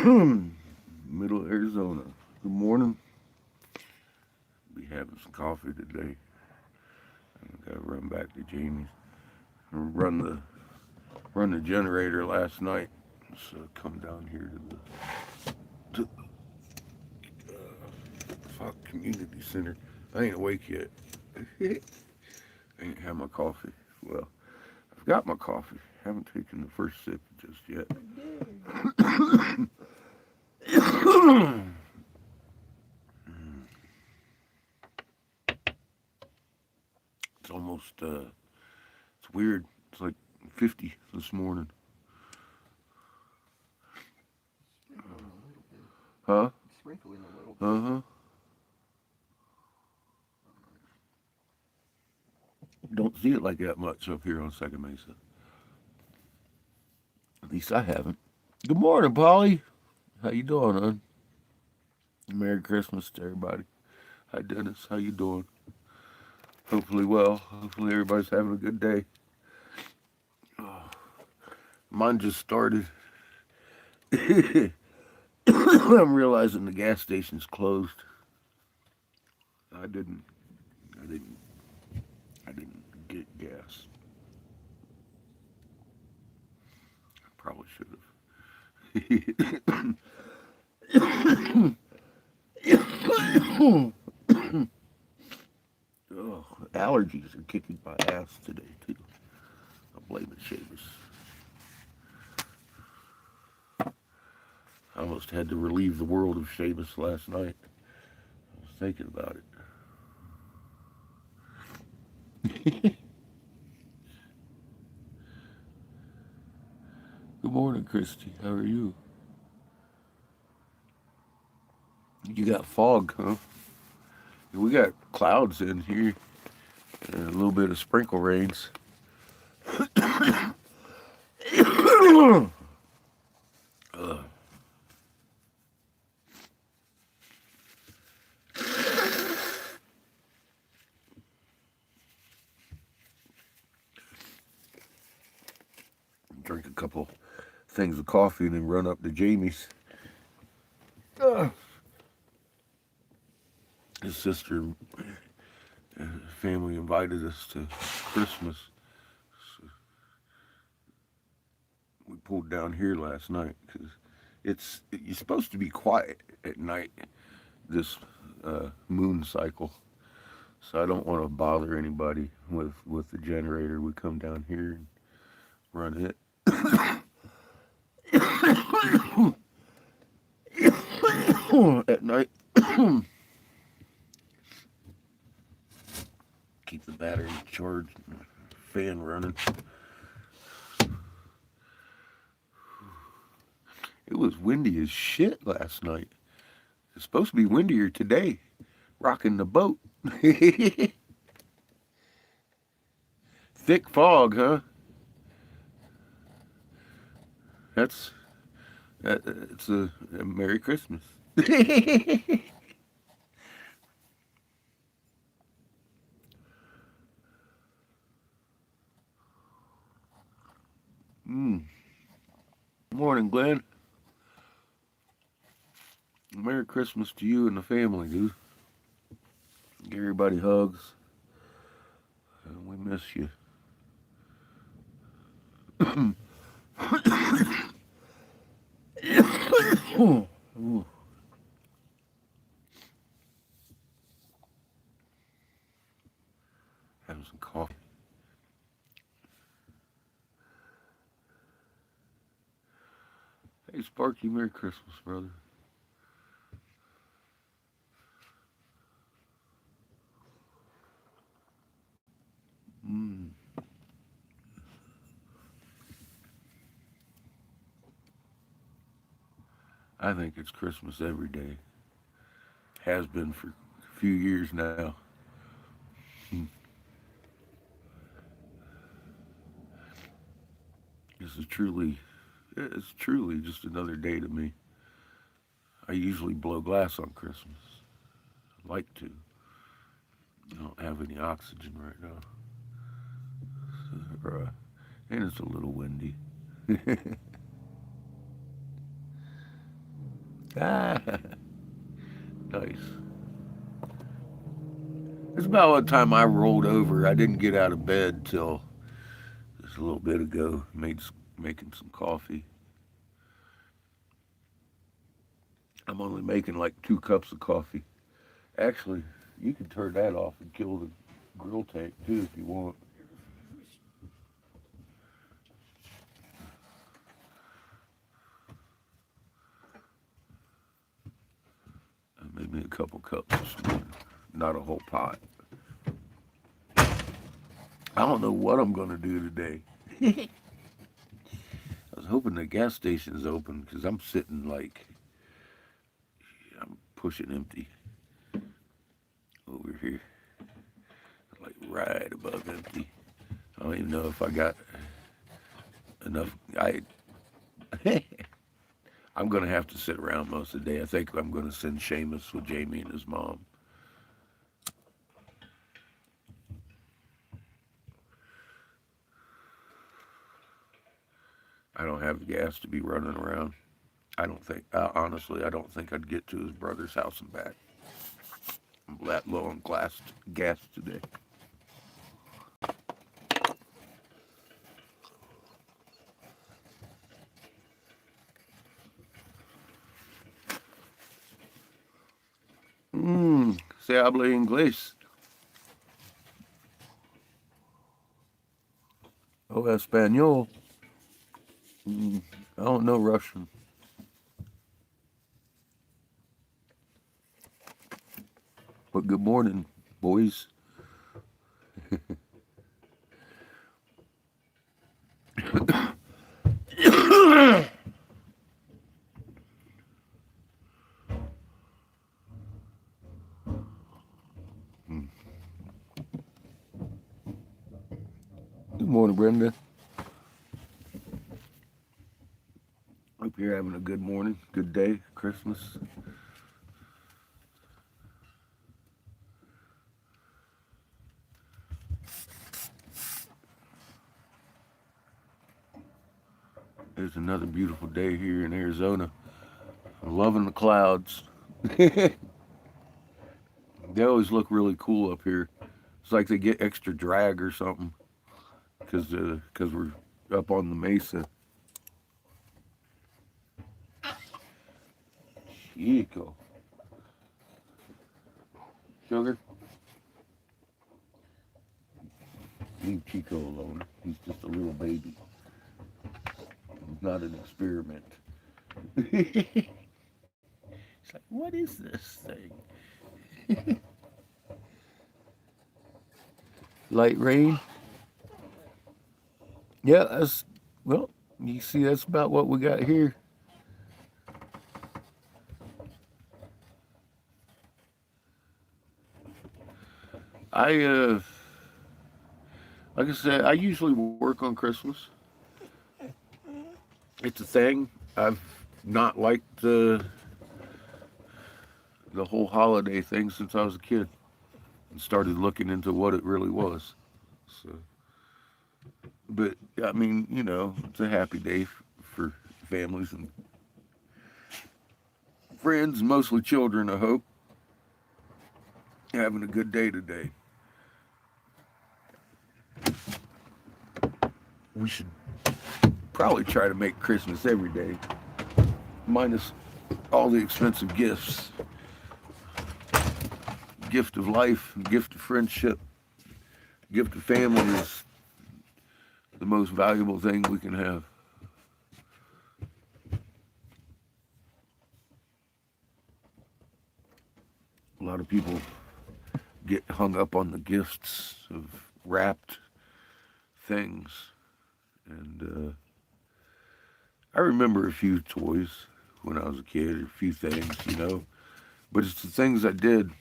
Middle Arizona. Good morning. Be having some coffee today. I gotta run back to Jamie's. Run the run the generator last night. So come down here to the fuck community center. I ain't awake yet. I ain't had my coffee. Well, I've got my coffee. Haven't taken the first sip just yet. It's almost it's weird. It's like 50 this morning. Sprinkling a little bit. Huh? Sprinkling a little bit. Uh-huh. Don't see it like that much up here on Second Mesa. At least I haven't. Good morning, Polly. How you doing, hon? Merry Christmas to everybody. Hi, Dennis. How you doing? Hopefully well. Hopefully everybody's having a good day. Oh, mine just started. I'm realizing the gas station's closed. I didn't. I didn't. I didn't get gas. I probably should have. Oh, allergies are kicking my ass today too. I blame it, Seamus. I almost had to relieve the world of Seamus last night. I was thinking about it. Good morning, Christy. How are you? You got fog, huh? We got clouds in here and a little bit of sprinkle rains. uh, drink a couple things of coffee and then run up to Jamie's. Uh, his sister and family invited us to Christmas. So we pulled down here last night because you're supposed to be quiet at night this moon cycle. So I don't want to bother anybody with the generator. We come down here and run it at night. Keep the battery charged, and the fan running. It was windy as shit last night. It's supposed to be windier today. Rocking the boat. Thick fog, huh? That's it's a Merry Christmas. mm. Morning, Glenn. Merry Christmas to you and the family, dude. Give everybody hugs. We miss you. Ooh. Having some coffee. Hey, Sparky, Merry Christmas, brother. Mm. I think it's Christmas every day. Has been for a few years now. This is truly, it's truly just another day to me. I usually blow glass on Christmas. I like to. I don't have any oxygen right now. And it's a little windy. Ah, nice. It's about what time I rolled over. I didn't get out of bed till just a little bit ago. Making some coffee. I'm only making like 2 cups of coffee. Actually, you can turn that off and kill the grill tank too if you want. Maybe a couple cups this morning, not a whole pot. I don't know what I'm gonna do today. I was hoping the gas station is open because I'm sitting like I'm pushing empty over here, like right above empty. I don't even know if I got enough. I'm gonna have to sit around most of the day. I think I'm gonna send Seamus with Jamie and his mom. I don't have gas to be running around. I don't think, honestly, I don't think I'd get to his brother's house and back. I'm that low on gas today. Se habla inglés. Oh, español. I don't know Russian. But good morning, boys. Good morning, Brenda. Hope you're having a good morning, good day, Christmas. There's another beautiful day here in Arizona. I'm loving the clouds. They always look really cool up here. It's like they get extra drag or something because we're up on the mesa. Chico. Sugar, leave Chico alone. He's just a little baby. He's not an experiment. It's like, what is this thing? Light rain? Yeah, well, you see, that's about what we got here. I, like I said, I usually work on Christmas. It's a thing. I've not liked the whole holiday thing since I was a kid and started looking into what it really was. So, but I mean, it's a happy day for families and friends, mostly children, I hope, having a good day today. We should probably try to make Christmas every day, minus all the expensive gifts. Gift of life, gift of friendship, gift of family is the most valuable thing we can have. A lot of people get hung up on the gifts of wrapped things. And I remember a few toys when I was a kid, a few things. But it's the things I did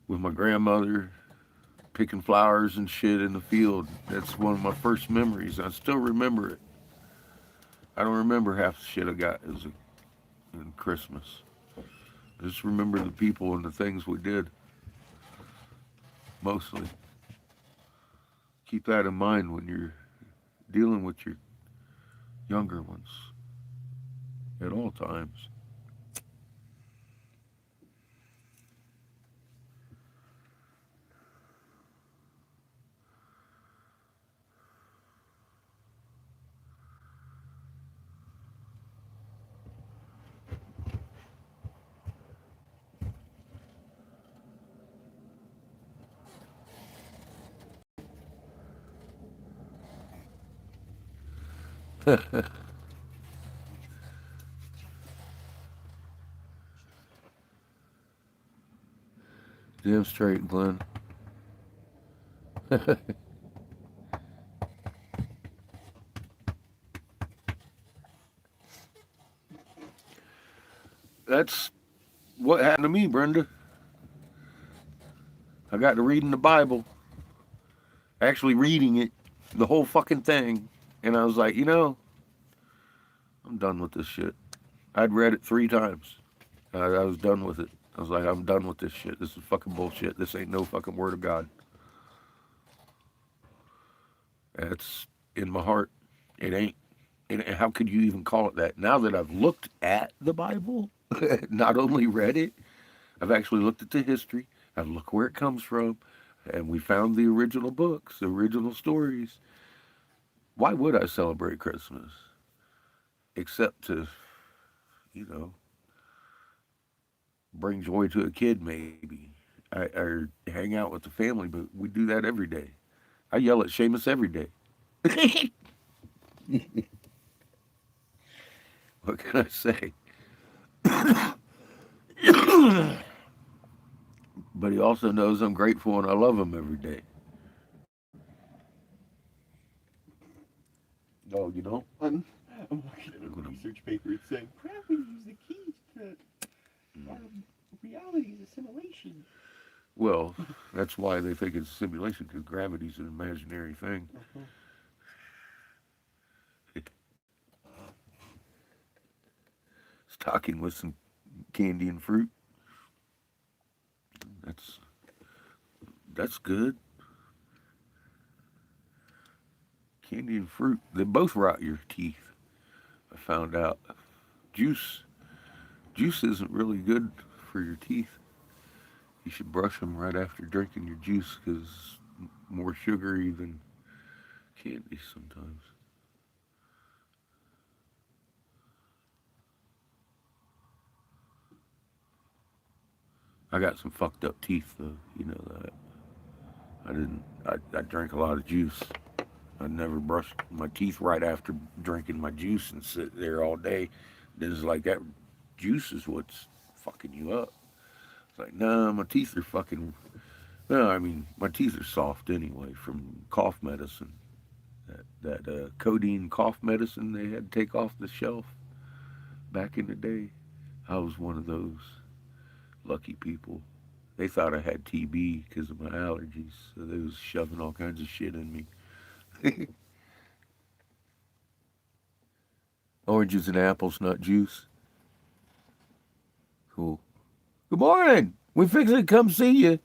with my grandmother, picking flowers and shit in the field. That's one of my first memories. I still remember it. I don't remember half the shit I got in Christmas. I just remember the people and the things we did, mostly. Keep that in mind when you're dealing with your younger ones at all times. Damn straight, Glenn. That's what happened to me, Brenda. I got to reading the Bible, actually reading it, the whole fucking thing, and I was like, I'm done with this shit. I'd read it 3 times. I was done with it. I was like, I'm done with this shit. This is fucking bullshit. This ain't no fucking word of God. That's in my heart. It ain't. And how could you even call it that? Now that I've looked at the Bible, not only read it, I've actually looked at the history. I've looked where it comes from, and we found the original books, the original stories. Why would I celebrate Christmas except to, you know, bring joy to a kid maybe, or hang out with the family? But we do that every day. I yell at Seamus every day. What can I say? But he also knows I'm grateful and I love him every day. Oh, I'm looking at I'm a gonna. research paper. It's saying gravity is the key to reality assimilation. Well, that's why they think it's a simulation because gravity's an imaginary thing. Uh-huh. Stocking with some candy and fruit. That's that's good. Candy and fruit. They both rot your teeth. I found out. Juice. Juice isn't really good for your teeth. You should brush them right after drinking your juice because more sugary than candy sometimes. I got some fucked up teeth though. You know that. I didn't. I drank a lot of juice. I never brushed my teeth right after drinking my juice and sit there all day. Then it's like that juice is what's fucking you up. It's like, nah, my teeth are fucking. No, I mean, my teeth are soft anyway from cough medicine. That codeine cough medicine they had to take off the shelf back in the day. I was one of those lucky people. They thought I had TB because of my allergies, so they was shoving all kinds of shit in me. Oranges and apples, not juice. Cool. Good morning. We fixing to come see you.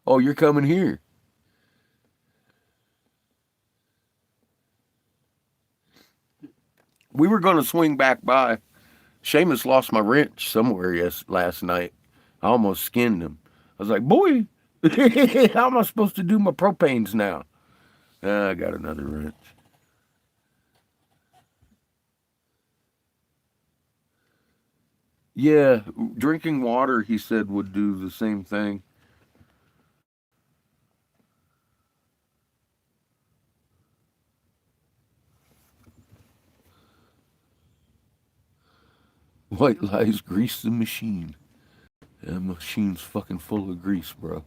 Oh, you're coming here. We were going to swing back by. Seamus lost my wrench somewhere last night. I almost skinned him. I was like, boy, how am I supposed to do my propanes now? I got another wrench. Yeah, drinking water, he said, would do the same thing. White lies grease the machine. That machine's fucking full of grease, bro.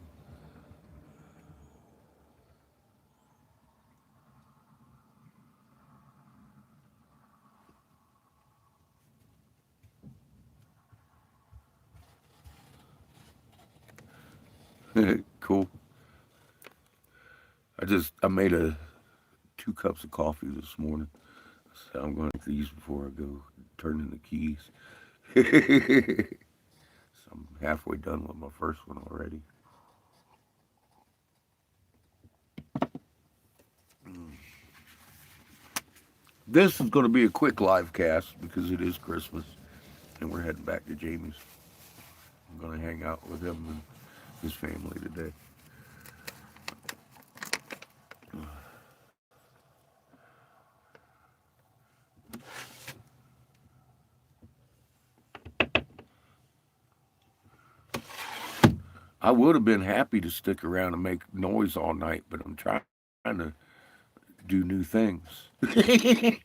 Cool. I made 2 cups of coffee this morning. So I'm going to drink these before I go turn in the keys. So I'm halfway done with my first one already. This is going to be a quick live cast because it is Christmas and we're heading back to Jamie's. I'm going to hang out with him and his family today. I would have been happy to stick around and make noise all night, but I'm trying to do new things. I've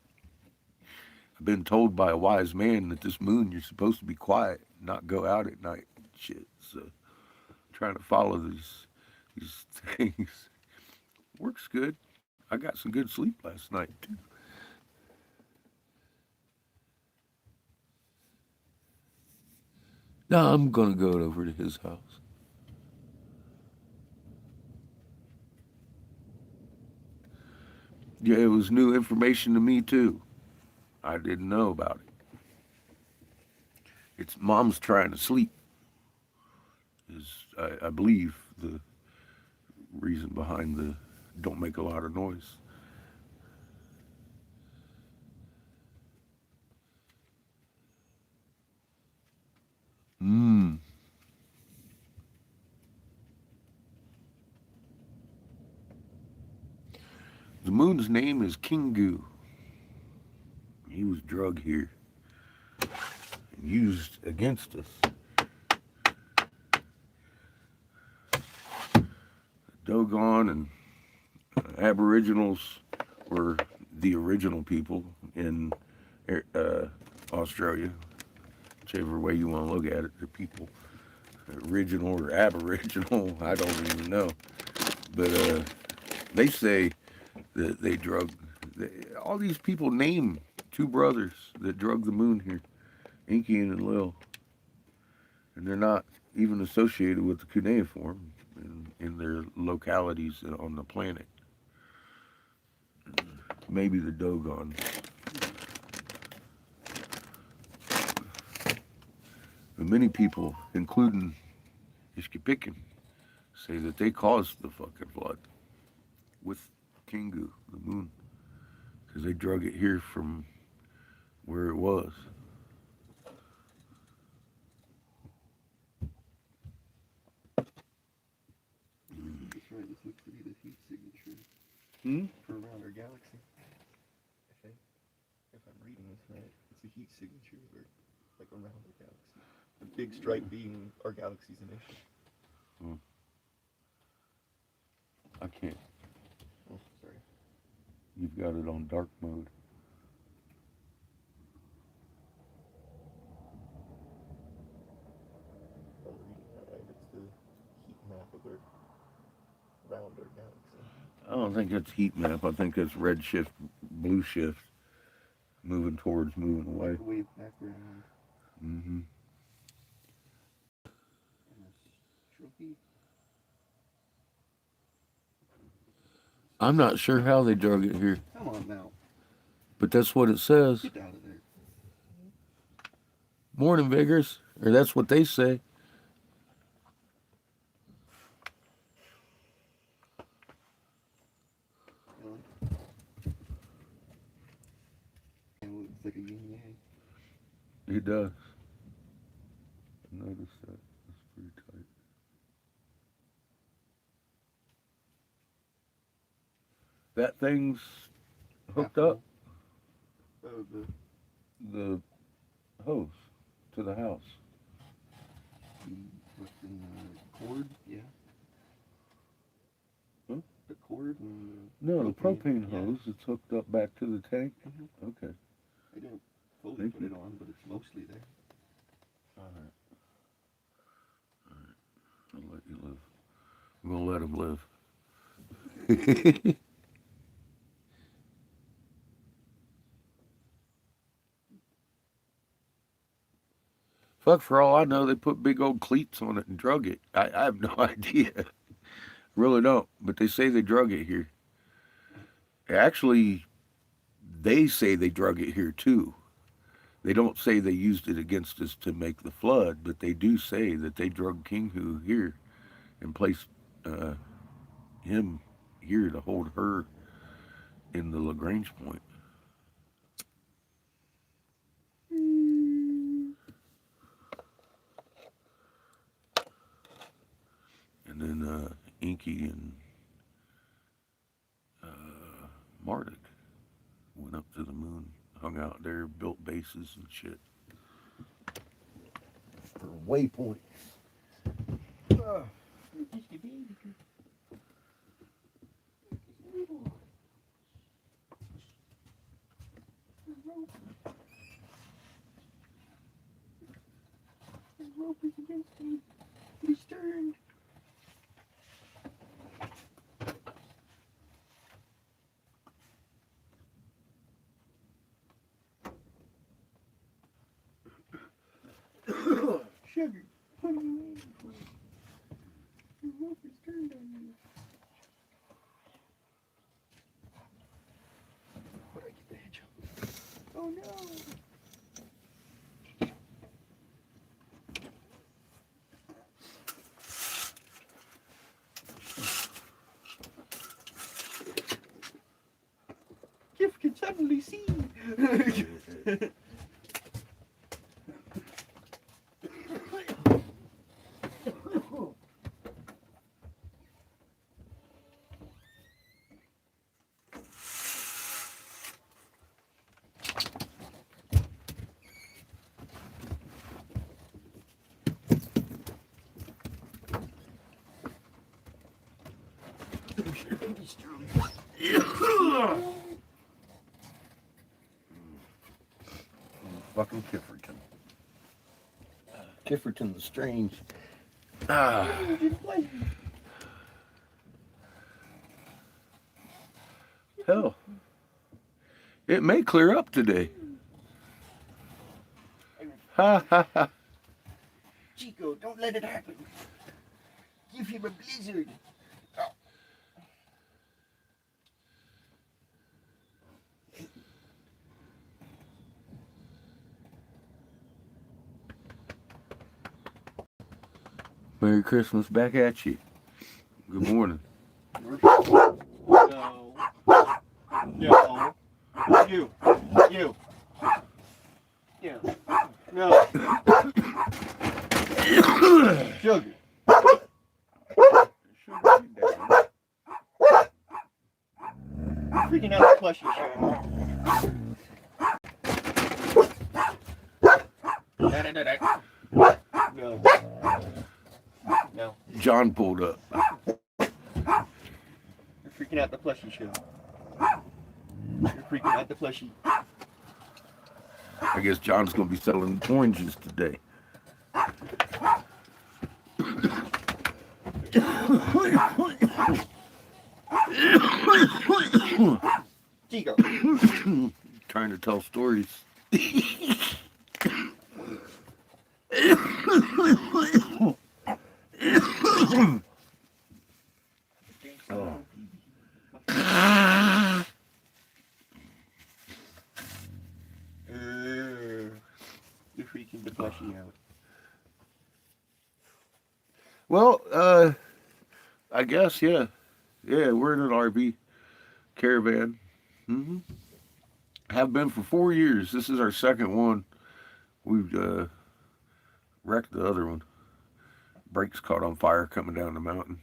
been told by a wise man that this moon you're supposed to be quiet, not go out at night. Shit. So trying to follow these things. Works good. I got some good sleep last night too. Now I'm gonna go over to his house. Yeah, it was new information to me too. I didn't know about it. It's mom's trying to sleep. Is I believe the reason behind the don't make a lot of noise. Mmm. The moon's name is Kingu. He was drugged here and used against us. Dogon and Aboriginals were the original people in uh, Australia, whichever way you want to look at it. The people, original or aboriginal, I don't even know. But they say that they drug. All these people name two brothers that drug the moon here, Inky and Lil, and they're not even associated with the cuneiform in their localities on the planet. Maybe the Dogon. But many people, including Ishkipikin, say that they caused the fucking flood with Kingu, the moon, because they drug it here from where it was. That's right. This looks to be the heat signature Hmm? for around our galaxy. I think, if I'm reading this right, it's a heat signature or like around our galaxy. The big stripe being our galaxy's initial. Hmm. I can't. Oh, sorry. You've got it on dark mode. If I'm reading that right, it's the heat map of our around our galaxy. I don't think it's heat map. I think it's red shift, blue shift, moving towards, moving away. Microwave background Mm-hmm. and a trophy. I'm not sure how they drug it here, Come on now, but that's what it says. get out of there. Morning, Vigors, or that's what they say. Really? And it looks like a yin yang. It does. Notice that. It's pretty tight. That thing's hooked up, Oh, the hose to the house. what's in the cord? Yeah. Huh? The cord and No, the propane yeah. hose. It's hooked up back to the tank. Mhm. Okay. I didn't fully Thank put you. it on, but it's mostly there. All right. All right. I'll let you live. I'm gonna let him live. Fuck, for all I know, they put big old cleats on it and drug it. I have no idea. Really don't. But they say they drug it here. Actually, they say they drug it here too. They don't say they used it against us to make the flood, but they do say that they drug Kingu here and placed uh, him here to hold her in the Lagrange point. And then Inky and Marduk went up to the moon, hung out there, built bases and shit. For waypoints. Just a baby girl. Little. The rope is against me. He's turned. Sugar, what are you waiting for? The rope is turned on you. Where'd I get the hedgehog? Oh no! Gift can suddenly see. Fucking Kifferton. Kifferton the Strange. Ah. Hell. It may clear up today. Ha ha ha. Chico, don't let it happen. Give him a blizzard. Merry Christmas back at you. Good morning. No. No. You. You. Yeah. No. Sugar. Freaking out the plushie, Sugar. No. No. John pulled up. You're freaking out the plushie, Sugar. You're freaking out the plushie. I guess John's gonna be selling oranges today. Chico. Trying to tell stories. You're freaking the plushie out. Well, I guess, yeah. Yeah, we're in an RV caravan. Mm-hmm. Have been for 4 years. This is our second one. We've wrecked the other one. Brakes caught on fire coming down the mountain.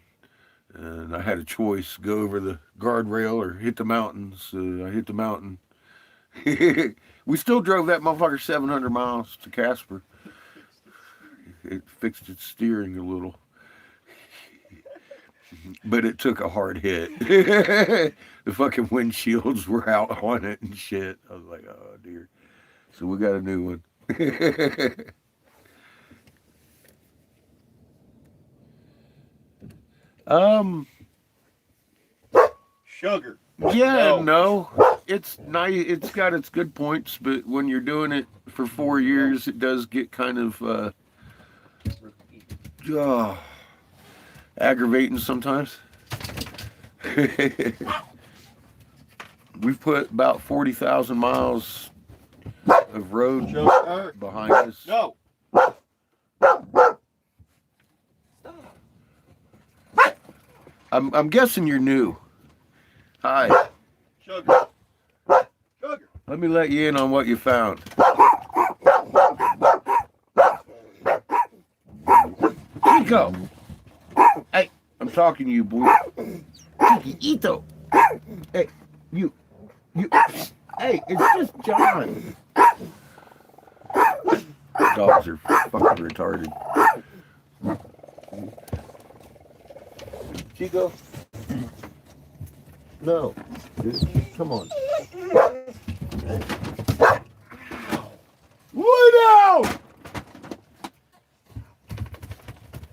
And I had a choice, go over the guardrail or hit the mountains. I hit the mountain. We still drove that motherfucker 700 miles to Casper. It fixed its steering a little. But it took a hard hit. The fucking windshields were out on it and shit. I was like, oh dear. So we got a new one. Sugar. Yeah, no. It's nice. It's got its good points, but when you're doing it for 4 years, it does get kind of aggravating sometimes. We've put about 40,000 miles of road Sugar. behind us. No. I'm guessing you're new. Hi. Sugar. Sugar. Let me let you in on what you found. Chico. Hey, I'm talking to you, boy. Chiquito. Hey, you. Hey, it's just John. Dogs are fucking retarded. Chico? No. Come on. Lay down!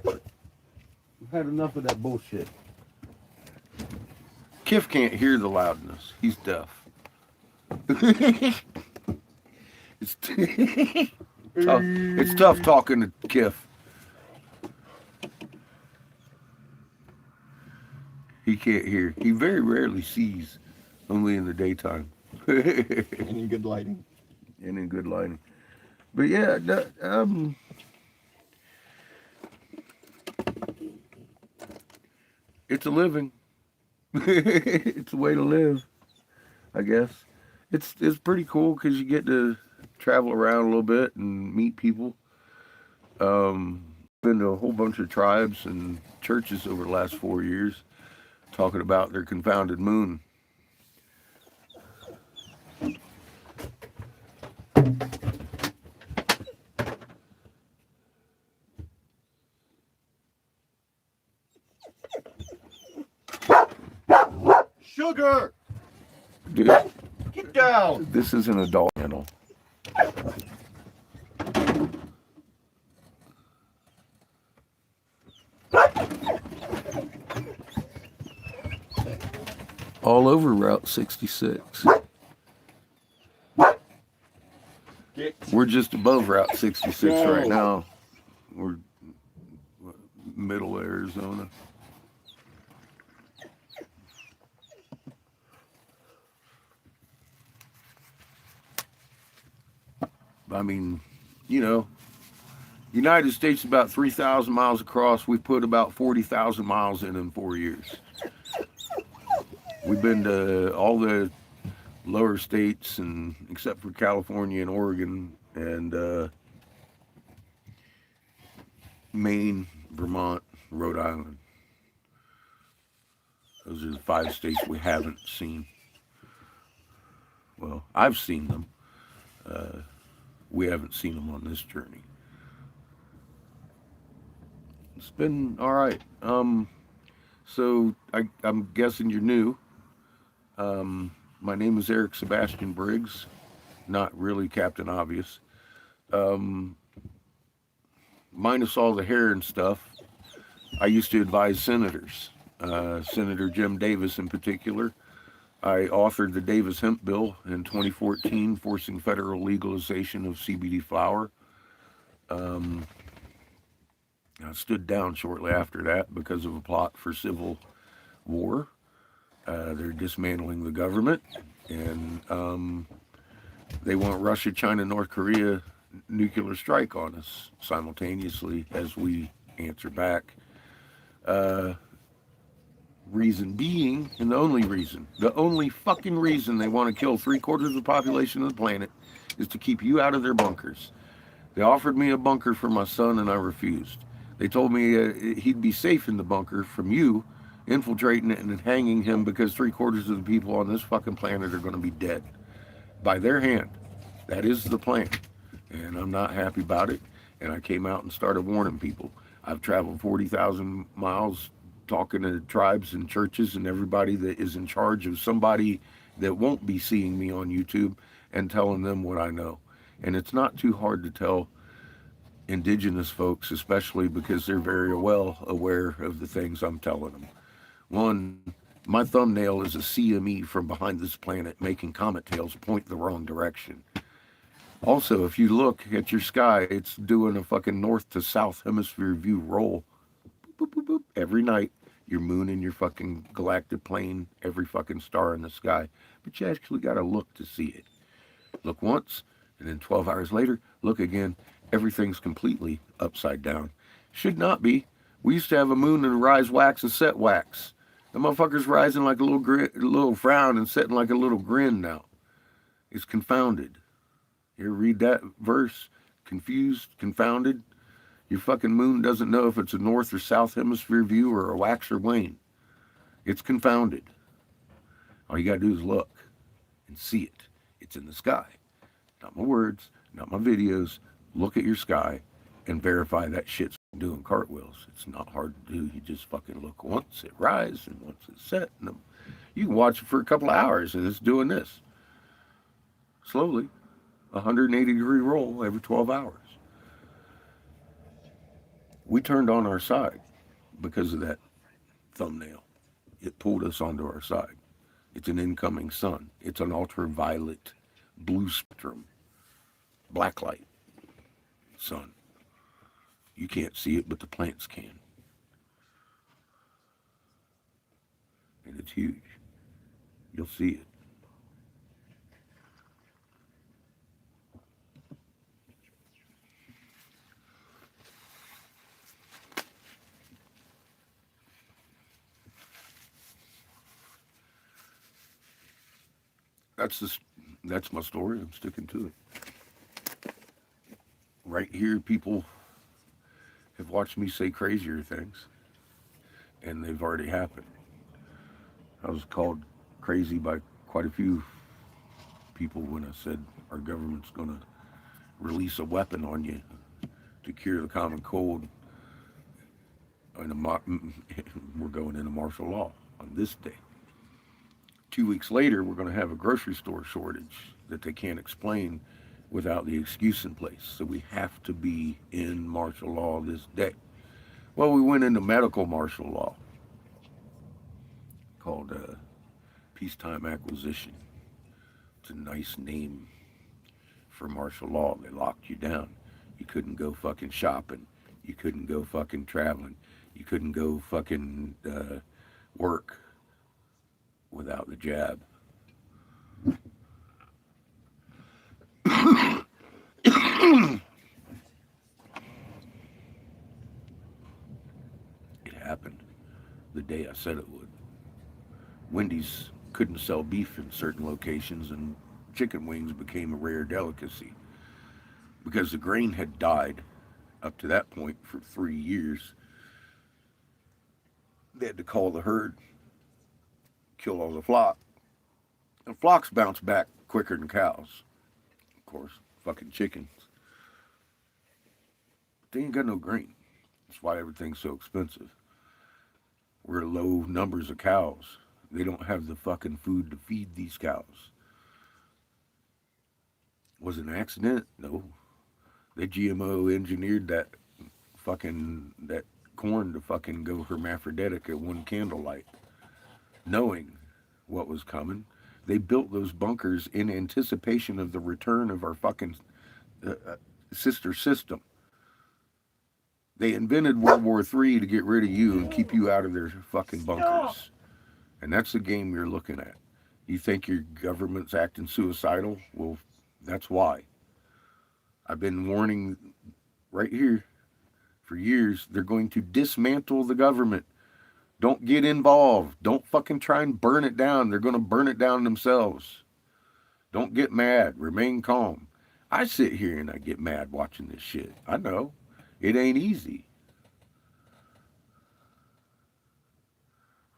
I've had enough of that bullshit. Kiff can't hear the loudness. He's deaf. It's tough. It's tough talking to Kiff. He can't hear. He very rarely sees, only in the daytime. And in good lighting. And in good lighting. But yeah, it's a living. It's a way to live, I guess. It's pretty cool because you get to travel around a little bit and meet people. Been to a whole bunch of tribes and churches over the last 4 years, talking about their confounded moon. Sugar! Dude, Get down! this is an adult channel. All over Route 66. We're just above Route 66 right now. We're middle Arizona. I mean, you know, United States is about 3,000 miles across. We put about 40,000 miles in 4 years. We've been to all the lower states, and except for California and Oregon and Maine, Vermont, Rhode Island. Those are the 5 states we haven't seen. Well, I've seen them. We haven't seen them on this journey. It's been all right. So I'm guessing you're new. My name is Eric Sebastian Briggs, not really Captain Obvious. Minus all the hair and stuff, I used to advise senators, Senator Jim Davis in particular. I authored the Davis Hemp Bill in 2014, forcing federal legalization of CBD flower. I stood down shortly after that because of a plot for civil war. They're dismantling the government, and they want Russia, China, North Korea nuclear strike on us simultaneously as we answer back. Reason being, and the only fucking reason they want to kill 3/4 of the population of the planet is to keep you out of their bunkers. They offered me a bunker for my son and I refused. They told me he'd be safe in the bunker from you infiltrating it and hanging him because 3/4 of the people on this fucking planet are going to be dead by their hand. That is the plan, and I'm not happy about it. And I came out and started warning people. I've traveled 40,000 miles talking to tribes and churches and everybody that is in charge of somebody that won't be seeing me on YouTube and telling them what I know. And it's not too hard to tell indigenous folks, especially because they're very well aware of the things I'm telling them. One, my thumbnail is a CME from behind this planet making comet tails point the wrong direction. Also, if you look at your sky, it's doing a fucking north to south hemisphere view roll. Boop, boop, boop, every night. Your moon and your fucking galactic plane, every fucking star in the sky. But you actually got to look to see it. Look once, and then 12 hours later, look again. Everything's completely upside down. Should not be. We used to have a moon and a rise wax and set wax. The motherfucker's rising like a little frown and setting like a little grin now. It's confounded. You ever read that verse? Confused, confounded. Your fucking moon doesn't know if it's a north or south hemisphere view or a wax or wane. It's confounded. All you gotta do is look and see it. It's in the sky. Not my words, not my videos. Look at your sky and verify that shit's doing cartwheels. It's not hard to do. You just fucking look once, it rise, and once it's set. And you can watch it for a couple of hours, and it's doing this slowly, 180-degree roll every 12 hours. We turned on our side because of that thumbnail. It pulled us onto our side. It's an incoming sun. It's an ultraviolet blue spectrum, black light sun. You can't see it, but the plants can. And it's huge. You'll see it. That's the, that's my story. I'm sticking to it. Right here, people have watched me say crazier things, and they've already happened. I was called crazy by quite a few people when I said our government's going to release a weapon on you to cure the common cold. And we're going into martial law on this day. 2 weeks later, we're going to have a grocery store shortage that they can't explain without the excuse in place. So we have to be in martial law this day. Well, we went into medical martial law called peacetime acquisition. It's a nice name for martial law. They locked you down. You couldn't go fucking shopping. You couldn't go fucking traveling. You couldn't go fucking work without the jab. It happened the day I said it would. Wendy's couldn't sell beef in certain locations, and chicken wings became a rare delicacy because the grain had died up to that point for 3 years. They had to call the herd, kill all the flock. And flocks bounce back quicker than cows. Of course, fucking chickens. But they ain't got no grain. That's why everything's so expensive. We're low numbers of cows. They don't have the fucking food to feed these cows. Was it an accident? No. They GMO engineered that corn to fucking go hermaphroditic at one candlelight, knowing what was coming. They built those bunkers in anticipation of the return of our fucking sister system. They invented World War III to get rid of you and keep you out of their fucking bunkers. And that's the game you're looking at. You think your government's acting suicidal? Well, that's why. I've been warning right here for years. They're going to dismantle the government. Don't get involved. Don't fucking try and burn it down. They're going to burn it down themselves. Don't get mad. Remain calm. I sit here and I get mad watching this shit. I know. It ain't easy.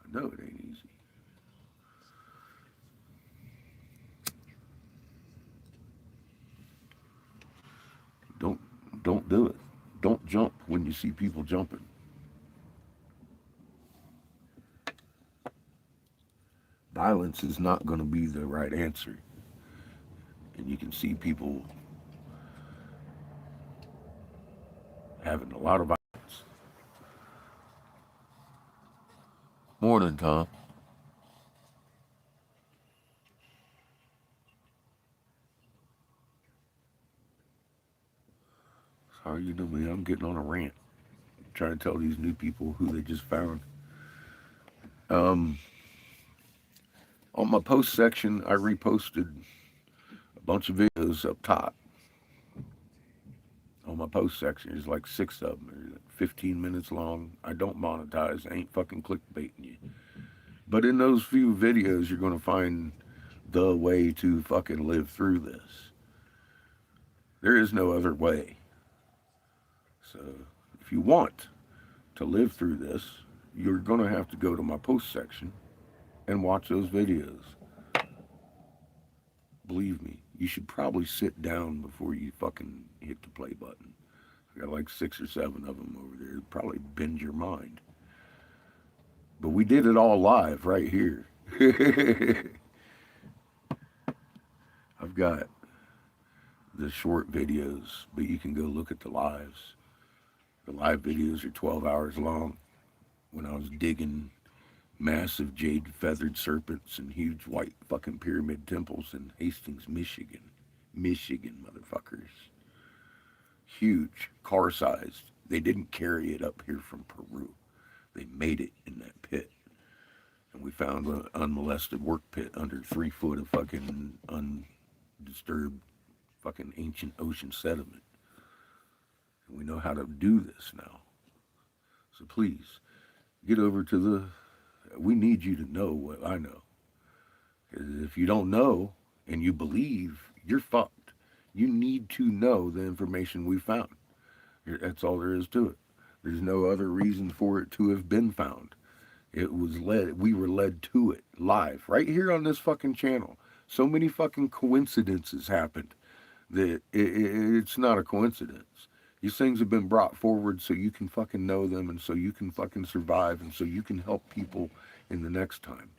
I know it ain't easy. Don't do it. Don't jump when you see people jumping. Violence is not going to be the right answer. And you can see people having a lot of violence. Morning, Tom. Sorry, you know me. I'm getting on a rant. Trying to tell these new people who they just found. Um, on my post section, I reposted a bunch of videos up top. On my post section, there's like 6 of them. They're like 15 minutes long. I don't monetize. I ain't fucking clickbaiting you. But in those few videos, you're going to find the way to fucking live through this. There is no other way. So if you want to live through this, you're going to have to go to my post section and watch those videos. Believe me, you should probably sit down before you fucking hit the play button. I got like 6 or 7 of them over there. It'd probably bend your mind. But we did it all live right here. I've got the short videos, but you can go look at the lives. The live videos are 12 hours long when I was digging massive jade feathered serpents and huge white fucking pyramid temples in Hastings, Michigan. Michigan, motherfuckers. Huge, car sized. They didn't carry it up here from Peru. They made it in that pit. And we found an unmolested work pit under 3 foot of fucking undisturbed fucking ancient ocean sediment. And we know how to do this now. So please, get over to the... We need you to know what I know. Because if you don't know and you believe, you're fucked. You need to know the information we found. That's all there is to it. There's no other reason for it to have been found. We were led to it live, right here on this fucking channel. So many fucking coincidences happened that it's not a coincidence. These things have been brought forward so you can fucking know them and so you can fucking survive and so you can help people in the next time.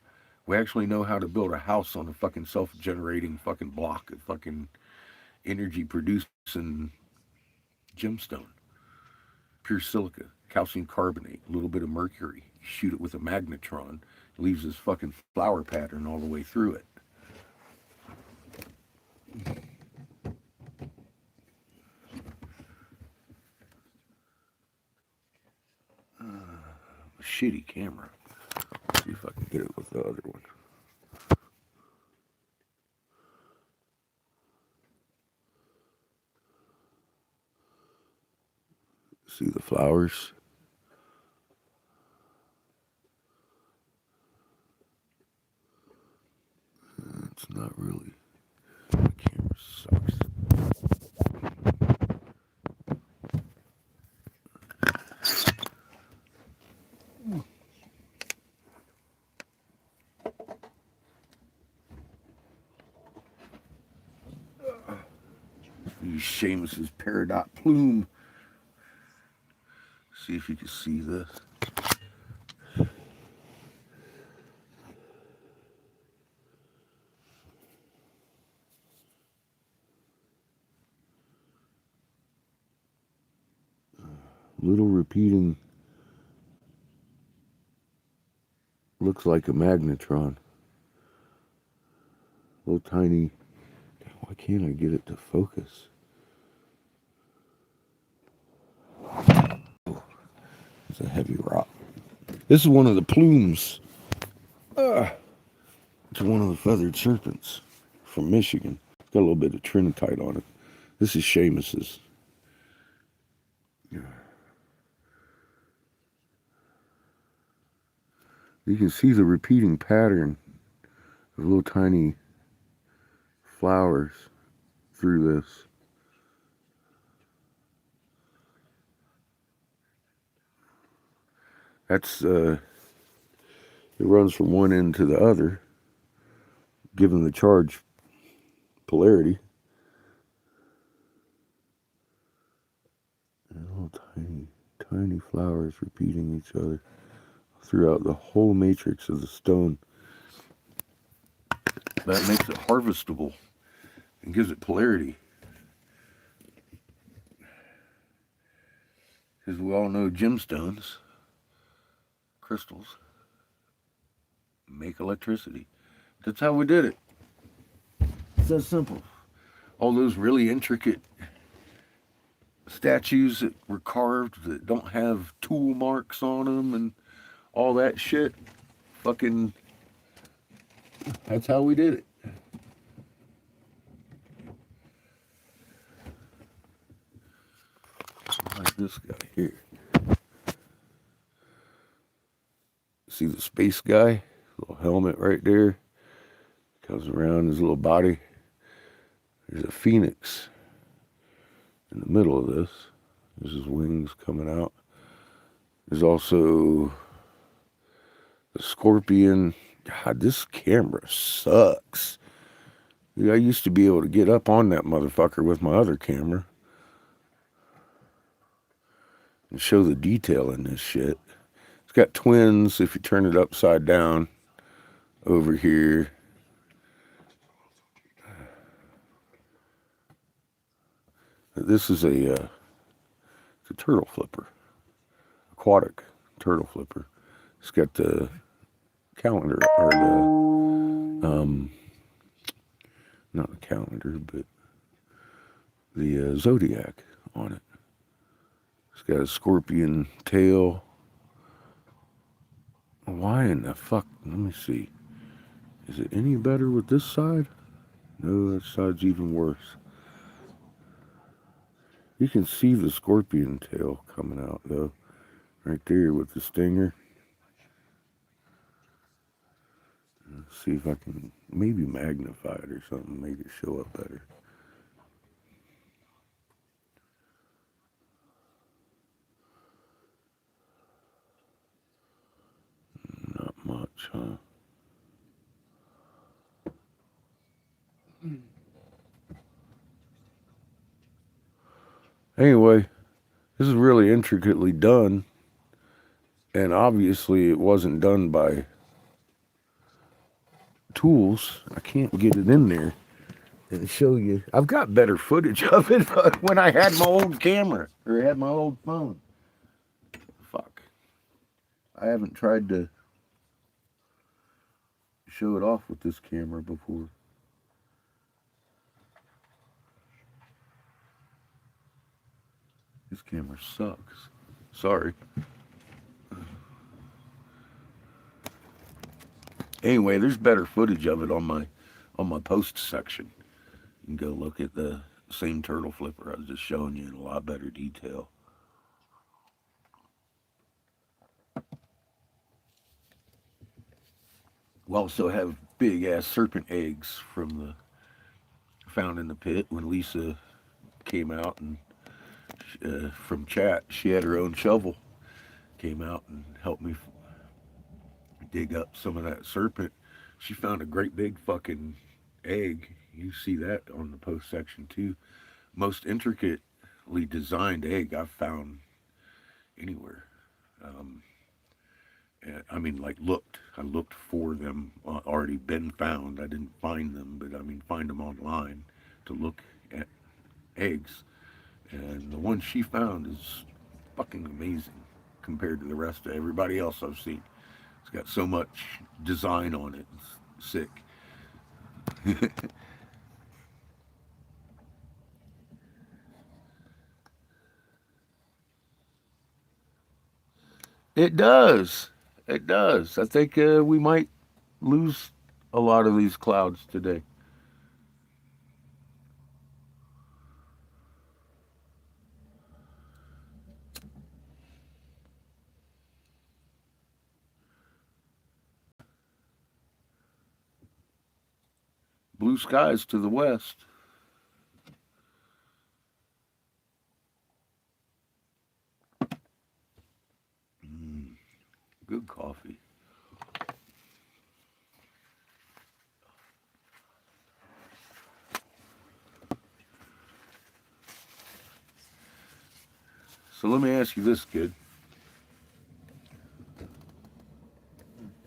We actually know how to build a house on a fucking self-generating fucking block of fucking energy producing gemstone. Pure silica, calcium carbonate, a little bit of mercury. You shoot it with a magnetron, it leaves this fucking flower pattern all the way through it. A shitty camera. Let's see if I can get it with the other one. See the flowers? It's not really. My camera sucks. Use Seamus's peridot plume. See if you can see this. Little repeating. Looks like a magnetron. Little tiny. Why can't I get it to focus? Oh, it's a heavy rock. This is one of the plumes. It's one of the feathered serpents from Michigan. Got a little bit of trinitite on it. This is Seamus's. You can see the repeating pattern of little tiny flowers through this. That's it runs from one end to the other, given the charge polarity. And little tiny flowers repeating each other throughout the whole matrix of the stone. That makes it harvestable and gives it polarity. Because we all know gemstones, crystals, make electricity. That's how we did it. It's that simple. All those really intricate statues that were carved that don't have tool marks on them and all that shit, fucking, that's how we did it. Like this guy here. See the space guy? Little helmet right there. Comes around his little body. There's a phoenix in the middle of this. There's his wings coming out. There's also the scorpion. God, this camera sucks. I used to be able to get up on that motherfucker with my other camera. and show the detail in this shit. It's got twins if you turn it upside down over here. This is it's a turtle flipper, aquatic turtle flipper. It's got the calendar, or the, not the calendar, but the zodiac on it. It's got a scorpion tail. Why in the fuck? Let me see. Is it any better with this side? No, that side's even worse. You can see the scorpion tail coming out though, right there with the stinger. Let's see if I can maybe magnify it or something, make it show up better. Not much, huh? Anyway, this is really intricately done, and obviously it wasn't done by tools. I can't get it in there and show you. I've got better footage of it when I had my old camera, or had my old phone. Fuck. I haven't tried to show it off with this camera before. This camera sucks. Sorry. Anyway, there's better footage of it on my post section. You can go look at the same turtle flipper I was just showing you in a lot better detail. We also have big ass serpent eggs found in the pit when Lisa came out and from chat. She had her own shovel, came out and helped me dig up some of that serpent. She found a great big fucking egg. You see that on the post section too. Most intricately designed egg I've found anywhere. I mean, like I looked for them, already been found. I didn't find them, but I mean, find them online to look at eggs. And the one she found is fucking amazing compared to the rest of everybody else I've seen. It's got so much design on it. It's sick. It does. It does. I think we might lose a lot of these clouds today. Blue skies to the west. Good coffee. So let me ask you this, kid.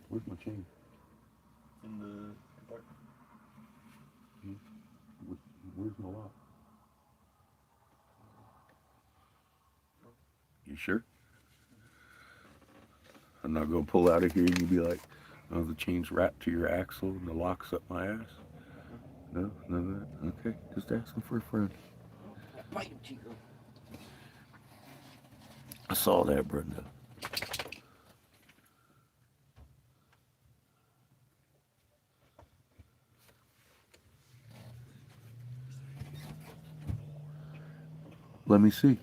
Where's my chain? In the compartment. Where's my lock? You sure? I'm not gonna pull out of here and you be like, oh, the chain's wrapped to your axle and the lock's up my ass? No, none of that? Okay, just asking for a friend. Bite him, Chico. I saw that, Brenda. Let me see.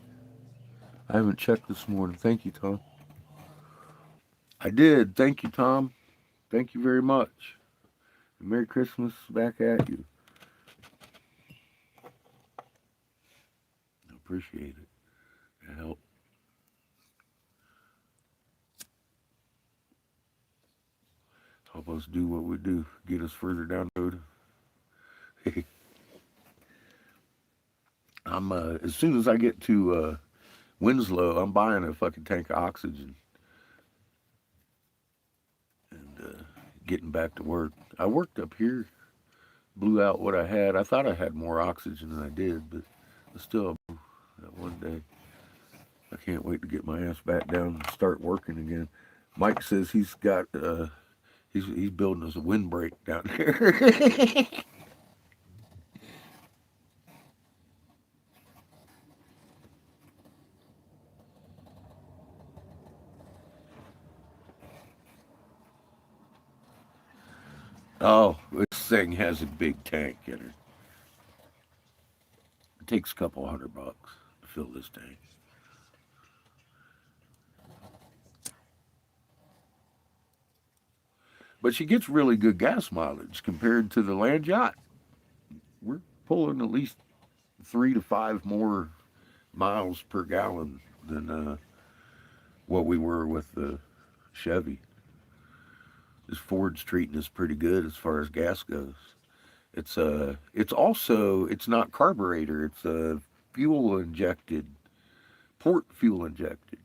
I haven't checked this morning. Thank you, Tom. I did. Thank you, Tom. Thank you very much. Merry Christmas back at you. I appreciate it. It helped. Help us do what we do. Get us further down the road. I'm as soon as I get to Winslow, I'm buying a fucking tank of oxygen and getting back to work. I worked up here, blew out what I had. I thought I had more oxygen than I did, but still, that one day, I can't wait to get my ass back down and start working again. Mike says he's got he's building us a windbreak down there. Oh, this thing has a big tank in it. It takes a couple $100 to fill this tank. But she gets really good gas mileage compared to the land yacht. We're pulling at least 3 to 5 more miles per gallon than what we were with the Chevy. This Ford's treating us pretty good as far as gas goes. It's also it's not carburetor. It's fuel injected, port fuel injected.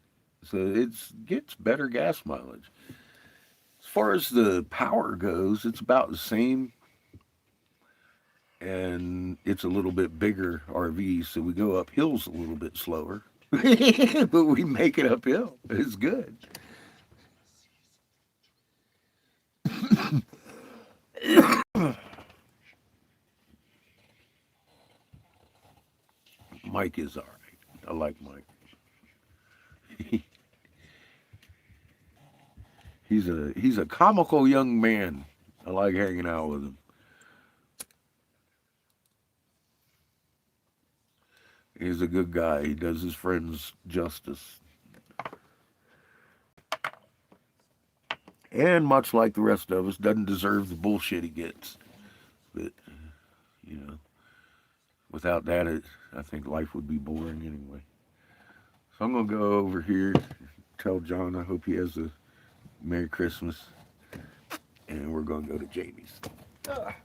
So it gets better gas mileage. As far as the power goes, it's about the same, and it's a little bit bigger RV, so we go up hills a little bit slower, but we make it uphill. It's good. Mike is all right. I like Mike. He's a comical young man. I like hanging out with him. He's a good guy. He does his friends justice. And much like the rest of us, doesn't deserve the bullshit he gets. But, you know, without that, I think life would be boring anyway. So I'm going to go over here, tell John I hope he has a Merry Christmas. And we're going to go to Jamie's. Ah.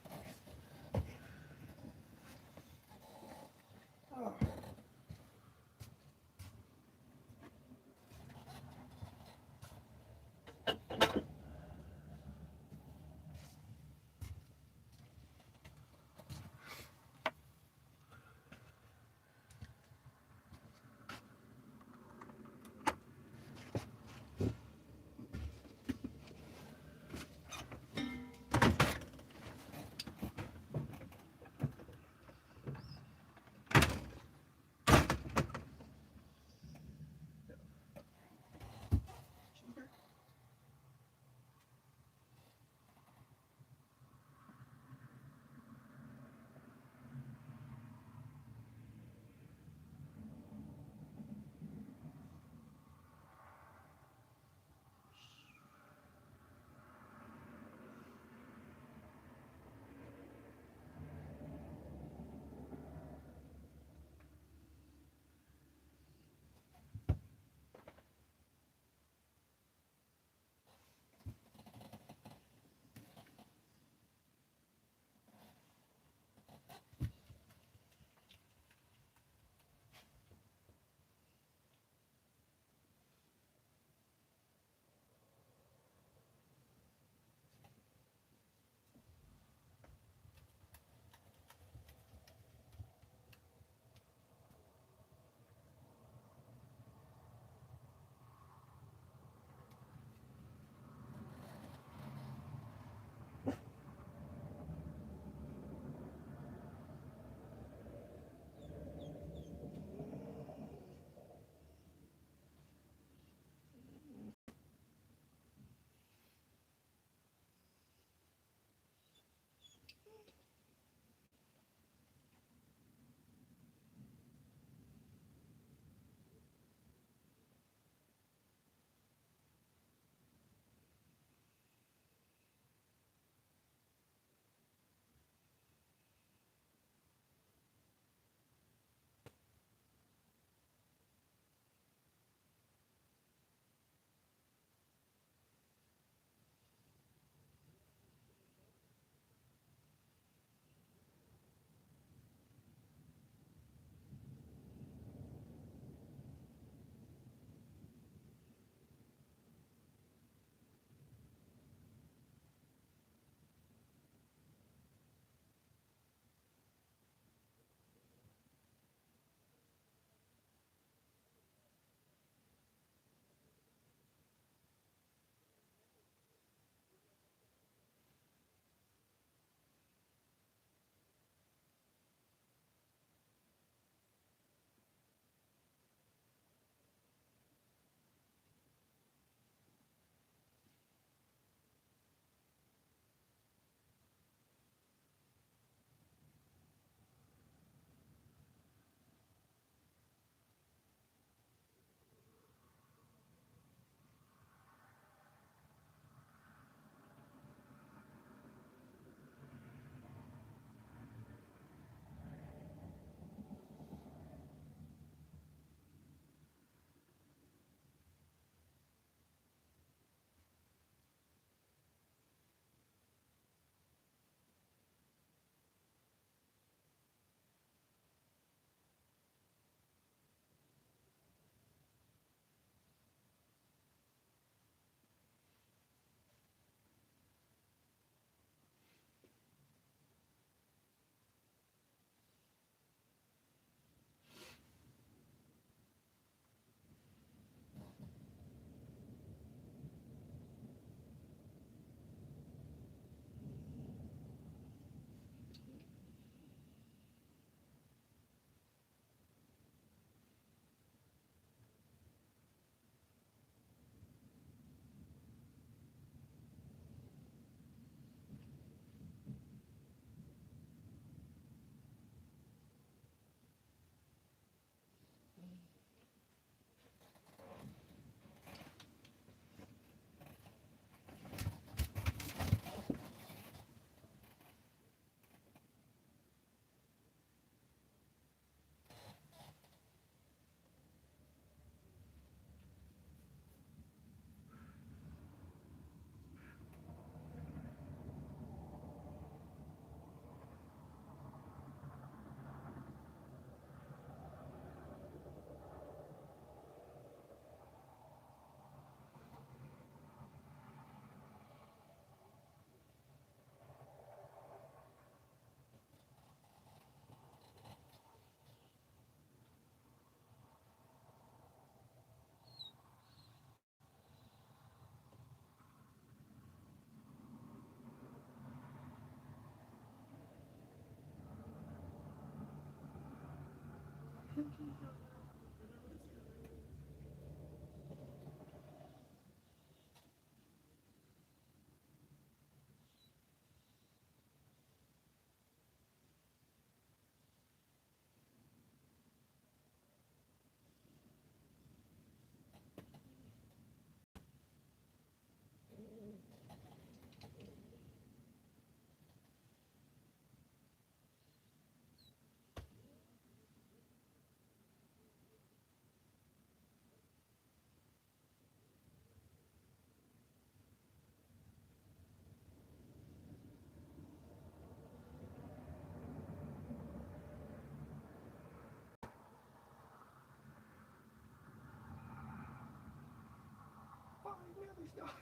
Fine, Nelly's daughter.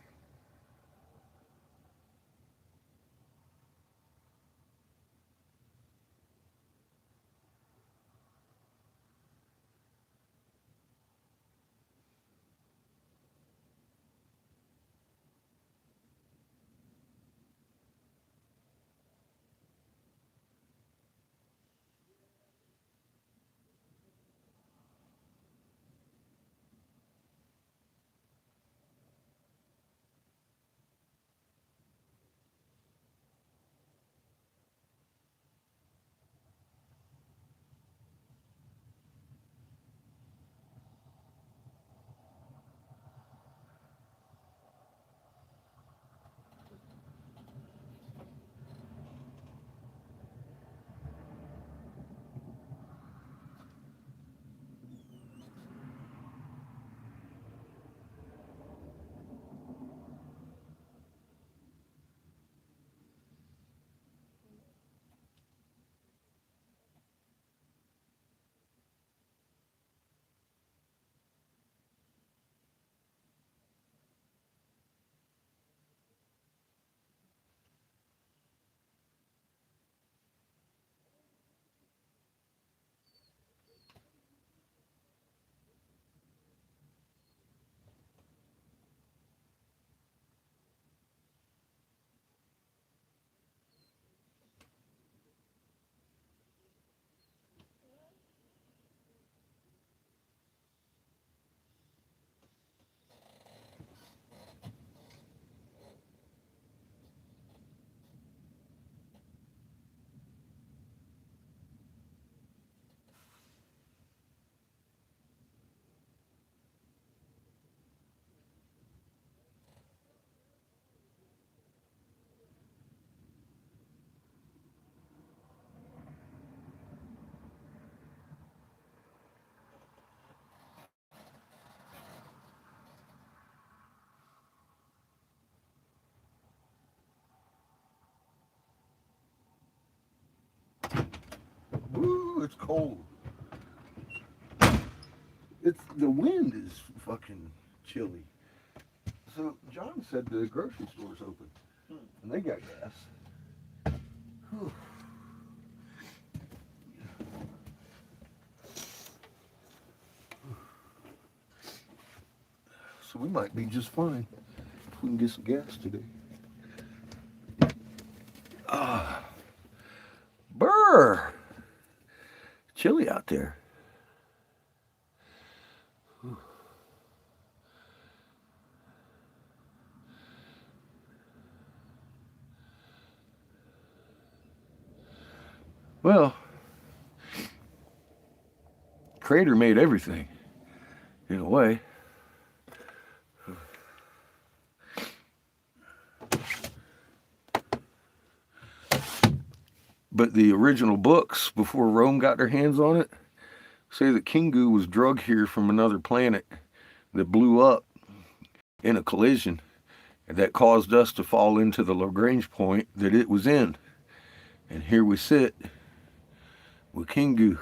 Woo, it's cold. The wind is fucking chilly. So John said the grocery store's open, and they got gas. Whew. So we might be just fine if we can get some gas today. Ah, brr, chilly out there. Whew. Well, Creator made everything, in a way. But the original books, before Rome got their hands on it, say that Kingu was drugged here from another planet that blew up in a collision that caused us to fall into the Lagrange point that it was in. And here we sit with Kingu.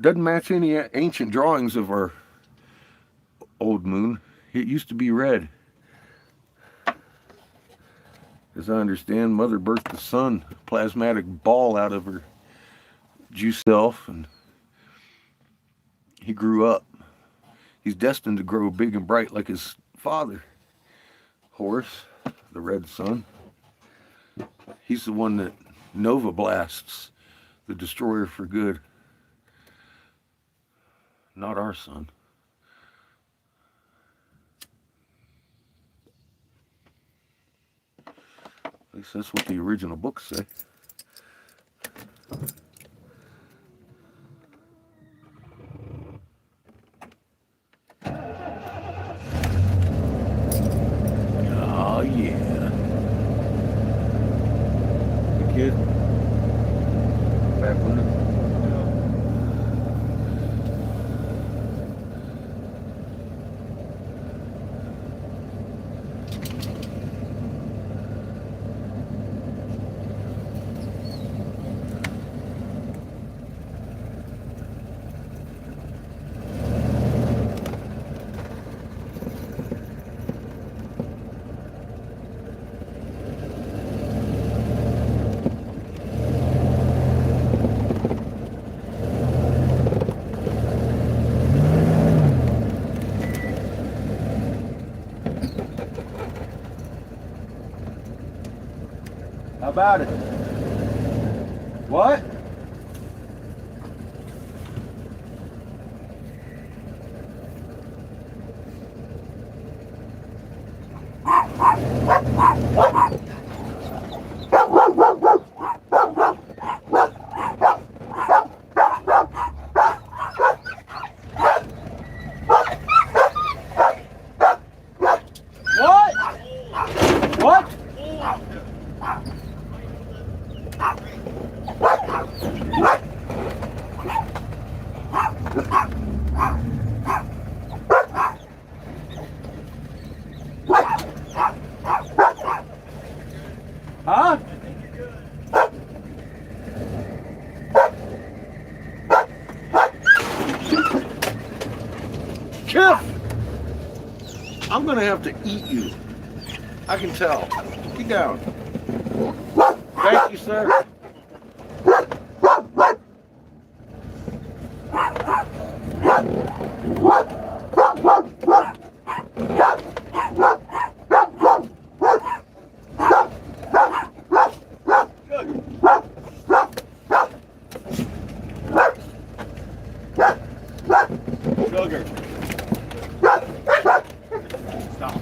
Doesn't match any ancient drawings of our old moon. It used to be red. As I understand, Mother birthed the sun, a plasmatic ball out of her juice self, and he grew up. He's destined to grow big and bright like his father, Horus, the red sun. He's the one that Nova blasts, the destroyer for good. Not our son. At least that's what the original books say. Oh yeah. The kid. Back window. How about it? What? What? Huh? Chip! I'm gonna have to eat you. I can tell. Get down. Thank you, sir. Sugar. Stop.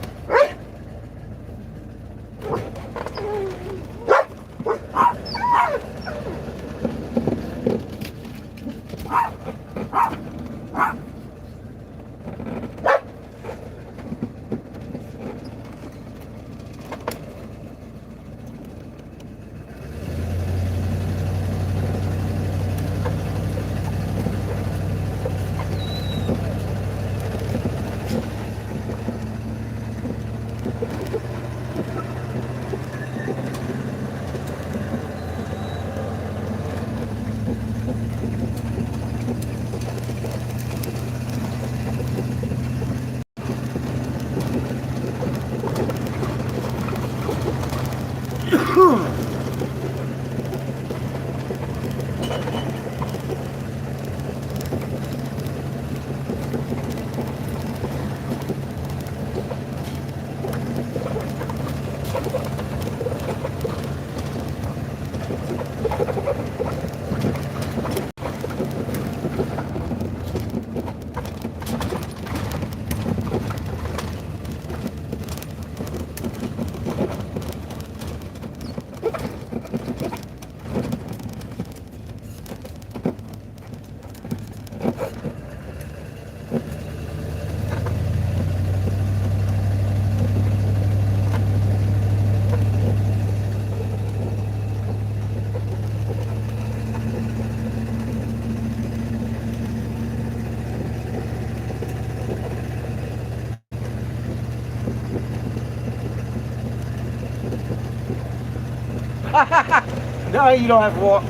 Now you don't have to walk.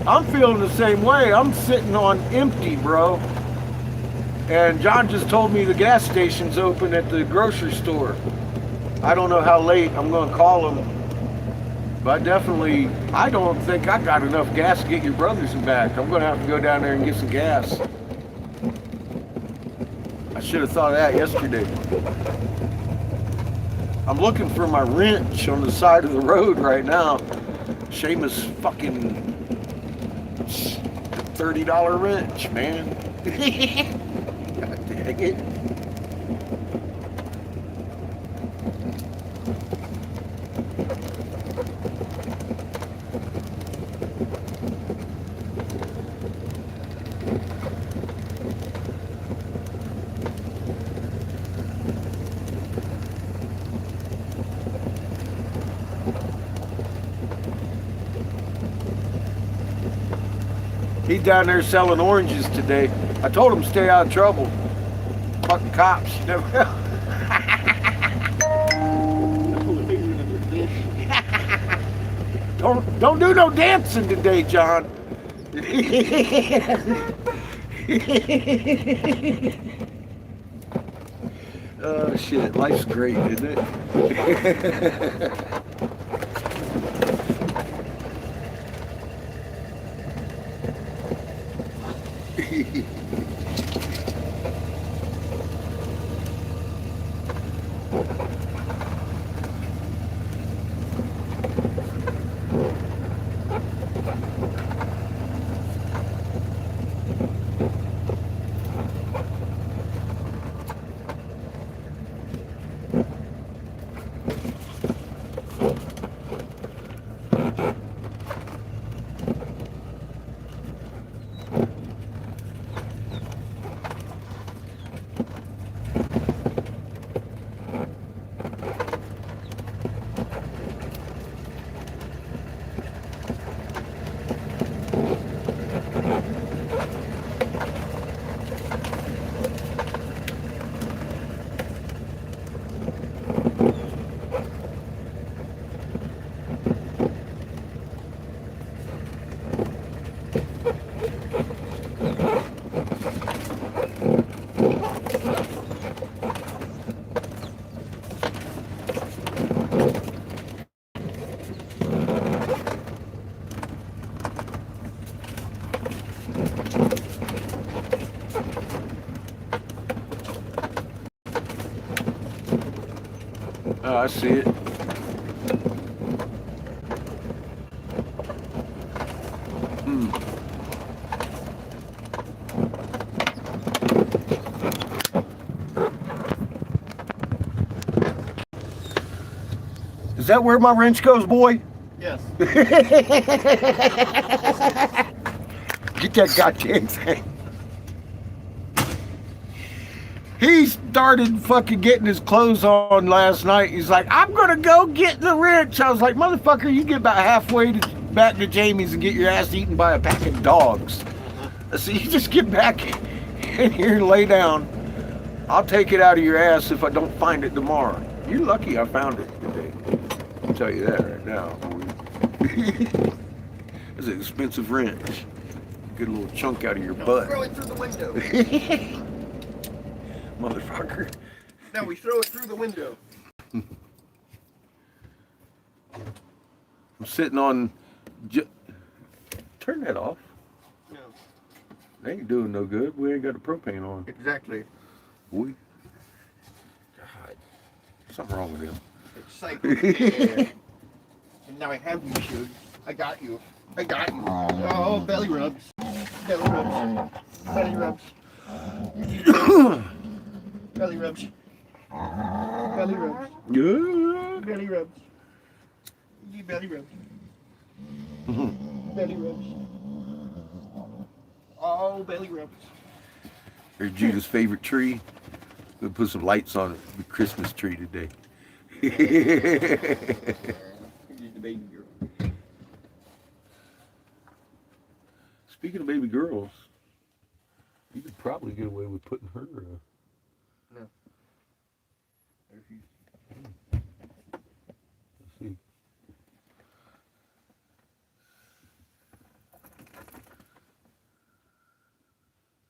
I'm feeling the same way. I'm sitting on empty, bro. And John just told me the gas station's open at the grocery store. I don't know how late. I'm going to call him. But I don't think I got enough gas to get your brothers back. I'm going to have to go down there and get some gas. I should have thought of that yesterday. I'm looking for my wrench on the side of the road right now. Seamus fucking $30 wrench, man. Take it. He's down there selling oranges today. I told him to stay out of trouble. Fucking cops. You never know. Don't do no dancing today, John. Oh shit, life's great, isn't it? Oh, I see it. Is that where my wrench goes, boy? Yes. Get that goddamn thing. He started fucking getting his clothes on last night. He's like, I'm gonna go get the wrench. I was like, motherfucker, you get about halfway back to Jamie's and get your ass eaten by a pack of dogs. So you just get back in here and lay down. I'll take it out of your ass if I don't find it tomorrow. You're lucky I found it today. I'll tell you that right now. It's an expensive wrench. Get a little chunk out of your butt. Throw it through the window. Motherfucker. Now we throw it through the window. I'm sitting on... Turn that off. No. That ain't doing no good. We ain't got the propane on. Exactly. We... God. Something wrong with him. It's cycle. Yeah. And now I have you, shoot. I got you. I got you. Oh, belly rubs. Belly rubs. Belly rubs. Belly rubs. Belly rubs. Yeah. Belly rubs. You belly rubs. Belly rubs. Oh, belly rubs. Here's Judah's favorite tree. We'll put some lights on it. The Christmas tree today. Here's the baby girl. Speaking of baby girls, you could probably get away with putting her. No. I refuse. Let's see.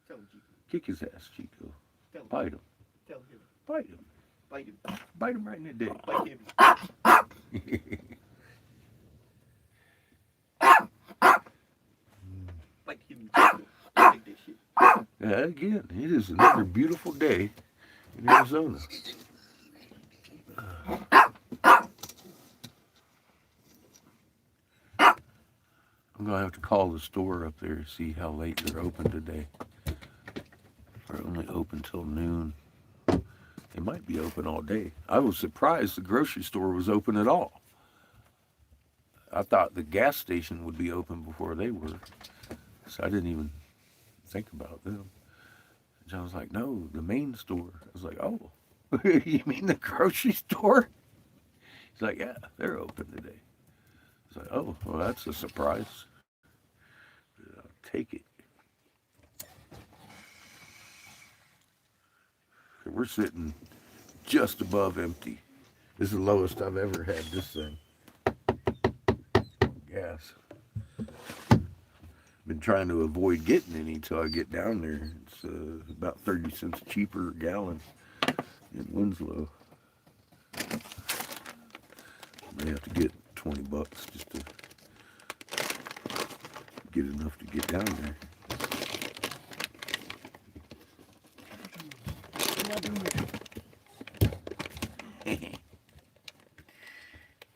Tell him, Chico. Kick his ass, Chico. Tell him. Bite him. Tell him. Bite him. Bite him. Bite him right in the dick. Bite him. Bite him. Chico. Take that shit. Again, it is another beautiful day in Arizona. I'm going to have to call the store up there to see how late they're open today. They're only open till noon. They might be open all day. I was surprised the grocery store was open at all. I thought the gas station would be open before they were, so I didn't even think about them. John was like, no, the main store. I was like, oh, you mean the grocery store? He's like, yeah, they're open today. I was like, oh, well, that's a surprise. I'll take it. We're sitting just above empty. This is the lowest I've ever had this thing. Gas. Been trying to avoid getting any till I get down there. It's about 30 cents cheaper a gallon in Winslow. May have to get $20 just to get enough to get down there.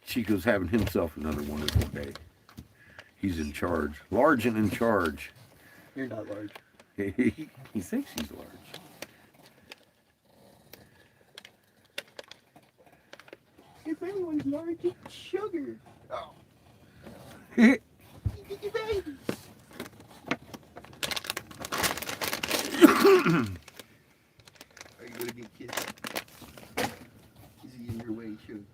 Chico's having himself another wonderful day. He's in charge. Large and in charge. You're not large. He thinks he's large. If anyone's large, it's Sugar. Oh. Are you gonna get kissed? Is he in your way, Sugar?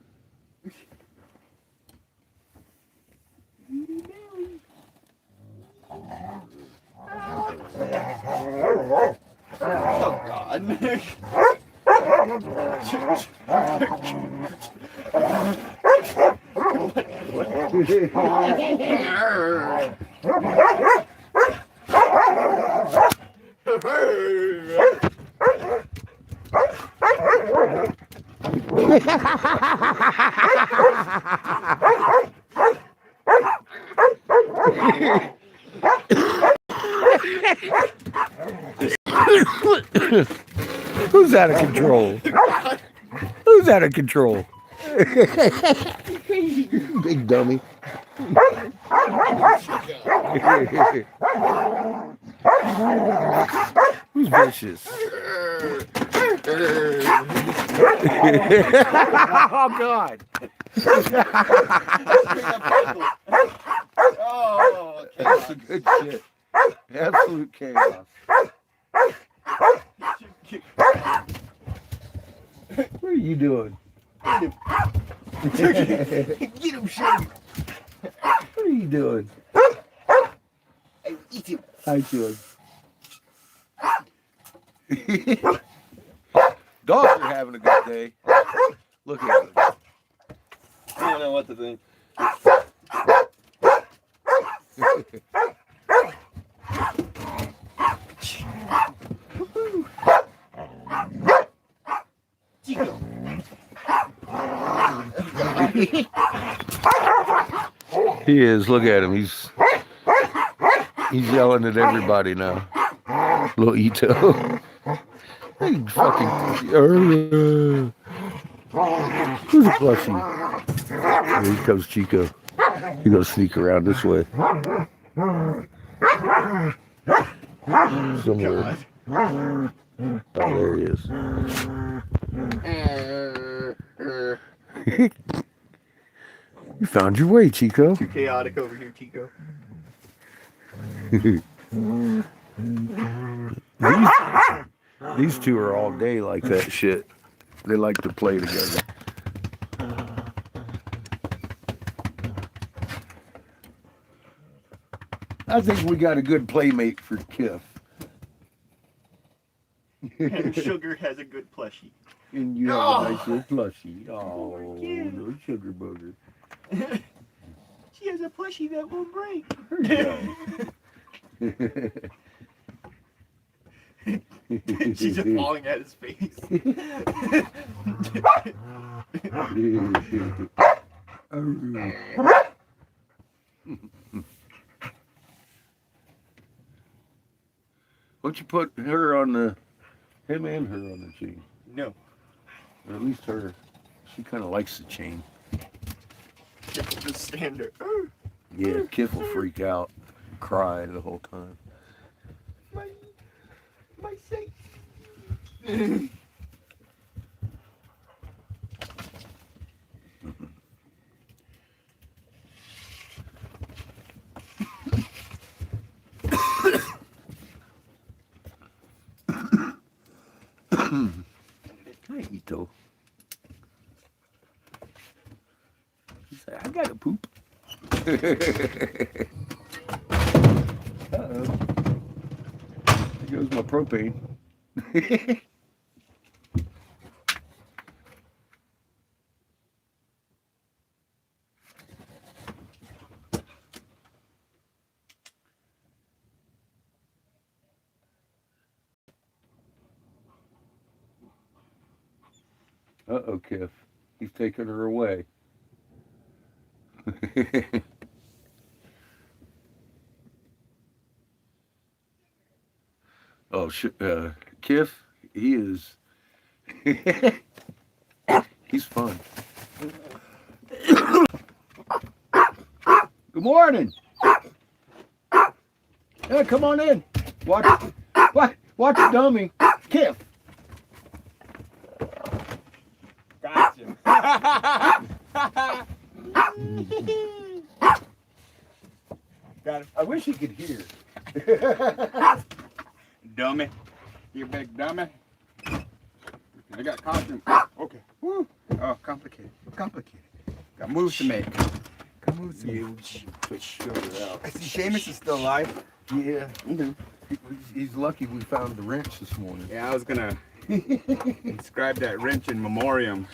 Oh God. Who's out of control? Who's out of control? Big dummy. Who's vicious? Oh God. Oh, That's some good shit. Absolute chaos. What are you doing? Get him, Sugar. What are you doing? Eat him. How you doing? Dogs are having a good day. Look at them. I don't know what to think. Chico. He is. Look at him. He's yelling at everybody now. Little Ito. Hey, fucking. Who's a plushie? Here comes Chico. He's gonna sneak around this way. Somewhere. Oh, there he is. You found your way, Chico. Too chaotic over here, Chico. These two are all day like that shit. They like to play together. I think we got a good playmate for Kiff. And Sugar has a good plushie. And you have a nice little plushie. Oh, Yeah. little sugar booger. She has a plushie that won't break. She's just falling at his face. Why don't you put her on him and her on the chain? No. Or at least her. She kind of likes the chain. Just stand there. Yeah, Kiff will freak out, cry the whole time. My safe. Hi, Ito. He said, I gotta poop. Uh-oh. There goes my propane. Uh-oh, Kiff. He's taking her away. Oh, Kiff, he is. He's fun. Good morning. Yeah, come on in. Watch dummy. Kiff. Gotcha. Got it. I wish he could hear. Dummy. You big dummy. I got costume. Okay. Woo. Oh, complicated. Complicated. Got moves to make. Got moves to make. Put sugar out. I see Seamus is still alive. Yeah. He's lucky we found the wrench this morning. Yeah, I was gonna inscribe that wrench in memoriam.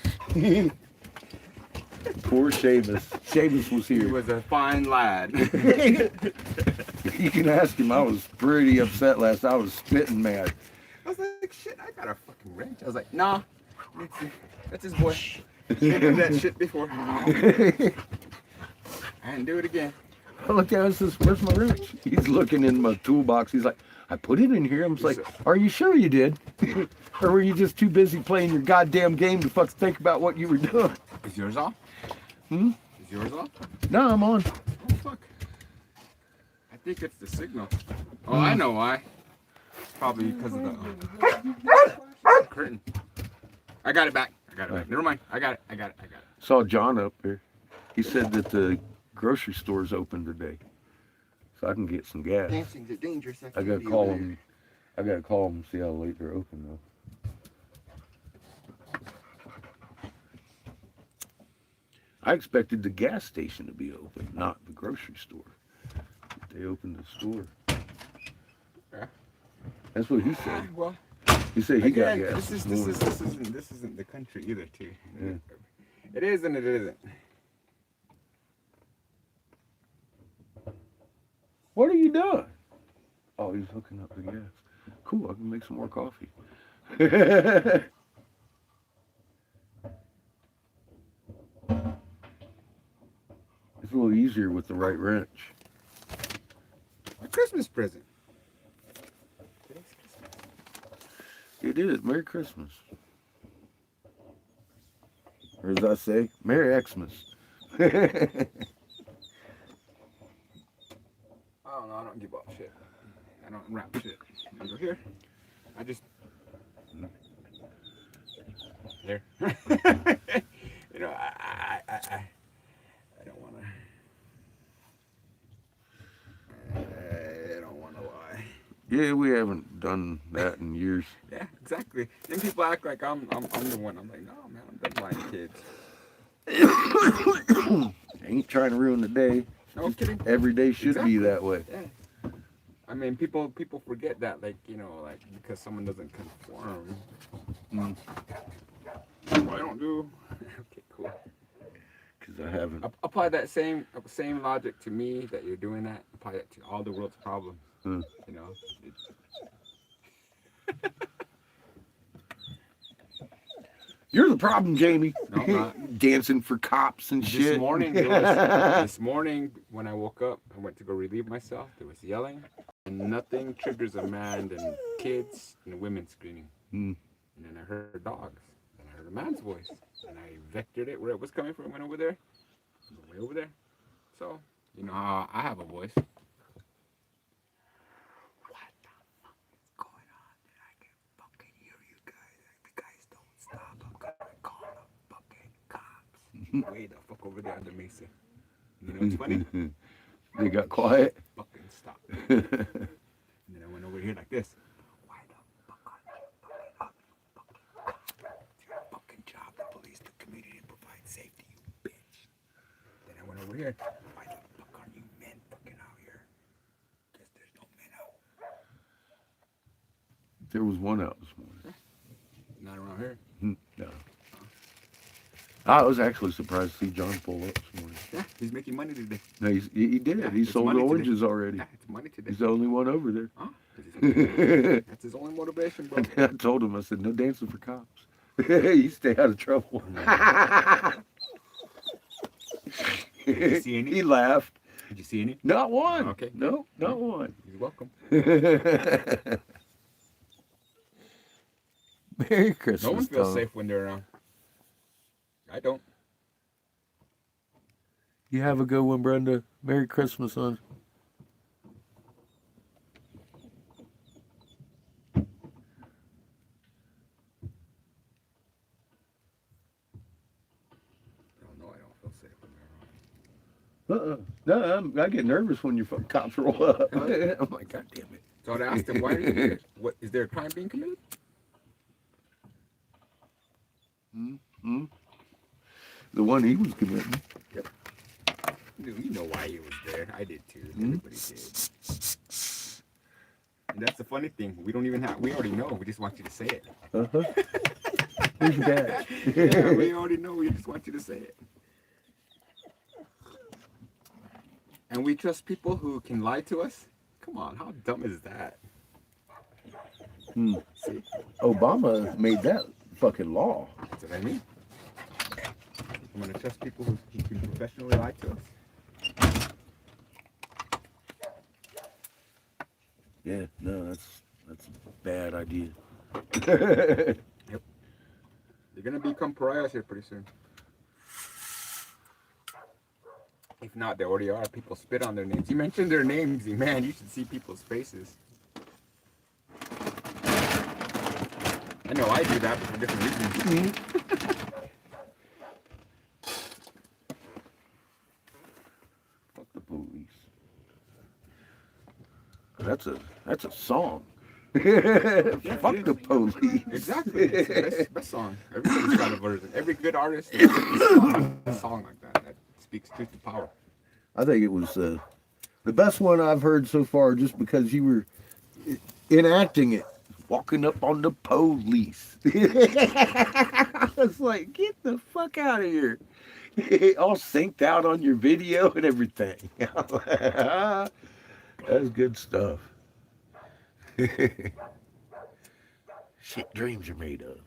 Poor Seamus. Seamus was He here. was a fine lad. You can ask him. I was pretty upset last night. I was spitting mad. I was like, shit, I got a fucking wrench. I was like, nah, that's his boy. He did that shit before. I didn't do it again. I looked at him and says, where's my wrench? He's looking in my toolbox. He's like, I put it in here. I was like, are you sure you did? Or were you just too busy playing your goddamn game to fuck think about what you were doing? Is yours off? Hmm? Is yours off? No, I'm on. Oh, fuck. I think it's the signal. Oh, I know why. Probably because of the curtain. I got it back. I got it back. Never mind. I got it. Saw John up there. He said that the grocery store's open today. So I can get some gas. Dancing's a dangerous I activity. gotta call him. I gotta call him and see how late they're open though. I expected the gas station to be open, not the grocery store. They opened the store. Yeah. That's what he said. Well, He said he again, got gas. this isn't the country either, too. Yeah. It is and it isn't. What are you doing? Oh, he's hooking up the gas. Cool, I can make some more coffee. It's a little easier with the right wrench. A Christmas present. It is. Merry Christmas. Or as I say, Merry Xmas. I don't know. I don't give up shit. I don't wrap shit. Over here. I just. There. You know, I don't want to. I don't want to lie. Yeah, we haven't done that in years. Yeah, exactly. Then people act like I'm the one. I'm like, no, man, I'm done lying to kids. Ain't trying to ruin the day. No, I'm kidding. Every day should Exactly. be that way. Yeah. I mean, people forget that, like, you know, like, because someone doesn't conform. Mm. I don't do. Okay, cool. Because I haven't. Apply that same logic to me that you're doing that. Apply it to all the world's problems. Hmm. You know. You're the problem, Jamie. No, I'm not. Dancing for cops and shit. This morning when I woke up, I went to go relieve myself. There was yelling, and nothing triggers a man than kids and women screaming. Hmm. And then I heard dogs, and I heard a man's voice, and I vectored it where it was coming from. Went over there, way over there. So you know how I have a voice. What the fuck is going on that I can fucking hear you guys? way the fuck over there on the mesa. You know what's funny? They got quiet. Fucking stop. And then I went over here like this. Why the fuck are you fucking up? It's your fucking job, the police, the community, to provide safety, you bitch. Then I went over here. Why the fuck are you men fucking out here? Guess there's no men out. There was one out this morning. Not around here. No. I was actually surprised to see John pull up this morning. Yeah, he's making money today. No, he did. Yeah, He it's sold money today. oranges already. Yeah, it's money today. He's the only one over there. Huh? That's his only motivation, bro. I told him, I said, no dancing for cops. You stay out of trouble. Did you see any? He laughed. Did you see any? Not one. Okay. No, not one. You're welcome. Merry Christmas. No one feels Tom. safe when they're around. I don't. You have a good one, Brenda. Merry Christmas, son. No, I don't feel safe when they're around. No, I get nervous when your fucking cops roll up. I'm like, God damn it. So I asked him, why are you here? What, is there a crime being committed? Hmm? The one he was committing. You know why he was there. I did too. Everybody did. And that's the funny thing. We don't even have, we already know. We just want you to say it. Uh-huh. Who's that? Yeah, we already know. We just want you to say it. And we trust people who can lie to us? Come on, how dumb is that? See, Obama made that fucking law. that's what I mean. I'm gonna trust people who can professionally lie to us. Yeah, no, that's a bad idea. They're gonna become pariahs here pretty soon. If not, they already are. People spit on their names. You mentioned their names, man. You should see people's faces. I know I do that, but for different reasons. Fuck the police. That's a song. Fuck the police. Exactly. It's the best song. Everybody's got a version. Every good artist has a song like that that speaks truth to power. I think it was the best one I've heard so far, just because you were enacting it, walking up on the police. I was like, get the fuck out of here. All synced out on your video and everything. That's good stuff. Shit dreams are made of.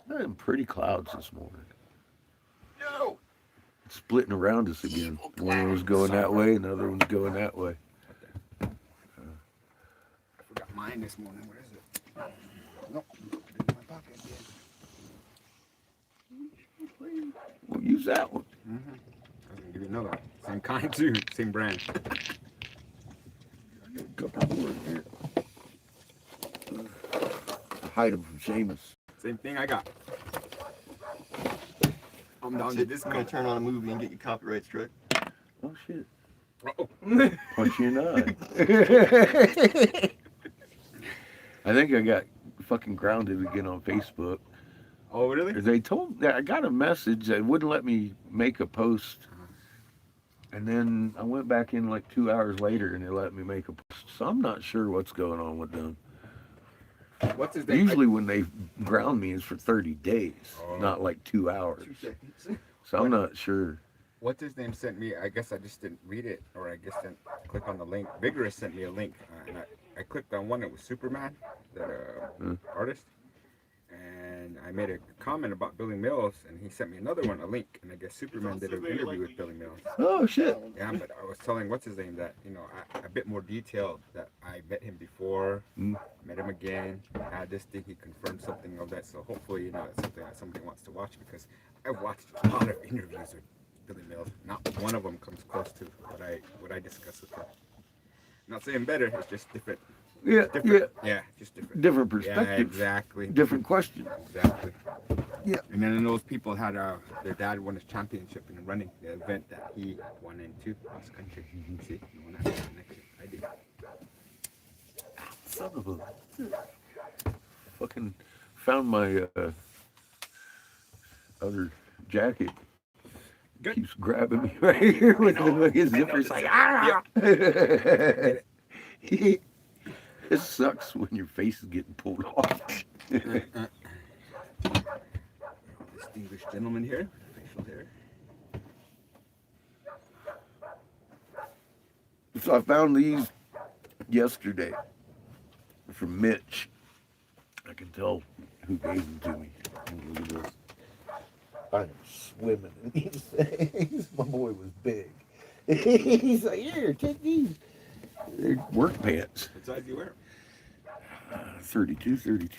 Them pretty clouds this morning. No. Splitting around us again. One was going that way, and the other one's going that way. I forgot mine this morning. Where is it? Nope. Put it in my pocket again. We'll use that one. I was gonna give you another one. Same kind too. Same brand. A couple more in here. Hide them from Seamus. Same thing I got. I'm down to I'm this gonna turn on a movie and get you copyright struck. Oh shit. Uh-oh. Punch you in the eye. I think I got fucking grounded again on Facebook. Oh, really? They told I got a message that wouldn't let me make a post. And then I went back in like 2 hours later and they let me make a post. So I'm not sure what's going on with them. What's his name? Usually when they ground me is for 30 days, Oh. not like 2 hours. 2 seconds. So I'm not sure. What's his name sent me? I guess I just didn't read it, or I guess didn't click on the link. Vigorous sent me a link, and I clicked on one that was Superman, that artist, and I made a comment about Billy Mills, and he sent me another one, a link, and I guess Superman did an interview with Billy Mills. Oh shit. Yeah, but I was telling what's his name that a bit more detailed that I met him before, met him again, had this thing, he confirmed something of that. So hopefully it's something that somebody wants to watch, because I've watched a lot of interviews with Billy Mills. Not one of them comes close to what I discussed with him. Not saying better, it's just different Yeah, Different. Yeah, just different. different Yeah, perspective, exactly. different question. Exactly. Yeah. And then those people had their dad won his championship in running, the event that he won into cross country. See, no one has that connection. I did. Son of a fucking found my other jacket. Good. Keeps grabbing me right here with his zipper. It's like ah. Get it. It sucks when your face is getting pulled off. Distinguished gentleman here, facial hair. So I found these yesterday from Mitch. I can tell who gave them to me. Look at this. I am swimming in these things. My boy was big. He's like, here, take these. They're work pants. What size do you wear? 32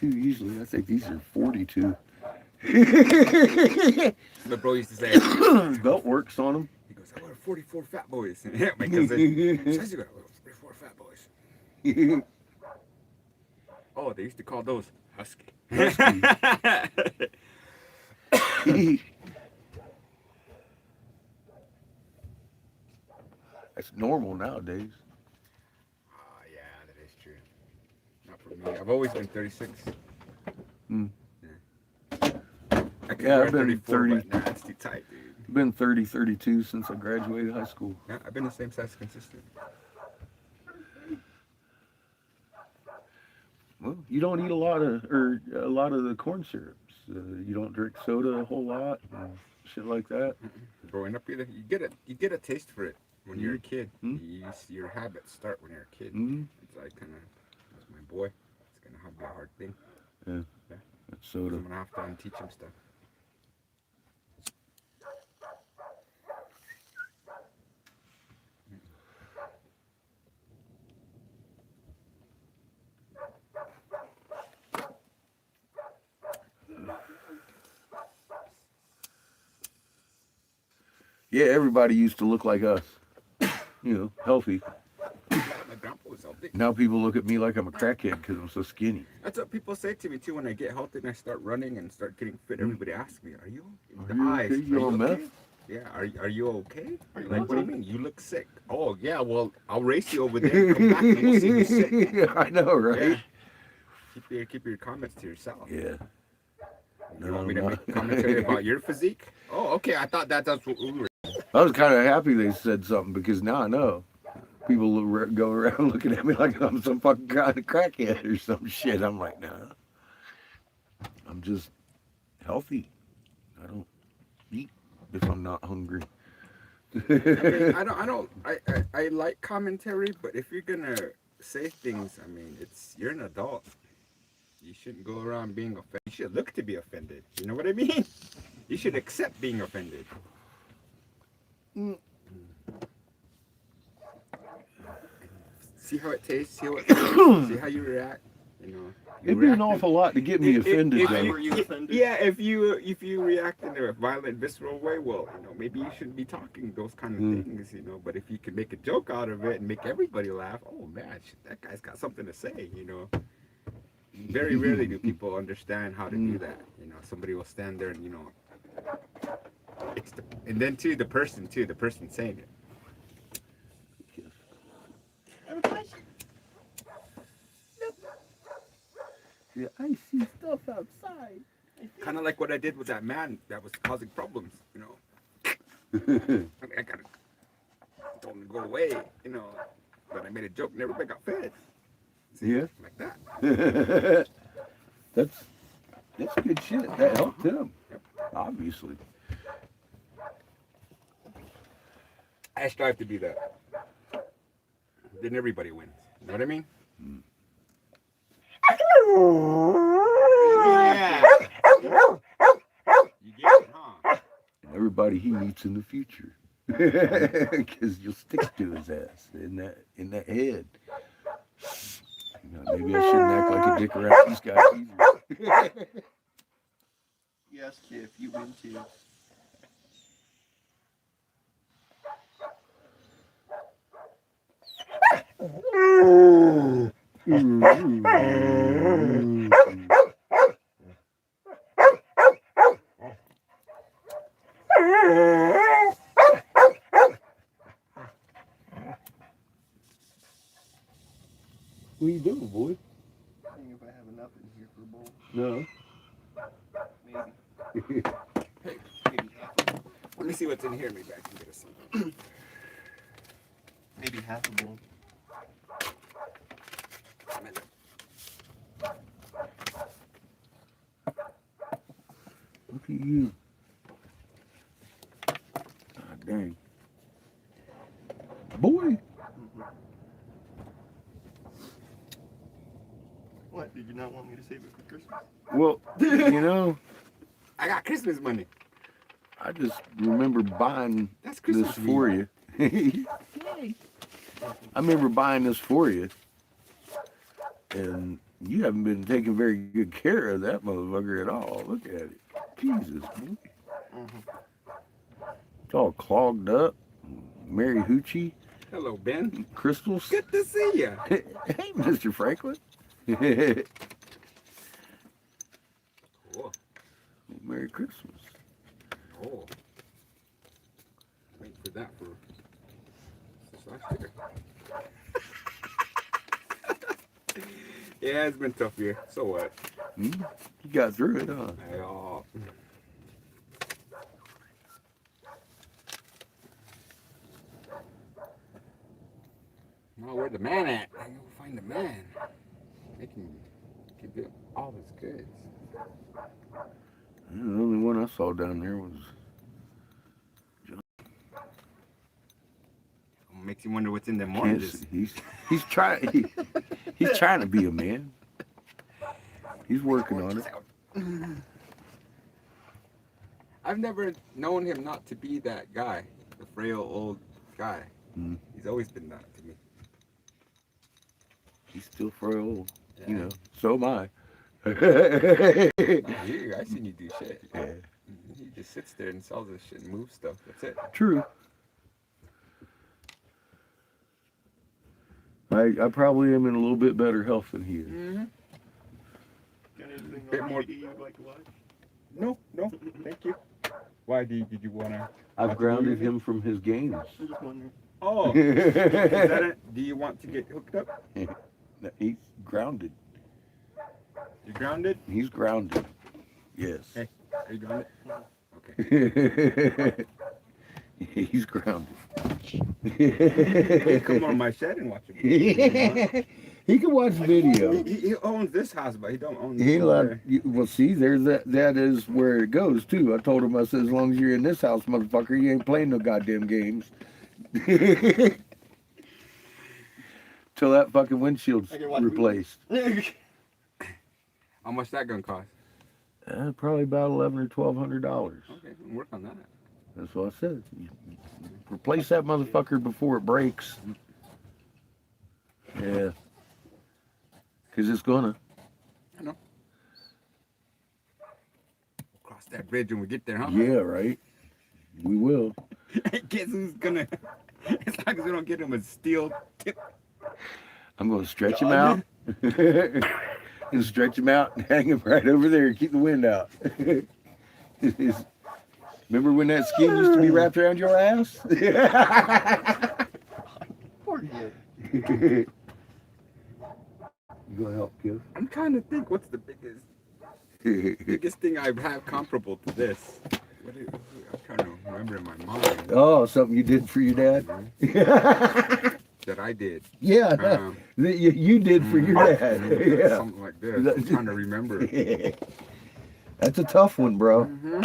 usually. I think these are 42. The bro used to say, Belt works on them. he goes, I wear 44 fat boys. Yeah, my cousin. What size you got? I wear 44 fat boys. Oh, they used to call those husky. That's normal nowadays. Oh, yeah, that is true. Not for me. I've always been 36. Hmm. I could Yeah, wear I've been 34, 30. but nah, it's too tight, dude. Been 30, 32 since I graduated high school. Yeah, I've been the same size consistent. Well, you don't eat a lot of the corn syrups. You don't drink soda a whole lot, and shit like that. Growing up, you get a taste for it when you're a kid. Mm. Your habits start when you're a kid. Mm. It's like that's my boy. It's gonna have to be a hard thing. That's soda. I'm gonna have to unteach him stuff. Yeah, everybody used to look like us. You know, healthy. My grandpa was healthy. Now people look at me like I'm a crackhead because I'm so skinny. That's what people say to me too when I get healthy and I start running and start getting fit. Everybody asks me, "Are you Are you okay? You on meth? Yeah. Are you okay? Are you like, what do you mean? You look sick. Oh yeah. Well, I'll race you over there. Come back and we'll see you sick. I know, right? Yeah. Keep your comments to yourself. Yeah. You want me to make a commentary about your physique? Oh, okay. I thought that's what we were. I was kind of happy they said something because now I know. People go around looking at me like I'm some fucking kind of crackhead or some shit. I'm like, nah. I'm just healthy. I don't eat if I'm not hungry. I like commentary, but if you're gonna say things, I mean, you're an adult. You shouldn't go around being offended. You should look to be offended. You know what I mean? You should accept being offended. See how it tastes. See how it feels. See how you react. You know. It'd be an awful lot to get me offended, Why though. were you offended? Yeah, if you react in a violent, visceral way, well, maybe you shouldn't be talking those kind of things, But if you can make a joke out of it and make everybody laugh, oh man, that guy's got something to say, Very rarely do people understand how to do that. Somebody will stand there and and then the person saying it. Yeah, I see stuff outside. Kind of like what I did with that man that was causing problems, I got told him to go away, but I made a joke and everybody got fed. See, Yeah. like that. That's good shit. That helped him, obviously. I strive to be that. Then everybody wins. You know what I mean? Yeah. You get it, huh? And everybody he meets in the future, because you'll stick to his ass in that head. Maybe I shouldn't act like a dick around these guys either. Yes, Tiff, you win too. What you doing, boy? Seeing if I have enough in here for a bowl. No. Maybe. Maybe half. Let me see what's in here. Maybe I can get us some. Maybe half a bowl. Look at you. God dang. Boy. What? Did you not want me to save it for Christmas? Well, you know, I got Christmas money. I just remember buying That's Christmas this for you. I remember buying this for you. And you haven't been taking very good care of that motherfucker at all. Look at it. Jesus, boy. It's all clogged up. Mary Hoochie. Hello, Ben. Crystals. Good to see you. Hey, Mr. Franklin. Cool. Merry Christmas. Oh. Wait for that for since last year. Yeah, it's been a tough year. So what? You got through it, huh? No, where the man at? I go find the man. Make him give you all his goods. The only one I saw down there was Makes you wonder what's in them Can't oranges. see. He's trying. He's trying to be a man. He's working on it. I've never known him not to be that guy, the frail old guy. Mm. He's always been that to me. He's still frail, you Yeah. know. So am I. You, I seen you do shit. Yeah. He just sits there and sells this shit and moves stuff. That's it. True. I probably am in a little bit better health than he is. Mm-hmm. Got anything Bit on more- DVD you'd like to watch? No, thank you. Why did you wanna? I've Watch grounded the movie? him from his games. I'm just wondering. Oh, is that it? Do you want to get hooked up? He's grounded. You grounded? He's grounded. Yes. Hey, are you grounded? Okay. He's grounded. You come on my shed and watch it. He can watch video. He owns this house, but he don't own this He over allowed, there. well, see, there's that is where it goes too. I told him, I said, as long as you're in this house, motherfucker, you ain't playing no goddamn games. Till that fucking windshield's I can watch replaced. How much that gonna cost? Probably about $1,100 or $1,200. Okay, we'll work on that. That's what I said. You replace that motherfucker before it breaks. Yeah. Because it's gonna. I know. We'll cross that bridge when we get there, huh? Yeah, right. We will. Guess who's gonna? As long as we don't get him a steel tip. I'm gonna stretch him out. And stretch him out and hang him right over there and keep the wind out. Remember when that skin used to be wrapped around your ass? Poor kid. You gonna help, kid? I'm trying to think what's the biggest thing I have comparable to this. What is, I'm trying to remember in my mind Oh, something you did for your dad? that I did. Yeah, Um, you did for your dad. Yeah. Something like this. I'm trying to remember. That's a tough one, bro. Mm-hmm.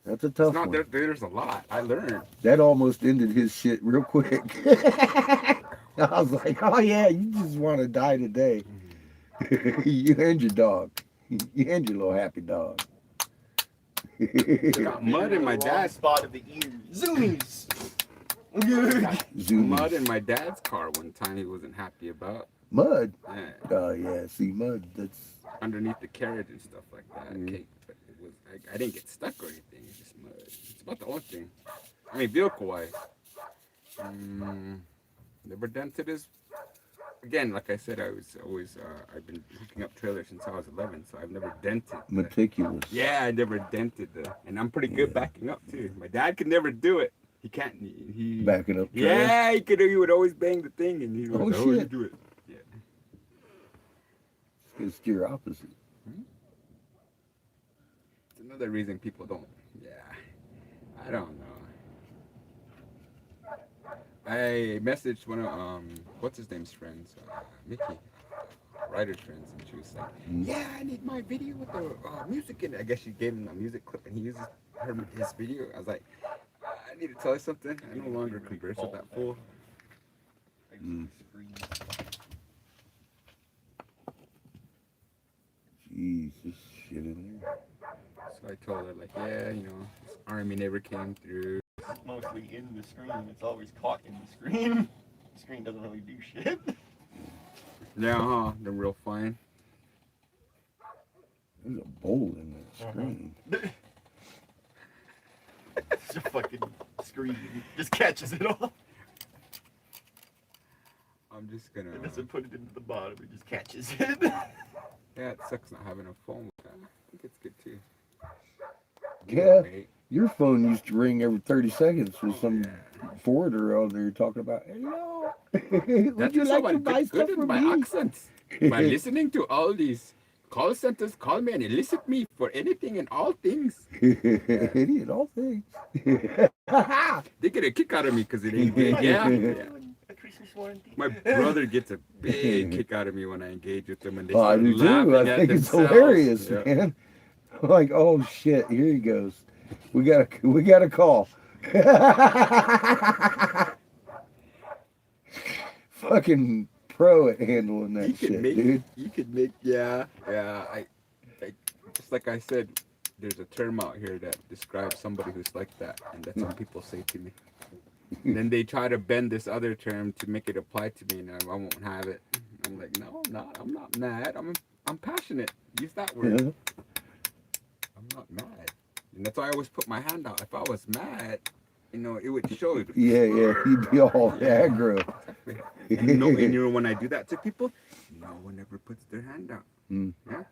That's a It's tough not one. there, there's a lot. I learned. That almost ended his shit real quick. I was like, oh yeah, you just want to die today. You and your dog. You and your little happy dog. Got mud in my Wrong dad's spot of the ears. Zoomies. Zoom. mud in my dad's car one time he wasn't happy about. Mud. Yeah, Oh yeah, see mud. That's underneath the carriage and stuff like that. Mhm. Cake, but it was I didn't get stuck or anything. It's just mud. It's about the only thing. I mean, vehicle wise. Never dented his again, like I said, I was always I've been hooking up trailers since I was 11, so I've never dented. Meticulous. Yeah, I never dented and I'm pretty good Yeah. backing up too. My dad could never do it. He can't. He Backing up. trailer. yeah, he could. He would always bang the thing, and he would Oh, always shit. do it. Yeah. It's your opposite. It's another reason people don't. Yeah, I don't know. I messaged one of what's his name's friends, Mickey, writer's friends, and she was like, "Yeah, I need my video with the music in it." I guess she gave him a music clip, and he uses his video. I was like, I need to tell you something. I no longer converse with that fool. Mm. Jeez, this shit in there. So I told her like, yeah, you know, this army never came through. It's mostly in the screen. It's always caught in the screen. The screen doesn't really do shit. Yeah, huh? They're real fine. There's a bowl in that screen. It's a fucking screen. Just catches it all. I'm just gonna. It doesn't put it into the bottom. It just catches it. Yeah, it sucks not having a phone with that. I think it's good too. Yeah, Right? your phone used to ring every 30 seconds with some Yeah. forwarder out there talking about, hello, would That's you like how to I buy get stuff good at from my me? accents. By listening to all these call centers call me and elicit me for anything and all things. Idiot, all things. They get a kick out of me because it ain't good. Yeah. Yeah. A Christmas warranty. My brother gets a big kick out of me when I engage with them and they Oh, I start do laughing too. I at think it's themselves. hilarious, Yeah. man. I'm like, oh shit, here he goes. We got a call. Fucking pro at handling that You could shit, make, dude. you could make, yeah. I, just like I said, there's a term out here that describes somebody who's like that, and that's what people say to me. And then they try to bend this other term to make it apply to me, and I won't have it. I'm like, no, I'm not. I'm not mad. I'm passionate. Use that word. Yeah. I'm not mad, and that's why I always put my hand out. If I was mad, you know, it would show. Yeah, you'd be all aggro. Exactly. And you know, when I do that to people, no one ever puts their hand out. Mm. Yeah.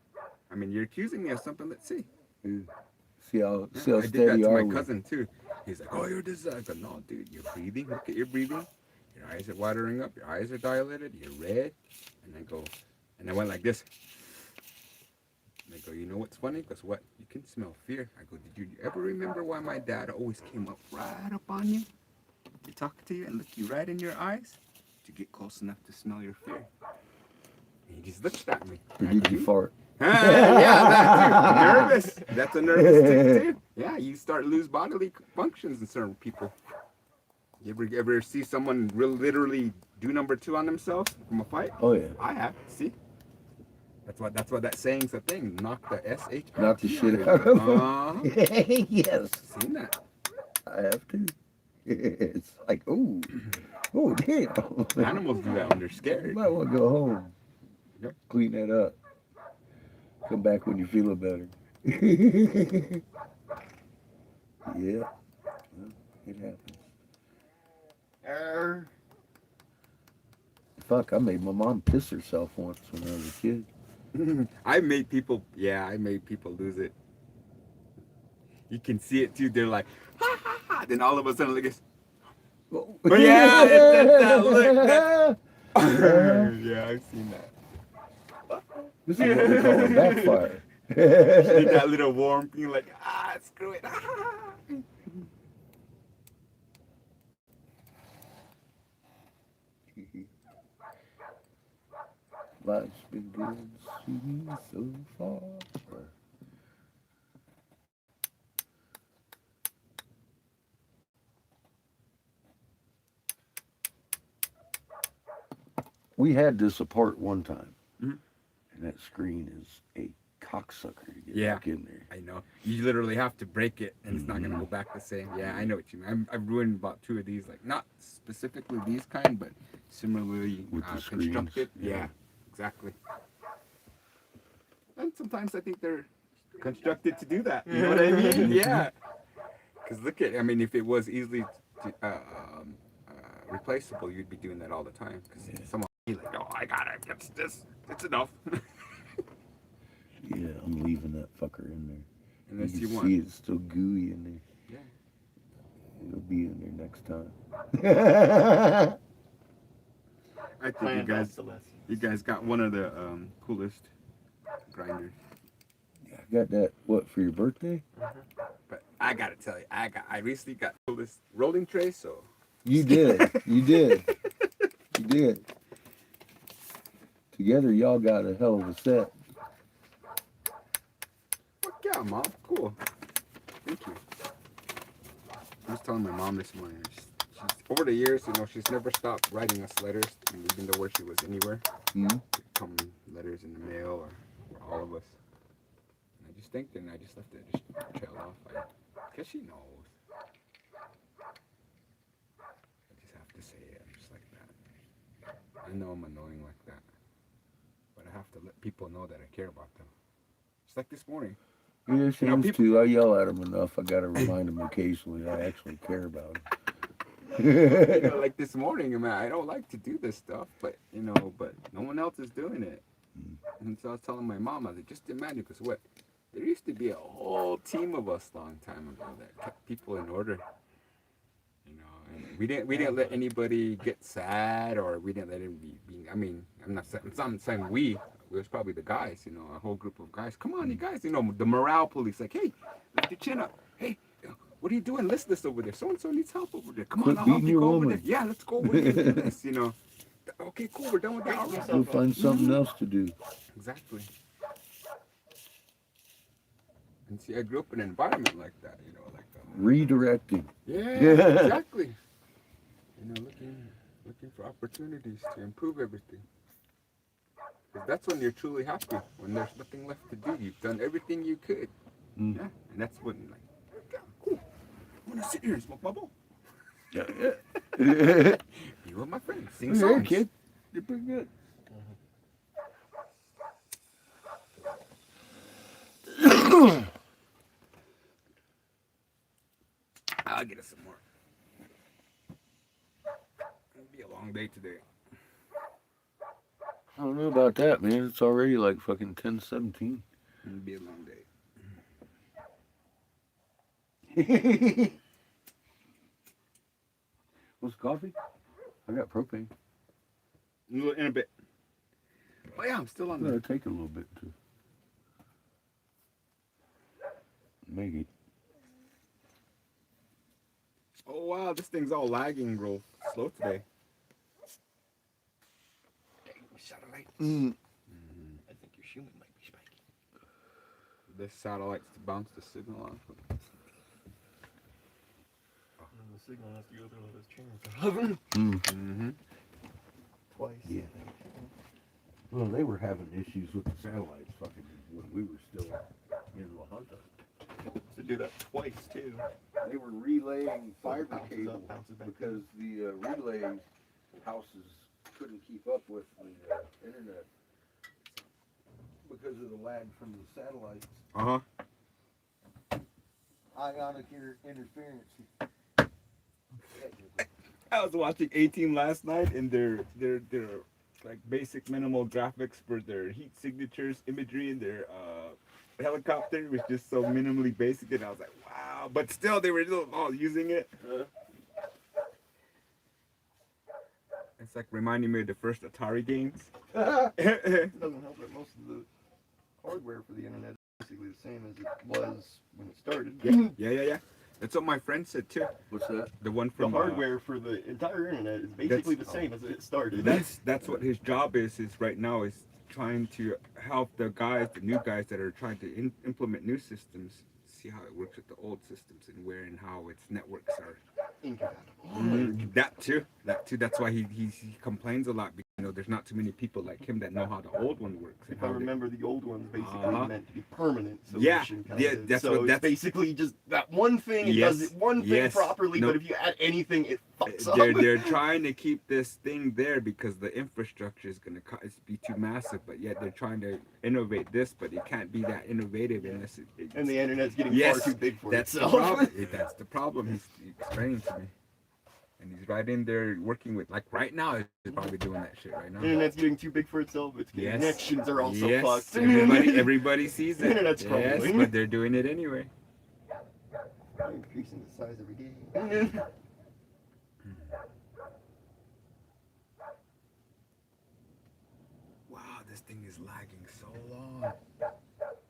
I mean, you're accusing me of something. Let's see. See how Yeah, see how I did that steady to are my we? cousin too. He's like, "Oh, you're this." I go, "No, dude, you're breathing. Look at your breathing. Your eyes are watering up. Your eyes are dilated. You're red." And I go, and I went like this. And I go, "You know what's funny? He goes, what? You can smell fear." I go, "Did you ever remember why my dad always came up right up on you? He talked to you and looked you right in your eyes to get close enough to smell your fear." And he just looked at me. Or did you fart? Yeah, that too. Nervous. That's a nervous tick too. Yeah, you start lose bodily functions in certain people. You ever see someone literally do number 2 on themselves from a fight? Oh yeah. I have. See, that's what that saying's a thing. Knock the SH. Knock the shit out of them. Yes. Seen that? I have to. It's like, oh damn. Animals do that when they're You scared. might want to go home. Yep. Clean that up. Come back when you're feeling better. Yeah. Well, it happens. Fuck, I made my mom piss herself once when I was a kid. I made people lose it. You can see it too. They're like, ha ha ha. Then all of a sudden, look at. But yeah, it's that look. Yeah, I've seen that. This is what we call a backfire. Did that little warm thing, like, screw it. Life's been good to me so far. We had this apart one time, Mhm. and that screen is a cocksucker to get Yeah. back in there. I know. You literally have to break it, and it's not gonna Mhm. go back the same. Yeah, I know what you mean. I've ruined about 2 of these, like not specifically these kind, but similarly With the screens, constructed. yeah. Yeah, exactly. And sometimes I think they're constructed to do that. You know what I mean? Yeah. Because look at, I mean, if it was easily replaceable, you'd be doing that all the time. Because Yeah. someone He's like, oh, I gotta get this. It's enough. Yeah, I'm leaving that fucker in there. Unless you you can want. see it's still gooey in there. Yeah. It'll be in there next time. I think Plan back to less. you guys got one of the coolest grinders. I got that, what, for your birthday? But I gotta tell you, I recently got this rolling tray, so You did. You did. You did. Together, y'all got a hell of a set. fuck yeah, mom, cool. Thank you. I was telling my mom this morning. She's over the years, you know, she's never stopped writing us letters, even though where she was anywhere. Hmm? Come letters in the mail or for all of us. And I just thanked her and I just left it, just trailed off. I guess she knows. I just have to say it. I'm just like that. I know I'm annoying like that, but I have to let people know that I care about them. Just like this morning. Yeah, You know, seems people- to. I yell at them enough. I gotta remind them occasionally I actually care about them. You know, like this morning, man, I don't like to do this stuff, but you know, but no one else is doing it. And so I was telling my mom, I was like, just imagine, because what? There used to be a whole team of us long time ago that kept people in order. You know, and we didn't let anybody get sad, or we didn't let him be I mean, I'm not saying we. It was probably the guys, you know, a whole group of guys. Come on, you guys, you know, the morale police, like, hey, lift your chin up. Hey, what are you doing? List this over there. So and so needs help over there. Come Quit on, I'll help beating you your go over woman. there. Yeah, let's go over there and do this, you know. Okay, cool, we're done with that. All right. We'll find something else to do. Exactly. And see, I grew up in an environment like that, you know, like Redirecting. yeah, exactly. You know, looking for opportunities to improve everything. 'Cause that's when you're truly happy. When there's nothing left to do, you've done everything you could. Mm. Yeah, and that's when like, yeah, cool. I'm gonna sit here and smoke my bowl. Yeah. Be with my friends, sing Hey, songs. kid. You're pretty good. I'll get us some more. It'll be a long day today. I don't know about that, man. It's already like fucking 10:17. It'll be a long day. What's coffee? I got propane. In a bit. Oh yeah, I'm still on It'll the. take a little bit to make it. Oh wow, this thing's all lagging real slow today. Dang, satellite. I think your shoe might be spiky. This satellite's to bounce the signal off. And the signal has to go through all those channels. Mm-hmm. Twice. Yeah. Well, they were having issues with the satellites fucking when we were still in La Junta. To do that twice too. They were relaying fiber Bounces up, cable bounces back because the relay houses couldn't keep up with the internet because of the lag from the satellites. Uh-huh. Ionic interference. I was watching A-Team last night, and their like basic minimal graphics for their heat signatures, imagery, and their helicopter was just so minimally basic, and I was like, wow. But still, they were still all using it. It's like reminding me of the first Atari games. It doesn't help that most of the hardware for the internet is basically the same as it was when it started. Yeah. That's what my friend said too. What's that? The one The from hardware for the entire internet is basically the That's- same as it started. That's what his job is right now, is trying to help the new guys that are trying to implement new systems, see how it works with the old systems and where and how its networks are. incompatible. That too. That's why he complains a lot, because you know there's not too many people like him that know how the old one works. And If I how they- remember, the old one's basically Uh-huh. meant to be permanent Yeah, solution. yeah, kind of. that's so what- it's that's- basically just that one thing. It Yes, does it one thing yes, properly, no. but if you add anything, it fucks up. they're trying to keep this thing there because the infrastructure is going to be too massive, but yet they're trying to innovate this, but it can't be that innovative unless it And the internet's getting Yes, far too big for that's the itself. problem. That's the problem he's explaining to me. And he's right in there working with, like right now, he's probably doing that shit right now. The internet's getting too big for itself. Its Yes. connections are also Yes, fucked. everybody sees it. Internet's yes, crumbling. but they're doing it anyway. Increasing the size every day. Wow, this thing is lagging so long.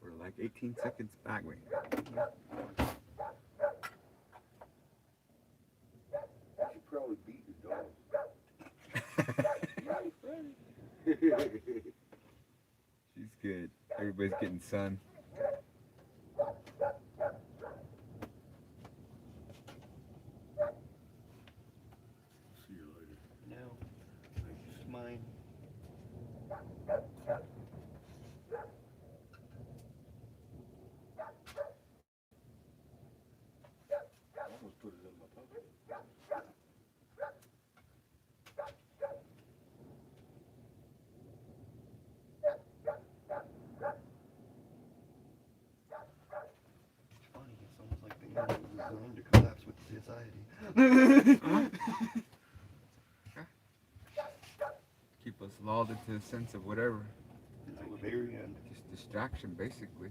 We're like 18 seconds back. Wait. You should probably beat your dog. She's good. Everybody's getting sun. See you later. No. It's mine. I almost put it in my pocket. It's funny. It's almost like the internet was designed to collapse with society. Keep us lulled into a sense of whatever. Until the very end. Just distraction, basically.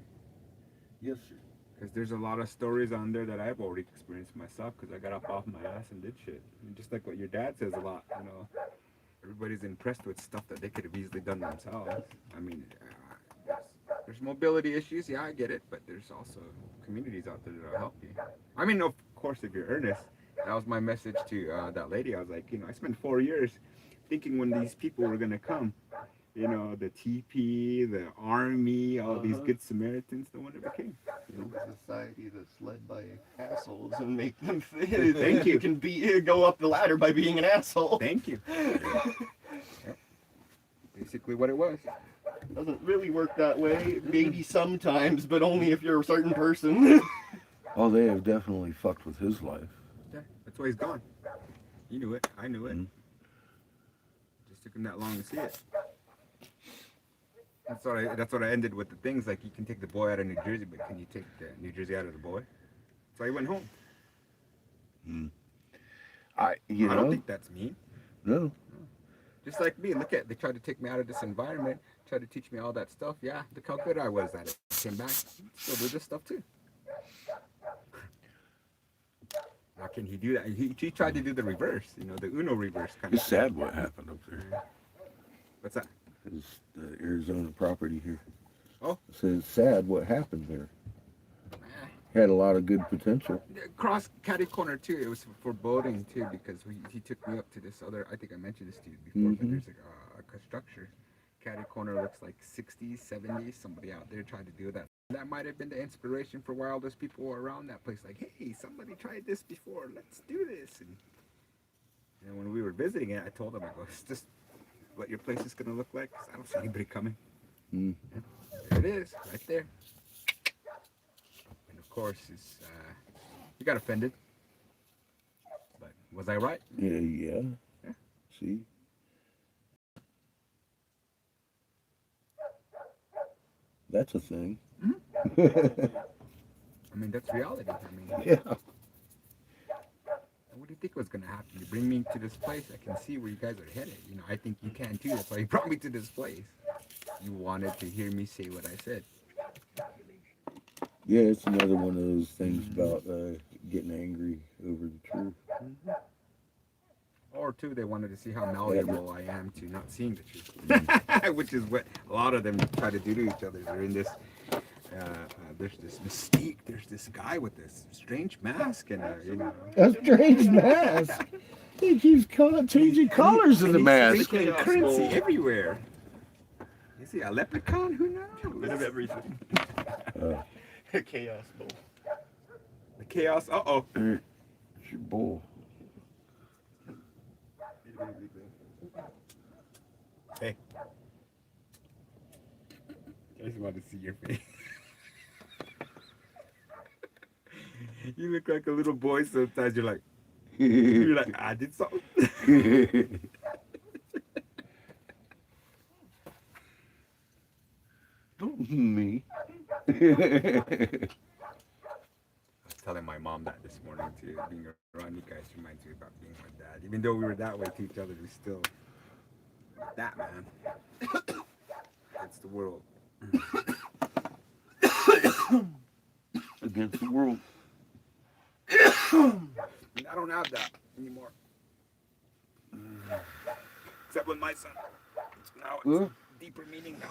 Yes, sir. Because there's a lot of stories on there that I've already experienced myself because I got up off my ass and did shit. And just like what your dad says a lot, you know, everybody's impressed with stuff that they could have easily done themselves. I mean, there's mobility issues, yeah, I get it, but there's also communities out there that'll help you. I mean, of course, if you're earnest, that was my message to that lady. I was like, you know, I spent 4 years thinking when these people were going to come. You know, the TP, the army, all these good Samaritans, no one ever came. You know? A society that's led by assholes and make them think Thank you. you can go up the ladder by being an asshole. Thank you. Yep. Basically what it was. Doesn't really work that way. Maybe sometimes, but only if you're a certain person. Oh, they have definitely fucked with his life. Yeah, that's why he's gone. He knew it. I knew it. Mhm. Just took him that long to see it. That's what I ended with the things like you can take the boy out of New Jersey, but can you take New Jersey out of the boy? So he went home. I I don't think that's mean. no. Just like me, look at they tried to take me out of this environment, tried to teach me all that stuff. Yeah, look how good I was at it. Came back, still do this stuff too. How can he do that? He tried to do the reverse, you know, the Uno reverse kind It's of. sad what happened up there. What's that? It's the Arizona property here. Oh. It says sad what happened there. Had a lot of good potential. Cross Caddy Corner too. It was for boating too because he took me up to this other. I think I mentioned this to you before, but there's a structure. Caddy Corner looks like 60s, 70s. Somebody out there tried to do that. That might have been the inspiration for why all those people were around that place. Like, hey, somebody tried this before. Let's do this. And when we were visiting it, I told them, I go, it's just what your place is gonna look like. 'Cause I don't see anybody coming. Mm. There it is, right there. And of course, he got offended. But was I right? Yeah. See? That's a thing. I mean, that's reality. I mean, Yeah. what do you think was going to happen? You bring me to this place, I can see where you guys are headed. You know, I think you can too. That's why you brought me to this place. You wanted to hear me say what I said. Yeah, it's another one of those things about getting angry over the truth. Or two, they wanted to see how malleable I am to not seeing the truth. Which is what a lot of them try to do to each other. They're in this, there's this mystique. There's this guy with this strange mask and, you know. A strange mask. He keeps changing colors in the He's mask. making Chaos currency bowl. everywhere. Is he a leprechaun? Who knows? Bit of everything. Uh, Chaos bowl. The chaos. Uh-oh. It's your bull. Bit of everything. Hey. I just want to see your face. You look like a little boy sometimes. You're like, I did something. Don't me. I was telling my mom that this morning too. Being around you guys reminds me about being my dad. Even though we were that way to each other, we still that man. It's the world. Against the world. And I don't have that anymore. Except with my son. Now it's Well, deeper meaning now.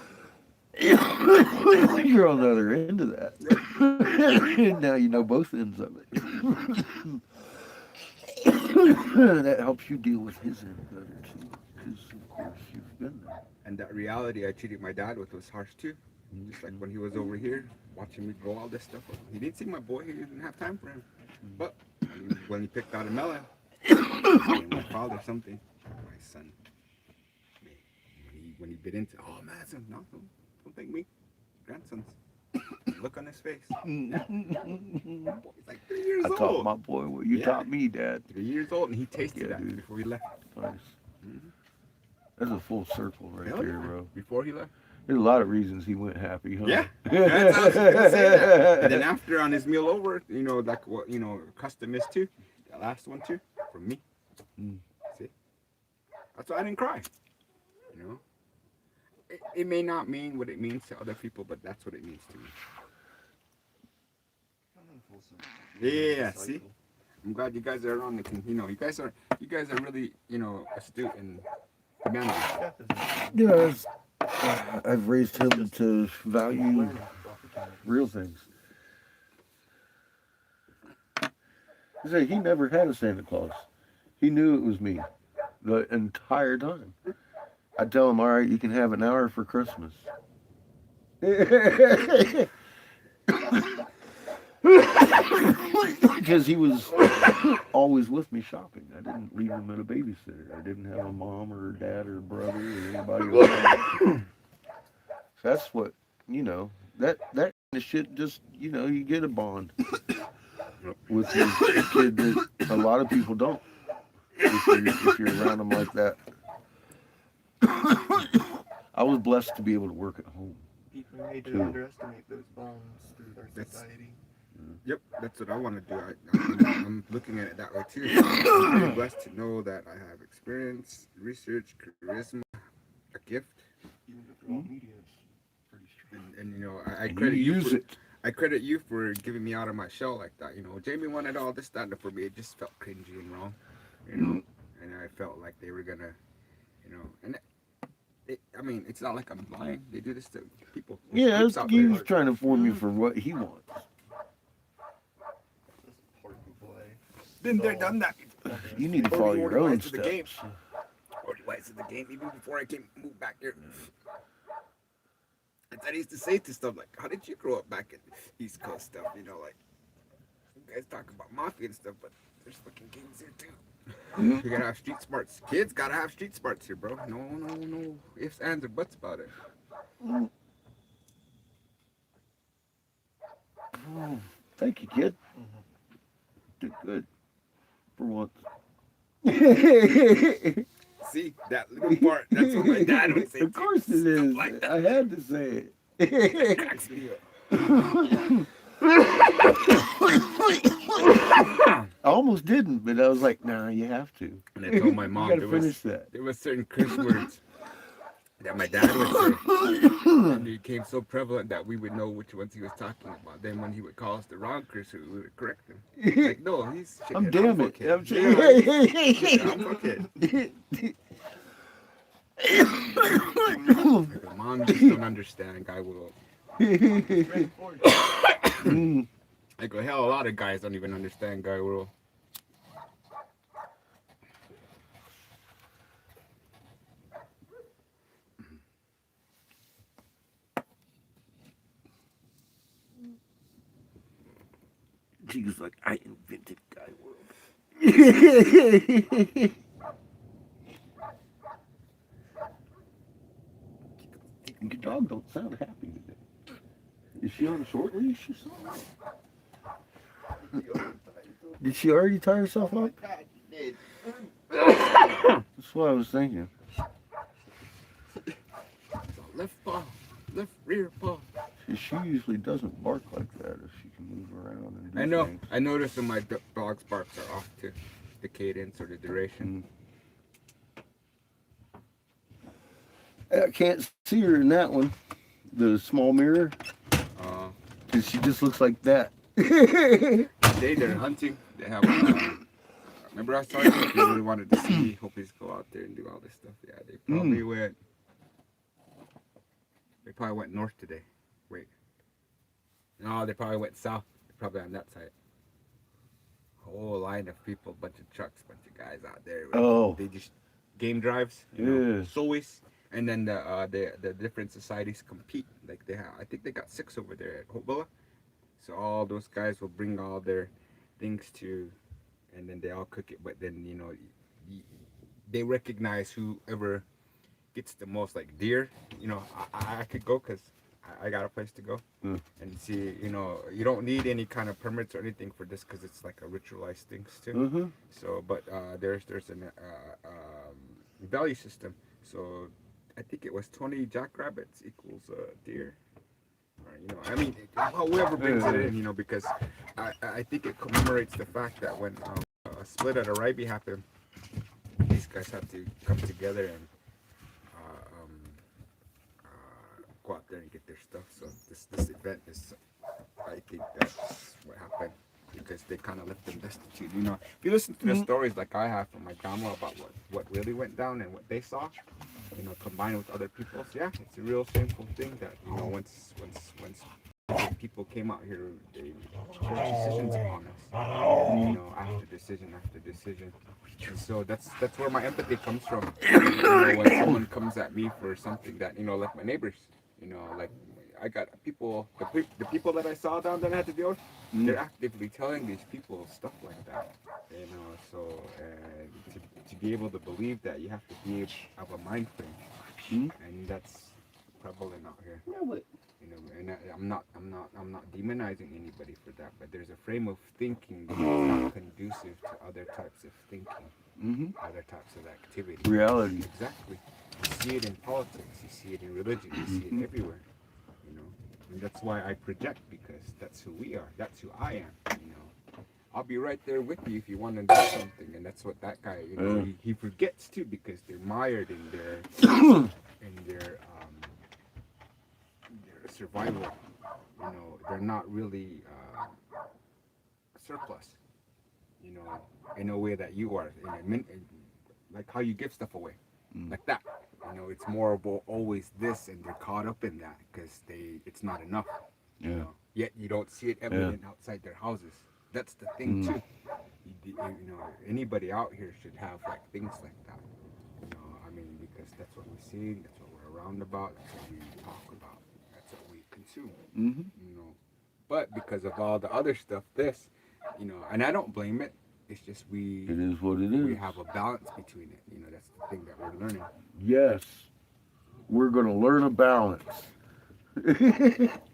you're on the other end of that. Now you know both ends of it. That helps you deal with his end better too. Because of course you've been there. And that reality I treated my dad with was harsh too. Just like when he was over here watching me grow all this stuff up. He didn't see my boy, he didn't have time for him. But when he picked out a melon, my father something, my son. When he bit into, oh man, son, no, don't think me. Grandsons. Look on his face. He's like 3 years I old. taught my boy what you Yeah. taught me, Dad. 3 years old, and he tasted Yeah, that dude. before he left. Nice. Mhm. That's a full circle right Hell there, yeah. bro. Before he left. There's a lot of reasons he went happy, huh? Yeah. That's how I was gonna say that. And then after on his meal over, like what custom is too. The last one too, from me. Mm. See? That's why I didn't cry. It may not mean what it means to other people, but that's what it means to me. Yeah, see? I'm glad you guys are around the you guys are really, astute in humanity. Yes. I've raised him to value real things. He never had a Santa Claus. He knew it was me the entire time. I tell him, all right, you can have an hour for Christmas. Because he was always with me shopping. I didn't leave him at a babysitter. I didn't have a mom or a dad or a brother or anybody around. So that's what, that kind of shit just, you get a bond with your kid that a lot of people don't. If you're around them like that. I was blessed to be able to work at home. People made to Cool. underestimate those bonds through our society. Yep, that's what I want to do. I'm looking at it that way too. I'm very blessed to know that I have experience, research, charisma, a gift, Even if they're all media, it's pretty strong. and I And credit you you use for, it. I credit you for giving me out of my shell like that. Jamie wanted all this stand up for me. It just felt cringy and wrong, and I felt like they were gonna, and it's not like I'm lying. They do this to people. There's Yeah, groups out he's there. trying to form you for what he wants. That's part of the play. Been there, done that. You need to follow your own to the game. steps. Already wise to the game, even before I moved back here. I used to say to stuff like, how did you grow up back in East Coast stuff? Like, you guys talk about mafia and stuff, but there's fucking gangs here too. You gotta have street smarts. Kids gotta have street smarts here, bro. No ifs, ands, or buts about it. Thank you, kid. Did good. For once. See, that little part, that's what my dad would say. Of course too. it is. Stuff like that. I had to say it. Cracks me up. I almost didn't, but I was like, nah, you have to. And I told my mom you there gotta was finish that. certain curse words that my dad would say. And it became so prevalent that we would know which ones he was talking about. Then when he would call us the wrong curse word, we would correct him. Like, no, he's I'm shithead, damn it. fuckhead. I'm Yeah, I'm fuckhead. Like, mom just don't understand, guy will. I go, hell, a lot of guys don't even understand guy world. She was like, I invented Guy World. Your dog don't sound happy today. Is she on a short leash or something? Did she already tie herself up? That's what I was thinking. So left paw, left rear paw. She usually doesn't bark like that if she can move around and do I know. things. I noticed when my dog's barks are off too, the cadence or the duration. I can't see her in that one, the small mirror, because she just looks like that. They're hunting. They have. Remember I saw you? They really wanted to see. Hope he's go out there and do all this stuff. Yeah, they probably went. They probably went north today. Wait. No, they probably went south. They're probably on that side. Whole line of people, bunch of trucks, bunch of guys out there. Oh. They just game drives. Yeah. Sois. And then the different societies compete. Like they have, I think they got 6 over there at Hobilla. So all those guys will bring all their things to, and then they all cook it. But then they recognize whoever gets the most, like deer. I could go because I got a place to go and see. You don't need any kind of permits or anything for this because it's like a ritualized things too. Mm-hmm. So, but there's an value system. So I think it was 20 jackrabbits equals a deer. Or, I mean, whoever brings it in, because I think it commemorates the fact that when a split at Aribe happened, these guys had to come together and go out there and get their stuff. So this event is, I think that's what happened, because they kind of left them destitute. If you listen to the stories like I have from my grandma about what really went down and what they saw, combined with other people's, yeah, it's a real shameful thing that once people came out here, they took decisions upon us. After decision after decision. And so that's where my empathy comes from. When someone comes at me for something that, like my neighbors, like I got people, the people that I saw down there at the deal, they're actively telling these people stuff like that. So to be able to believe that, you have to be able to have a mind frame, and that's prevalent out here. Yeah, but And I'm not demonizing anybody for that, but there's a frame of thinking that's not conducive to other types of thinking, other types of activity. reality. Exactly. You see it in politics, you see it in religion, you see it everywhere. And that's why I project, because that's who we are, that's who I am. I'll be right there with you if you want to do something, and that's what that guy, he forgets too, because they're mired in their survival. They're not really surplus. In a way that you are, like how you give stuff away, like that. It's more about always this, and they're caught up in that because it's not enough. Yet you don't see it evident outside their houses. That's the thing too. Anybody out here should have like things like that. Because that's what we see, that's what we're around about, that's what we talk about, that's what we consume. But because of all the other stuff, and I don't blame it. It's just It is what it is. we have a balance between it. That's the thing that we're learning. Yes, we're gonna learn a balance.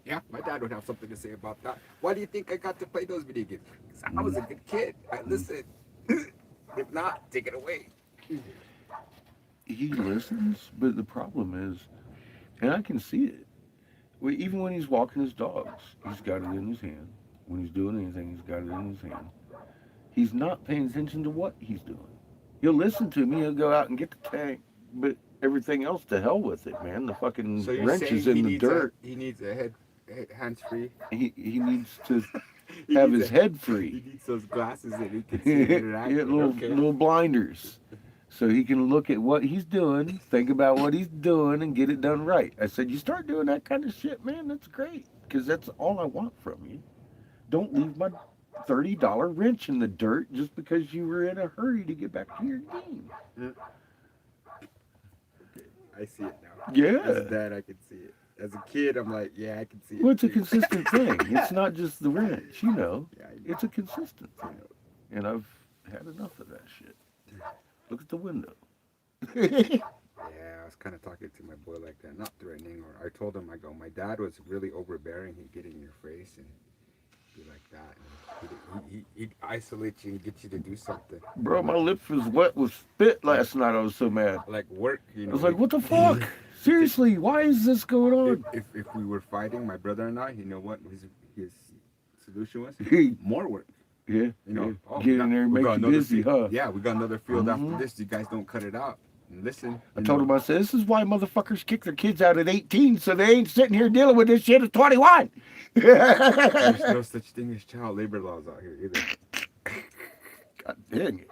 Yeah, my dad would have something to say about that. Why do you think I got to play those video games? 'Cause I was a good kid. I listened. If not, take it away. He listens, but the problem is, and I can see it. Even when he's walking his dogs, he's got it in his hand. When he's doing anything, he's got it in his hand. He's not paying attention to what he's doing. He'll listen to me. He'll go out and get the tank, but everything else, to hell with it, man. The fucking So you're wrench saying is in the dirt. He needs a hands free. He needs to have his head free. He needs those glasses that he can see interact. Get little blinders, so he can look at what he's doing, think about what he's doing, and get it done right. I said, you start doing that kind of shit, man, that's great, because that's all I want from you. Don't leave my $30 wrench in the dirt just because you were in a hurry to get back to your game. I see it now. Yeah. As a dad, I can see it. As a kid, I'm like, yeah, I can see it. Well, it's a too. consistent thing. It's not just the wrench, Yeah, I know. It's a consistent thing. And I've had enough of that shit. Look at the window. Yeah, I was kind of talking to my boy like that, not threatening. Or I told him, I go, my dad was really overbearing. He'd get in your face and be like that. And he'd isolate you and get you to do something. Bro, my lips was wet with spit last night. I was so mad. Like work, I was like, what the fuck? Seriously, why is this going on? If we were fighting, my brother and I, you know what his solution was? More work. Yeah, You know, yeah. oh, Get in there and we make got you another busy, field. huh? Yeah, we got another field Mhm. after this. You guys don't cut it out and listen. I told him, I said, this is why motherfuckers kick their kids out at 18, so they ain't sitting here dealing with this shit at 21. There's no such thing as child labor laws out here either. God dang it.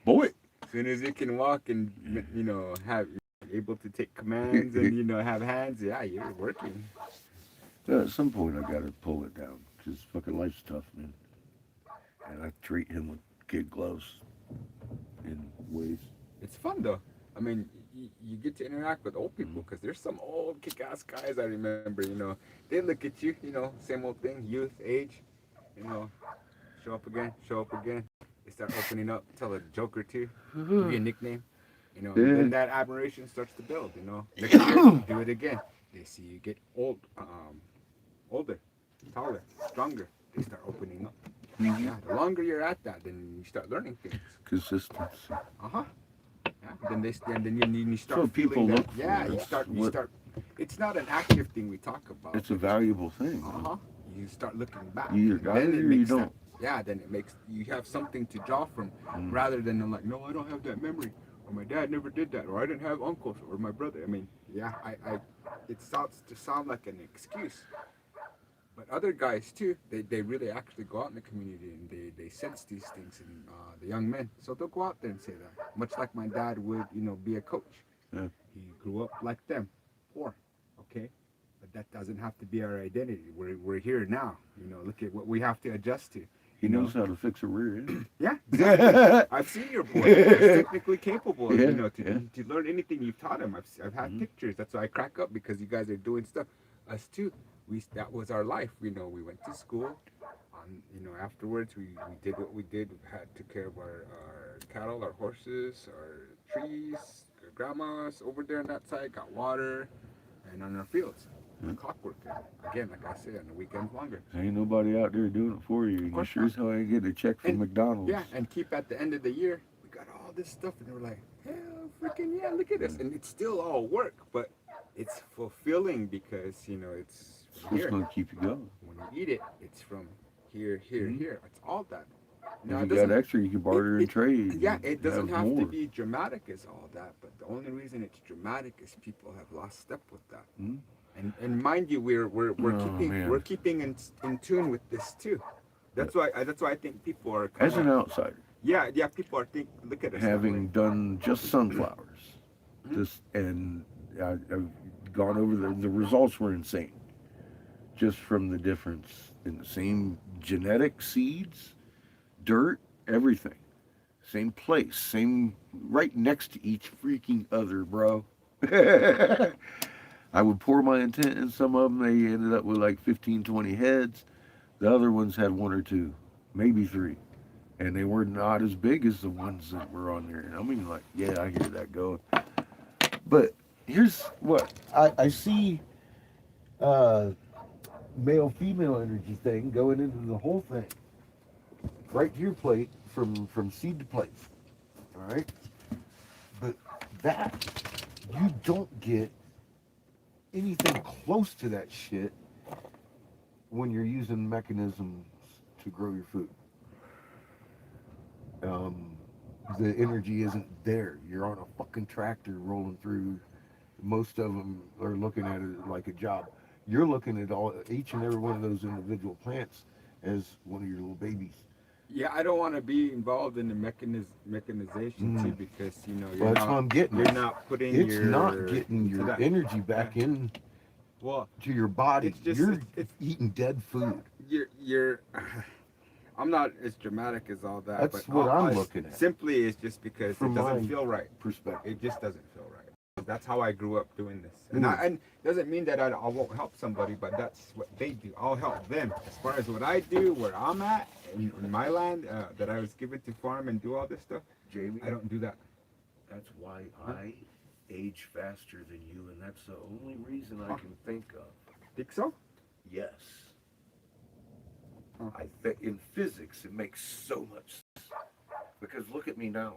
Boy. As soon as you can walk and you know have able to take commands and you know have hands, yeah, you're working. At some point, I gotta pull it down, because fucking life's tough, man. And I treat him with kid gloves in ways. It's fun though. I mean, you get to interact with old people because there's some old kick-ass guys I remember. You know, they look at you. You know, same old thing, youth, age. You know, show up again, show up again. They start opening up, tell a joke or two, give you a nickname. You know, Yeah. and then that admiration starts to build. You know, next year, do it again. They see you get older, taller, stronger. They start opening up. Mhm. Yeah, the longer you're at that, then you start learning things. Consistency. Uh-huh. Yeah. Then you start what people feeling that. look for. Yeah, you That's start. what- It's not an active thing we talk about. It's a valuable thing. Uh-huh. You start looking back. You either got Then it or you makes don't. yeah, then it makes you have something to draw from, Mm. rather than like, no, I don't have that memory, or my dad never did that, or I didn't have uncles, or my brother. I mean, yeah, it starts to sound like an excuse. But other guys too, they really actually go out in the community and they sense these things in the young men. So they'll go out there and say that. Much like my dad would, you know, be a coach. Yeah. He grew up like them, poor, okay? But that doesn't have to be our identity. We're here now. You know, look at what we have to adjust to. He You know? knows how to fix a rear end. Yeah, exactly. I've seen your boy. He's technically capable, Yeah, you know, yeah. to learn anything you've taught him. I've had Mhm. pictures. That's why I crack up, because you guys are doing stuff. Us too. That was our life. You know, we went to school. You know, afterwards we did what we did. We took care of our cattle, our horses, our trees, our grandmas over there on that side. Got water, and on our fields. Mhm. Clockwork. And again, like I said, on the weekends longer. Ain't nobody out there doing it for you. You course sure as hell ain't getting a check from And- McDonald's. Yeah, and keep at the end of the year, we got all this stuff, and they were like, hell, freaking yeah, look at this. And it's still all work, but it's fulfilling because, you know, it's It's from what's here. going to keep you going. When you eat it, it's from here, here, Mhm. here. It's all that. If Now, you it got doesn't, extra, you can barter and trade. yeah, and it doesn't have more. to be dramatic as all that, but the only reason it's dramatic is people have lost step with that. Mhm. And mind you, we're Oh, man. keeping in tune with this too. That's why I think people are As an kinda- outsider, yeah, people are look at us that having way. done just sunflowers, Mhm. this and I've gone over the results were insane. Just from the difference in the same genetic seeds, dirt, everything, same place, same right next to each freaking other, bro. I would pour my intent in some of them. They ended up with like 15, 20 heads. The other ones had one or two, maybe three. And they were not as big as the ones that were on there. And I mean, like, yeah, I hear that going. But here's what I see male female energy thing going into the whole thing. Right to your plate from seed to plate. All right? But that, you don't get anything close to that shit when you're using mechanisms to grow your food. The energy isn't there. You're on a fucking tractor rolling through. Most of them are looking at it like a job. You're looking at each and every one of those individual plants as one of your little babies. Yeah, I don't want to be involved in the mechanization too, because you know Well, that's what I'm getting. you're not putting It's your not getting into your that. energy back in Well, to your body. It's just- You're it's- eating dead food. you're I'm not as dramatic as all that. That's but what all I'm I- looking at. Simply, it's just because From it doesn't my feel right. Perspective. It just doesn't feel right. That's how I grew up doing this. And Mm. and doesn't mean that I won't help somebody, but that's what they do. I'll help them. As far as what I do, where I'm at in my land that I was given to farm and do all this stuff, Jamie, I don't do that. that's why I age faster than you, and that's the only reason I can think of. Think so? Yes. Huh. I think in physics it makes so much sense. Because look at me now.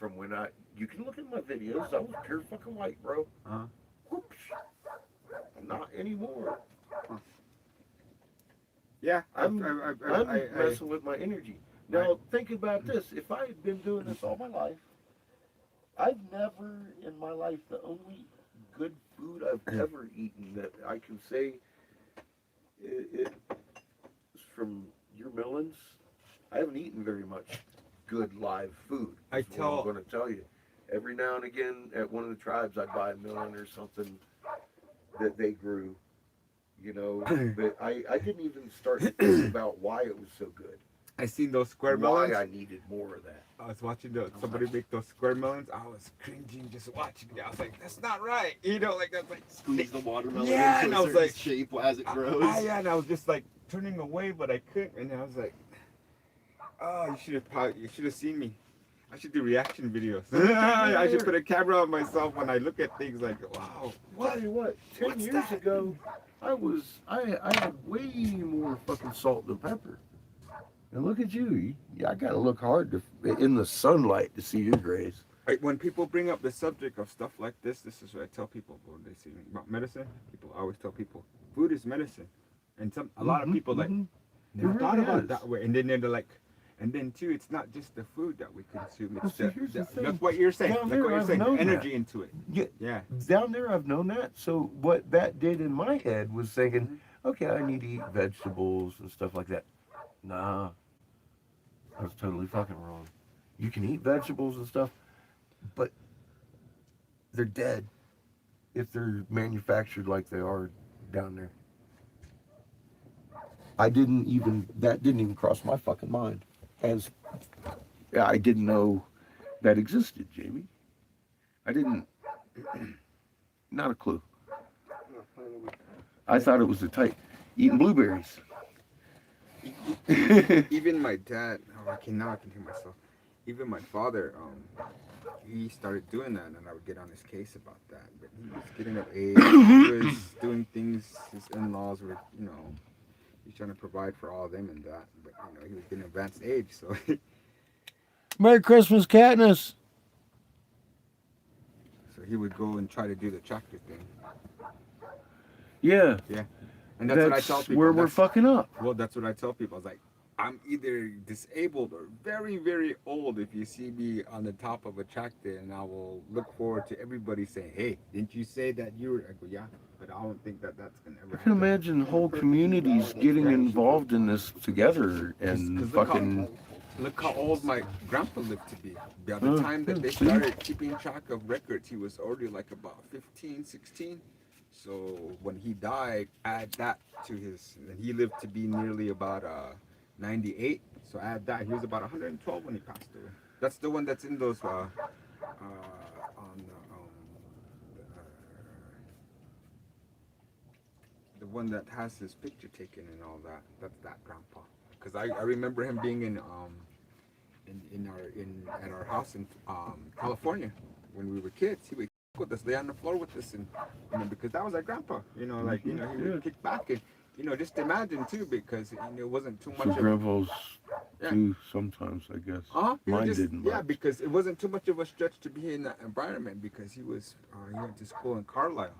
from when you can look at my videos, I was pure fucking white, bro. Uh-huh. Whoops. Not anymore. Yeah, I'm I messing with my energy. Now, think about this. If I had been doing this all my life, I've never in my life, the only good food I've ever eaten that I can say it's from your Millins. I haven't eaten very much good live food. I That's what tell- I'm going to tell you. Every now and again, at one of the tribes, I'd buy a Millin or something that they grew. You know, but I didn't even start to think about why it was so good. I seen those square Why melons. I needed more of that. I was watching somebody make those square melons. I was cringing just watching it. I was like, that's not right. You know, like that's like Squeeze the watermelon Yeah, and into I a was certain like- shape as it grows. yeah, and I was just like turning away, but I couldn't. And I was like, oh, you should have seen me. I should do reaction videos. I should put a camera on myself when I look at things like, wow, Tell you what, 10 What's years that? ago, I had way more fucking salt than pepper. And look at you. I gotta look hard in the sunlight to see your grays. Right, when people bring up the subject of stuff like this is what I tell people when they say about medicine. People I always tell people, food is medicine, and a lot of people like never It thought really about is. it that way. And then they're like, and then too, it's not just the food that we consume. Well, It's see, here's the thing. look what you're saying. Down Look there, what you're I've saying. The known energy into it. Yeah, Yeah. down there I've known that. So what that did in my head was thinking, okay, I need to eat vegetables and stuff like that. Nah, I was totally fucking wrong. You can eat vegetables and stuff, but they're dead if they're manufactured like they are down there. That didn't even cross my fucking mind. I didn't know that existed, Jamie. I didn't, not a clue. I thought it was the type, eating blueberries. Even my dad, now I can hear myself. Even my father, he started doing that, and I would get on his case about that. But he was getting of age. He was doing things. His in-laws were, he's trying to provide for all of them and that. But he was getting advanced age, so. Merry Christmas, Katniss. So he would go and try to do the tractor thing. Yeah, And that's what I tell people. where we're fucking up. Well, that's what I tell people. I was like, I'm either disabled or very, very old if you see me on the top of a tractor, and I will look forward to everybody saying, hey, didn't you say that you were? I go, yeah, but I don't think that that's going to ever I can happen. imagine whole communities getting involved in this together and 'Cause look how- fucking. Look how old my grandpa lived to be. By the Oh, time that yeah, they see? started keeping track of records, he was already like about 15, 16. So when he died, add that to his, and he lived to be nearly about 98. So add that, he was about 112 when he passed away. That's the one that's in those on the one that has his picture taken and all that. That's that grandpa. Because I remember him being at our house in California when we were kids. He would kick with us, lay on the floor with us, and because that was our grandpa. He would kick back and just imagine too, because it wasn't too much So of grandpas Yeah. do sometimes, I guess. he would Mine just- didn't. Yeah, much. because it wasn't too much of a stretch to be in that environment, because he went to school in Carlisle.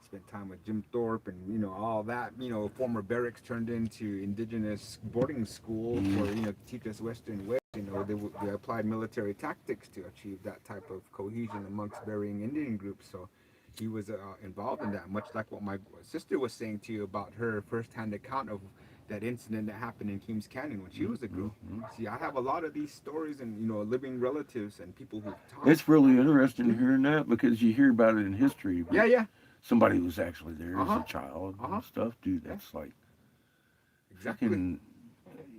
Spent time with Jim Thorpe and all that. Former barracks turned into indigenous boarding school for to teach us Western ways. They applied military tactics to achieve that type of cohesion amongst varying Indian groups. So he was involved in that, much like what my sister was saying to you about her first-hand account of that incident that happened in Keams Canyon when she was a girl. See, I have a lot of these stories and living relatives and people who talk. It's really interesting hearing that because you hear about it in history. But Yeah. somebody who was actually there as Uh-huh. a child Uh-huh. and stuff, dude. That's like Exactly. fucking.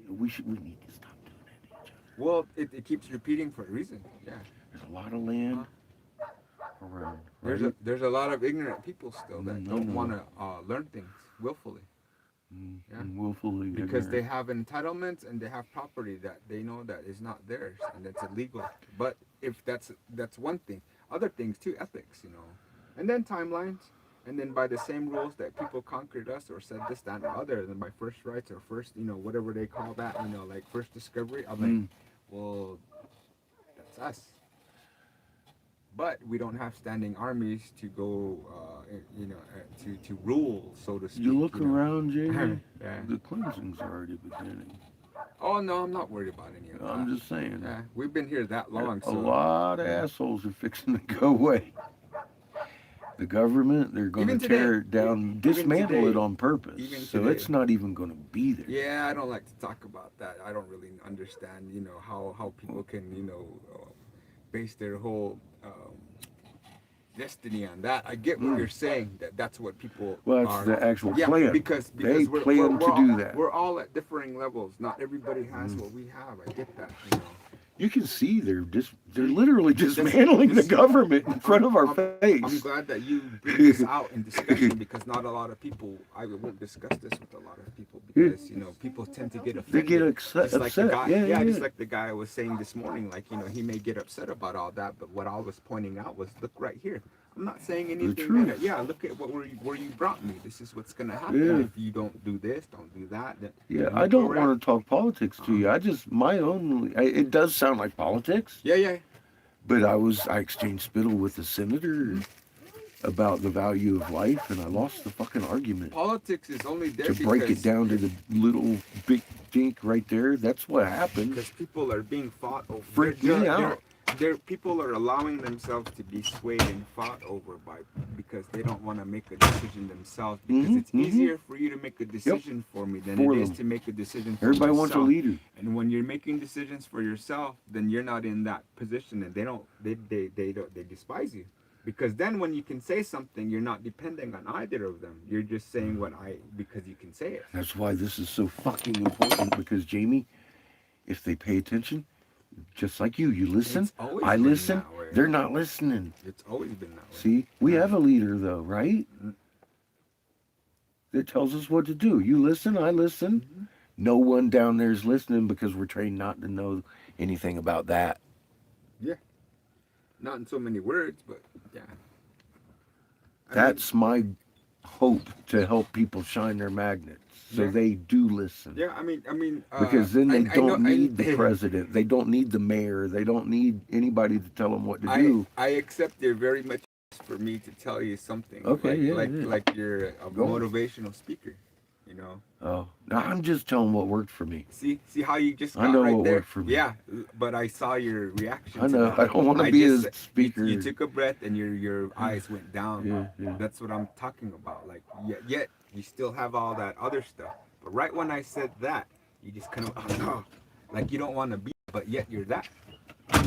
We need to stop doing that to each other. Well, it keeps repeating for a reason. Yeah. There's a lot of land around. Right? There's a lot of ignorant people still that No, don't no. want to learn things willfully yeah. And willfully because they ignorant. have entitlements and they have property that they know that is not theirs and that's illegal. But if that's one thing, other things too, ethics, and then timelines. And then by the same rules that people conquered us or said this, that, and other, then by first rights or first, whatever they call that, like first discovery, I'm like, well, that's us. but we don't have standing armies to go, to rule, so to speak. You look know. around, Jamie. Yeah. The cleansing's already beginning. Oh no, I'm not worried about any of that. I'm just saying. Yeah, we've been here that long. A So lot of assholes are fixing to go away. The government, they're going Even to today. tear it down, Even dismantle today. it on purpose. Even So today. it's not even going to be there. Yeah, I don't like to talk about that. I don't really understand, how people can, base their whole destiny on that. I get what you're saying, that's what people Well, that's are. the actual Yeah, plan. because They we're, plan we're, to we're do all, that. We're all at differing levels. Not everybody has what we have. I get that. You can see they're literally dismantling the government in front of our face. I'm glad that you bring this out in discussion because not a lot of people. I won't discuss this with a lot of people because people tend to get offended. They get upset. Just like the guy, Yeah. just like the guy I was saying this morning. Like he may get upset about all that, but what I was pointing out was, look right here. I'm not saying anything. truth. Look at where you brought me. This is what's gonna happen Yeah. if you don't do this, don't do that. Then Yeah, look I don't where we're at. want to talk politics to you. I just it does sound like politics, Yeah. but I exchanged spittle with the senator about the value of life, and I lost the fucking argument. Politics is only there To break because it down to the little big dink right there, that's what happened. because people are being fought over. Freaked me out. People are allowing themselves to be swayed and fought over because they don't want to make a decision themselves. Because Mhm, it's mhm. easier for you to make a decision for me than For it is them. to make a decision for Everybody myself. wants a leader. And when you're making decisions for yourself, then you're not in that position, and they despise you. Because then when you can say something, you're not depending on either of them. You're just saying because you can say it. That's why this is so fucking important, because Jamie, if they pay attention, just like you listen, It's always I been listen, that way. they're not listening. It's always been that way. See, we have a leader though, right? That tells us what to do. You listen, I listen. Mhm. No one down there is listening because we're trained not to know anything about that. Not in so many words, but yeah. I mean, That's my hope, to help people shine their magnets so Yeah. they do listen. yeah. I mean, Because then they I don't know- need the president. They don't need the mayor. They don't need anybody to tell them what to do. I accept you very much for me to tell you something. Okay, yeah, like yeah. like you're a Go on. motivational speaker. Oh, no, I'm just telling what worked for me. See how you just I got know right what there. worked for me. Yeah, but I saw your reaction. I to know. that. I don't want to I be just- a speaker. You took a breath and your eyes went down. Yeah. That's what I'm talking about. Like yet you still have all that other stuff. But right when I said that, you just kind of like you don't want to be, but yet you're that.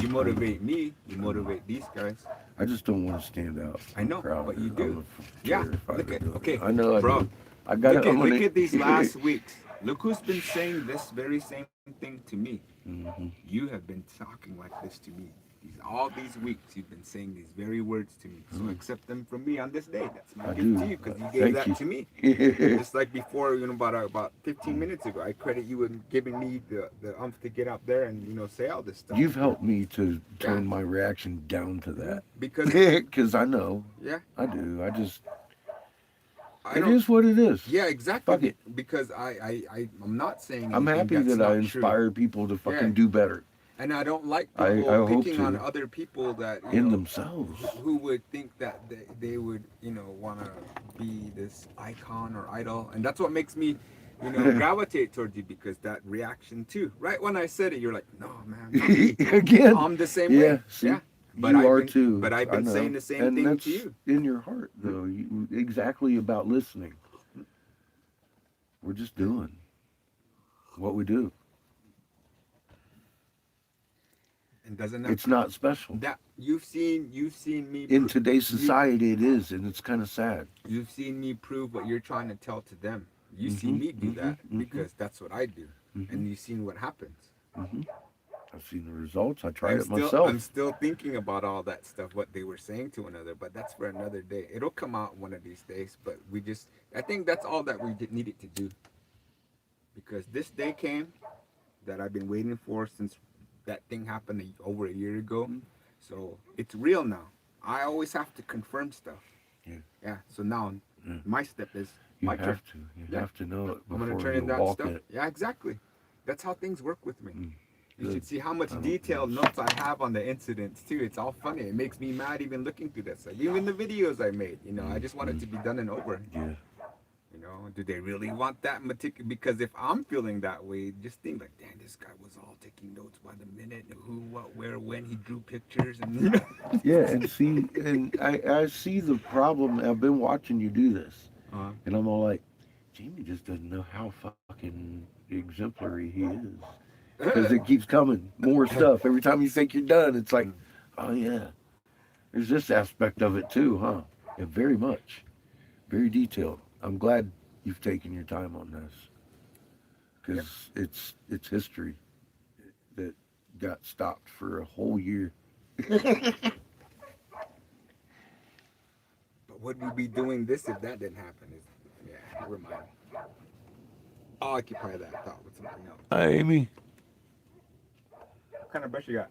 You motivate me. You motivate these guys. I just don't want to stand out. I know, Proud but of you it. do. I'm Yeah, terrified look of at doing okay, it. I know. bro. I got it. Look at these last weeks. Look who's been saying this very same thing to me. Mhm. You have been talking like this to me. All these weeks you've been saying these very words to me. So accept them from me on this day. That's my I gift do. to you because you gave Thank that you. to me. Yeah. Just like before, about 15 minutes ago, I credit you with giving me the to get out there and say all this stuff. You've helped me to turn my reaction down to that. because Because I know. yeah, I do. I It don't. is what it is. Yeah, exactly. Fuck it. Because I'm not saying. I'm anything happy that's that I not inspire people to fucking Yeah. do better And I don't like I people hope picking to. on other people that in themselves. who would think that they would want to be this icon or idol, and that's what makes me gravitate towards you, because that reaction too. Right when I said it, you're like, no man, not me. Again. I'm the same Yeah, way. see, Yeah, but you I've are been, too. But I've I been know. saying the same And thing that's to you. in your heart, though. Exactly about listening. We're just doing what we do. And doesn't that, It's not special. that you've seen me In today's society, it is, and it's kind of sad. You've seen me prove what you're trying to tell to them. You see Mhm, me do that mhm. because that's what I do, Mhm. and you've seen what happens. I've seen the results. I tried I'm it still, myself. I'm still thinking about all that stuff, what they were saying to one another, but that's for another day. It'll come out one of these days, but I think that's all that we needed to do. Because this day came that I've been waiting for since that thing happened over a year ago. Mm-hmm. So it's real now. I always have to confirm stuff. Yeah. Yeah. So now Yeah. my step is You my turn. have to. You Yeah. have to know it I'm gonna before turn you in that walk stuff. it. Yeah, exactly. That's how things work with me. You Good. should see how much I don't detailed know. notes I have on the incidents too. It's all funny. It makes me mad even looking through that stuff. Even the videos I made, you know, I just want it to be done and over. Yeah. You know, do they really want that meticulous? Because if I'm feeling that way, just think like, damn, this guy was all taking notes by the minute, who, what, where, when. He drew pictures, and you know. Yeah, and see, and I see the problem. I've been watching you do this, and I'm all like, Jamie just doesn't know how fucking exemplary he is. Because it keeps coming, more stuff. Every time you think you're done, it's like, oh yeah, there's this aspect of it too, huh? Yeah, very much, very detailed. I'm glad you've taken your time on this, because it's history that got stopped for a whole year. But would we be doing this if that didn't happen? Yeah, never mind. I'll occupy that thought with something else. Hi, Amy. What kind of brush you got?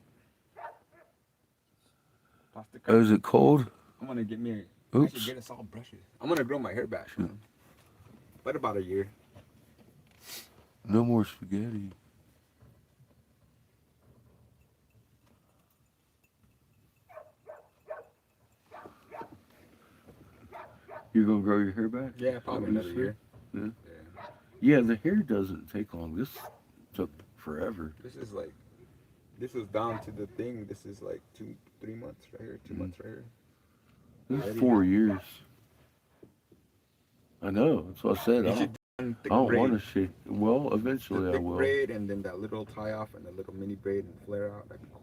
Plastic Oh, is it cold? I'm gonna get me. I Oops. should get us all brushes. I'm gonna grow my hair back. But about a year. No more spaghetti. You're gonna grow your hair back? Yeah, probably another year. Yeah. Yeah. Yeah, the hair doesn't take long. This took forever. This was down to the thing. This is like 3 months right here. 2 months right here. This is 4 years. I know. That's what I said. You I should don't, do thick I don't braid. want to shave. Well, The eventually I thick will. braid and then that little tie off and the little mini braid and flare out. That'd be cool.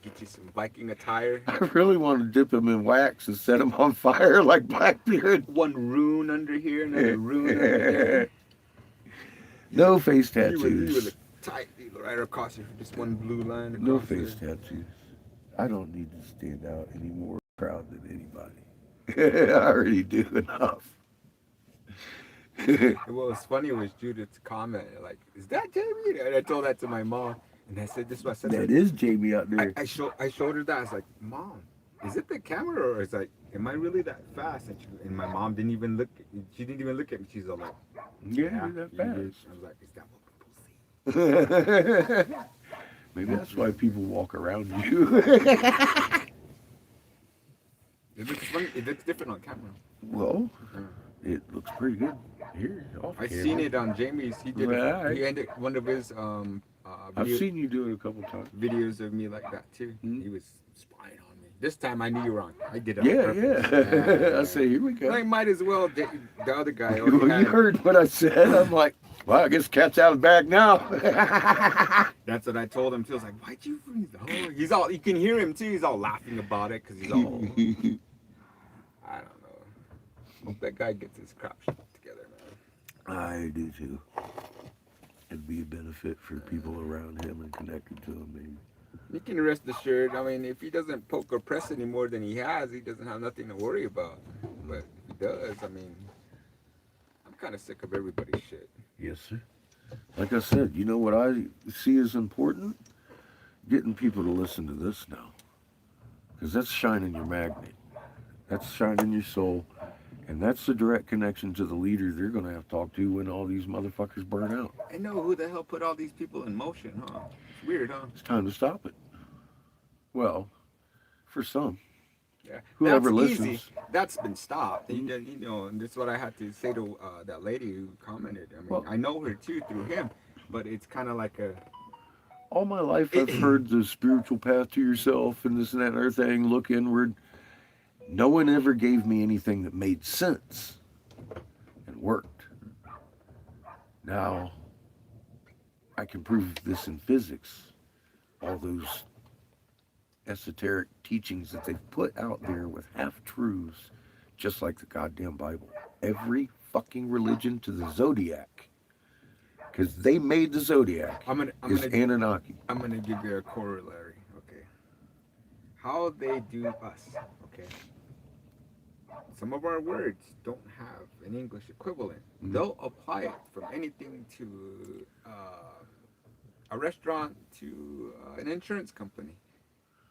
Get you some Viking attire. I really want to dip him in wax and set him on fire like Blackbeard. One rune under here, another rune under there. No face You would tattoos. look tight right across you for just one blue line. No across face there. tattoos. I don't need to stand out any more proud than anybody. I already do enough. What was funny was Judith's comment, like, "Is that Jamie?" And I told that to my mom, and I said, "This is what I said." That is Jamie out there. I showed her that. I was like, "Mom, is it the camera or is like, am I really that fast?" And my mom didn't even look. She didn't even look at me. She's all like, Yeah, you're that you did." fast. I was like, "Is that what people see?" Maybe that's why people walk around you. It looks funny. It looks different on camera. Well, it looks pretty good here. Off I camera. seen it on Jamie's. He did. Right. He ended one of his I've seen you do it a couple times. videos of me like that too. Mhm. He was spying on me. This time I knew you were on. I did it. Yeah, on purpose. yeah. I say, here we go. I might as well. The other guy. Well, already you had- heard what I said. I'm like, well, I guess cat's out of the bag now. That's what I told him. He was like, "Why'd you?" He's all. You can hear him too. He's all laughing about it because he's all. I don't know. Hope that guy gets his crap shit together, man. I do too. It'd be a benefit for people around him and connected to him, maybe. You can rest assured. I mean, if he doesn't poke or press any more than he has, he doesn't have nothing to worry about. But if he does, I mean, I'm kind of sick of everybody's shit. Yes, sir. Like I said, you know what I see as important? Getting people to listen to this now. Because that's shining your magnet. That's shining your soul. And that's the direct connection to the leader they're going to have to talk to when all these motherfuckers burn out. I know who the hell put all these people in motion, huh? It's weird, huh? It's time to stop it. Well, for some. Yeah. Whoever That's listens. easy. That's been stopped. You know, and that's what I had to say to that lady who commented. I mean, Well- I know her too through him, but it's kind of like a. All my life I've heard the spiritual path to yourself and this and that and other thing, look inward. No one ever gave me anything that made sense and worked. Now, I can prove this in physics. All those esoteric teachings that they've put out there with half-truths, just like the goddamn Bible. Every fucking religion to the Zodiac. Because they made the Zodiac. I'm Is Anunnaki. gonna give you a corollary. Okay. How they do us. Okay. Some of our words don't have an English equivalent. Mhm. They'll apply it from anything to a restaurant to an insurance company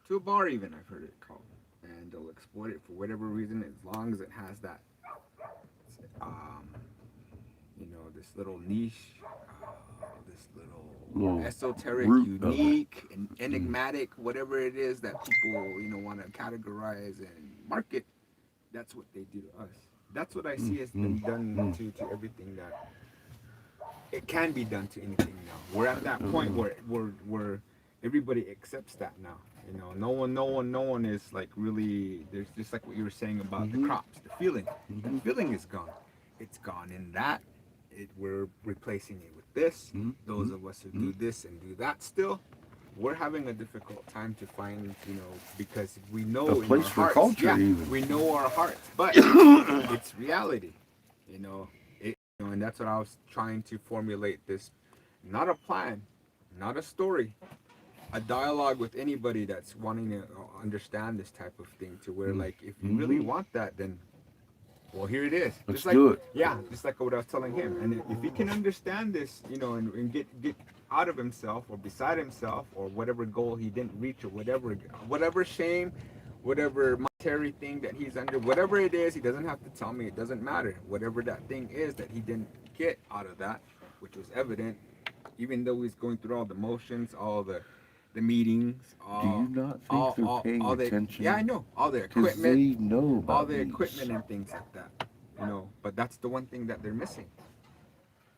to a bar, even I've heard it called, and they'll exploit it for whatever reason as long as it has that, you know, this little niche, this this little Little esoteric, root of it. unique, and enigmatic, whatever it is that people, want to categorize and market. That's what they do to us. That's what I see has been done to everything that it can be done to anything now. We're at that point where everybody accepts that now. No one is like really. There's just like what you were saying about the crops, the feeling. The feeling is gone. It's gone in that. We're replacing it with this. Those of us who do this and do that still, we're having a difficult time to find, because we know A in place our for hearts, culture even. we know our hearts, but it's reality, and that's what I was trying to formulate this, not a plan, not a story, a dialogue with anybody that's wanting to understand this type of thing, to where like, if you really want that, then well, here it is. Let's just like, do it. Yeah, just like what I was telling him. And if he can understand this, and get out of himself or beside himself or whatever goal he didn't reach or whatever shame, whatever monetary thing that he's under, whatever it is, he doesn't have to tell me. It doesn't matter. Whatever that thing is that he didn't get out of that, which was evident, even though he's going through all the motions, all the meetings, Do you not think they're paying attention? Yeah, I know. All the Because equipment, they know about all the these. equipment and things like that, but that's the one thing that they're missing,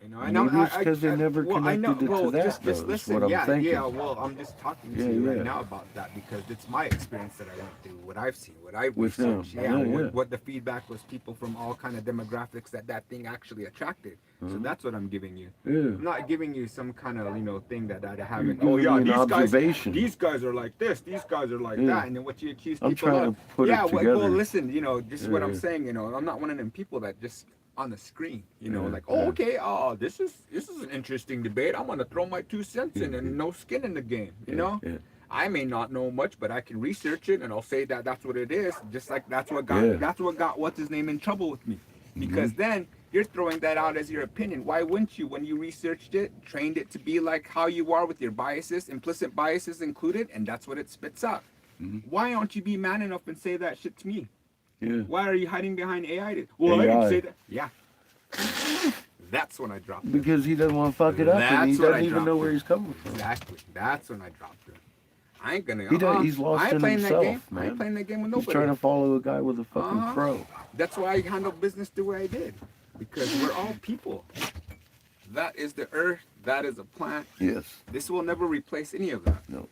and Maybe it's 'cause they never connected it to that, just though, is listen, what I'm thinking. well, I'm just talking to Yeah, you yeah. right now about that because it's my experience that I went through, what I've seen, what I've With them. researched, Yeah. what the feedback was, people from all kind of demographics that thing actually attracted. So that's what I'm giving you. Yeah. I'm not giving you some kind of thing that I haven't. You're Oh giving yeah, me an these observation. guys are like this. These guys are like Yeah. that. And then what you accuse I'm people trying of. to put it yeah, together. well, listen. Just what I'm Yeah. saying. I'm not one of them people that just on the screen. Yeah, Like, yeah. okay, this is an interesting debate. I'm gonna throw my 2 cents in and no skin in the game. Yeah. I may not know much, but I can research it and I'll say that that's what it is. Just like that's what Yeah. got what's his name in trouble with me, because then you're throwing that out as your opinion. Why wouldn't you, when you researched it, trained it to be like how you are with your biases, implicit biases included, and that's what it spits out. Why don't you be man enough and say that shit to me? Yeah. Why are you hiding behind AI? Well, I AI. didn't say that. Yeah. That's when I dropped it. Because he doesn't want to fuck it up, and he That's what I doesn't even dropped know it. where he's coming from. Exactly. That's when I dropped it. I ain't gonna. He's lost I ain't in playing himself, that game. I man. ain't playing that game with He's nobody. trying to follow a guy with a fucking Uh-huh. pro. That's why I handle business the way I did, because we're all people. That is the earth. That is a plant. Yes. This will never replace any of that. No.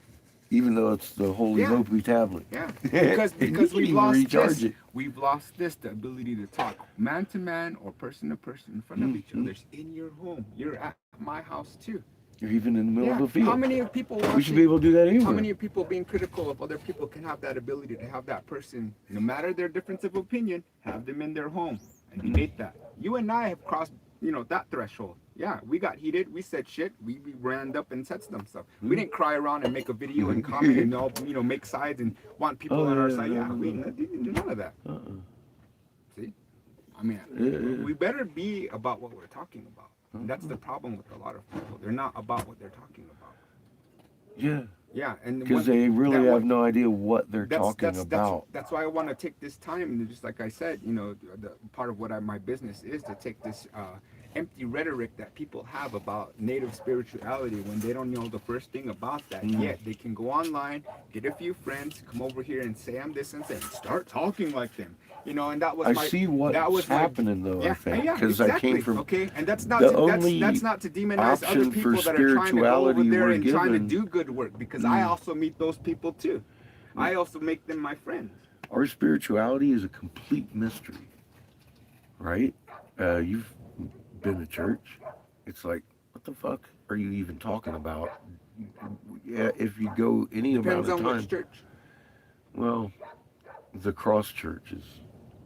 Even though it's the Holy Yeah. Hopi tablet. Yeah, You because can we've even lost recharge this. it. We've lost this, the ability to talk man to man or person to person in front of each other. In your home, you're at my house too. You're even in the middle of the field. How many people? We should be able to do that anyway. How many people being critical of other people can have that ability to have that person, no matter their difference of opinion, have them in their home and debate that? You and I have crossed, that threshold. Yeah, we got heated. We said shit. We ran up and said some stuff. We didn't cry around and make a video and comment and all, make sides and want people on our side. Yeah, we didn't do none of that. See, I mean, we better be about what we're talking about. And that's the problem with a lot of people. They're not about what they're talking about. Yeah. Yeah, and Because they really have no idea what they're talking about. That's why I want to take this time, and just like I said, the part of what my business is to take this empty rhetoric that people have about native spirituality when they don't know the first thing about that yet. They can go online, get a few friends, come over here and say I'm this and say, start talking like them. And that was I see what's happening though. I think because I came from and that's not the to, only that's not to demonize other option people for that are trying to go over spirituality there we're and trying to given. do good work, because I also meet those people too. I also make them my friends. Our spirituality is a complete mystery, right? You've been to church. It's like, what the fuck are you even talking about? Yeah, if you go any Depends amount on of which time. church. Well, the cross churches,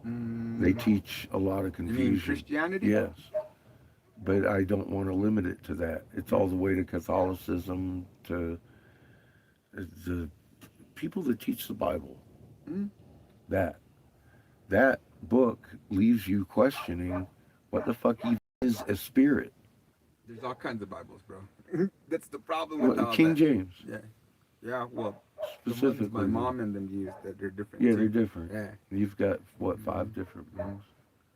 they teach a lot of You mean confusion. Christianity? Yes, but I don't want to limit it to that. It's all the way to Catholicism, to the people that teach the Bible. That book leaves you questioning what the fuck even is a spirit. There's all kinds of Bibles, bro. That's the problem with all King that. James, Yeah, well, the ones specifically. my mom and them use, that they're different Yeah, too. they're different. Yeah. You've got what, 5 different ones?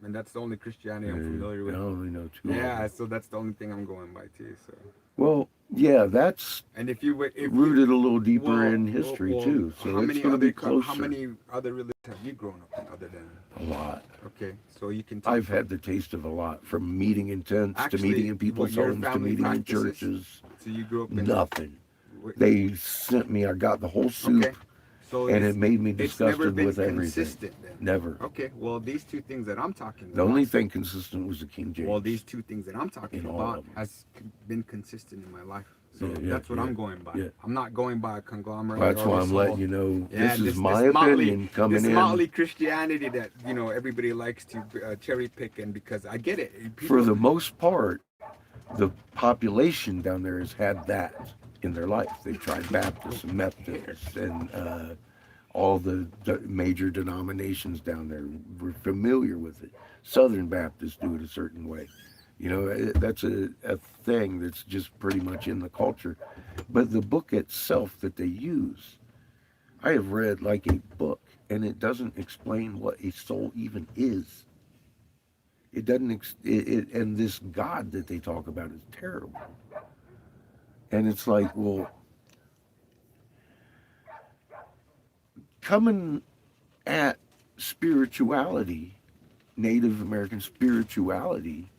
and that's the only Christianity I'm I familiar with. only know two. of Yeah, them. so that's the only thing I'm going by too. So, Well, yeah, that's and if you rooted a little deeper well, in history well, too. So how it's many going to other be closer. how many other religions have you grown up in other than? A lot. Okay, so you can. Tell I've had the taste of a lot, from meeting in tents to Actually, meeting in what people's your homes to family meeting in practices? churches. So you grew up in Nothing. what- They sent me. I got the whole soup, Okay, so and it made me it's never disgusted been with everything. consistent then. Never. Okay, well these two things that I'm talking The about. only thing consistent was the King James. Well, these two things that I'm talking In all about of them. has been consistent in my life. So Yeah, that's what yeah, I'm going by. yeah. I'm not going by a conglomerate. That's or why this I'm letting whole- you know. Yeah, This is my motley- opinion coming this in. motley Christianity that everybody likes to cherry pick, and because I get it. For the most part, the population down there has had that in their life. They've tried Baptists and Methodists and all the major denominations down there. We're familiar with it. Southern Baptists do it a certain way. That's a thing that's just pretty much in the culture. But the book itself that they use, I have read like a book, and it doesn't explain what a soul even is. It doesn't, and this God that they talk about is terrible. And it's like, well, coming at spirituality, Native American spirituality,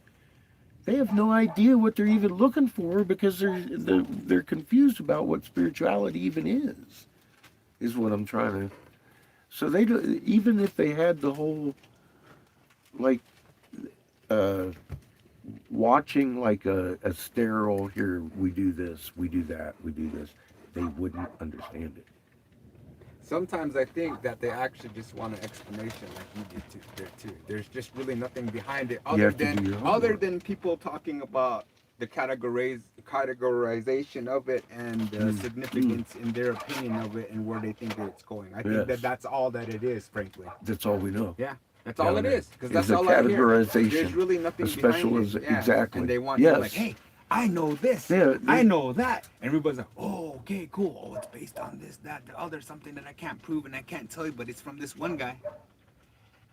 they have no idea what they're even looking for, because they're confused about what spirituality even is what I'm trying to. So they do, even if they had the whole, like, watching like a sterile, here we do this, we do that, we do this, they wouldn't understand it. Sometimes I think that they actually just want an explanation, like you did there too. There's just really nothing behind it other have to do your homework. than people talking about the categorization of it and the significance in their opinion of it and where they think that it's going. I think Yes. that's all that it is, frankly. That's all we know. Yeah, that's all it Down is. Because that's the all I hear. categorization, There's really nothing a behind specialization. it. Yeah. Exactly. And they want yes. you like, hey, I know this. Yeah, I know that. And everybody's like, oh, okay, cool. Oh, it's based on this, that, the other, something that I can't prove and I can't tell you, but it's from this one guy.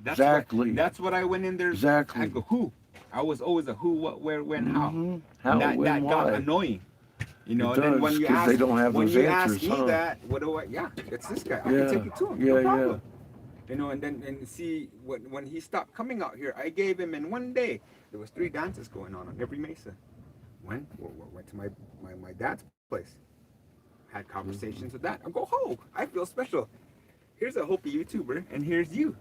Exactly. That's what I went in there. Exactly. I go, who? I was always a who, what, where, when, how. Mhm. And How, that when, got why? annoying. It And then when does, you 'cause ask, they don't have when those you answers, ask me huh? that, what do I? Yeah, it's this guy. I Yeah. can take it to him. Yeah, no yeah. problem. And see when he stopped coming out here, I gave him in one day. There was 3 dances going on every mesa. Went to my dad's place. Had conversations with that. I go, oh, I feel special. Here's a Hopi YouTuber, and here's you.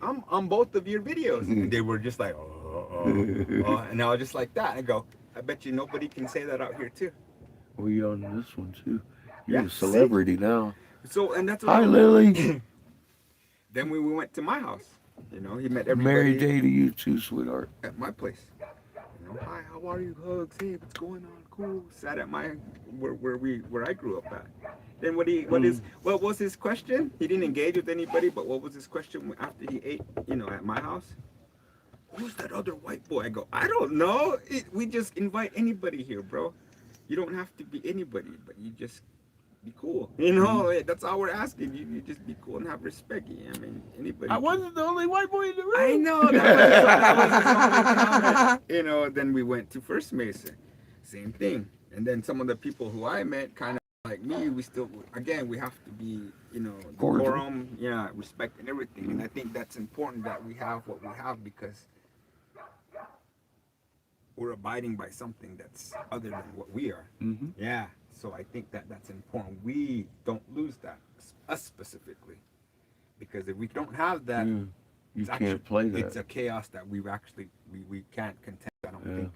I'm on both of your videos. And they were just like, and I was just like that. I go, I bet you nobody can say that out here too. We on this one too. You're Yeah, a celebrity now. So, and that's what Hi, Lily. Then we went to my house. He met everybody Merry day to you too, sweetheart. at my place. Hi, how are you? Hugs. Hey, what's going on? Cool. Sat at my where I grew up at. Then what was his question? He didn't engage with anybody, but what was his question after he ate? At my house. Who's that other white boy? I go, I don't know. We just invite anybody here, bro. You don't have to be anybody, but you just be cool. That's all we're asking. You just be cool and have respect. I mean, anybody. I wasn't the only white boy in the room. I know that was his only comment. Then we went to First Mesa, same thing. And then some of the people who I met, kind of like me, we still, again, we have to be, Cordial. decorum, respect and everything. And I think that's important that we have what we have, because we're abiding by something that's other than what we are. Mm-hmm. Yeah. So I think that's important. We don't lose that, us specifically, because if we don't have that, You it's can't play that. It's a chaos that we can't contend. I don't think,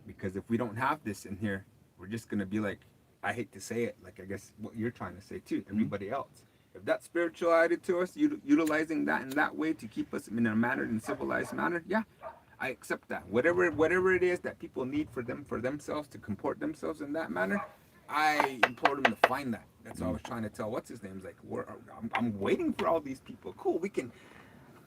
because if we don't have this in here, we're just gonna be like, I hate to say it, like I guess what you're trying to say too. Everybody else, if that spirituality to us, utilizing that in that way to keep us in a manner, in civilized manner, yeah, I accept that. Whatever it is that people need for themselves to comport themselves in that manner, I implore them to find that. That's what I was trying to tell. What's his name's like, I'm waiting for all these people. Cool, we can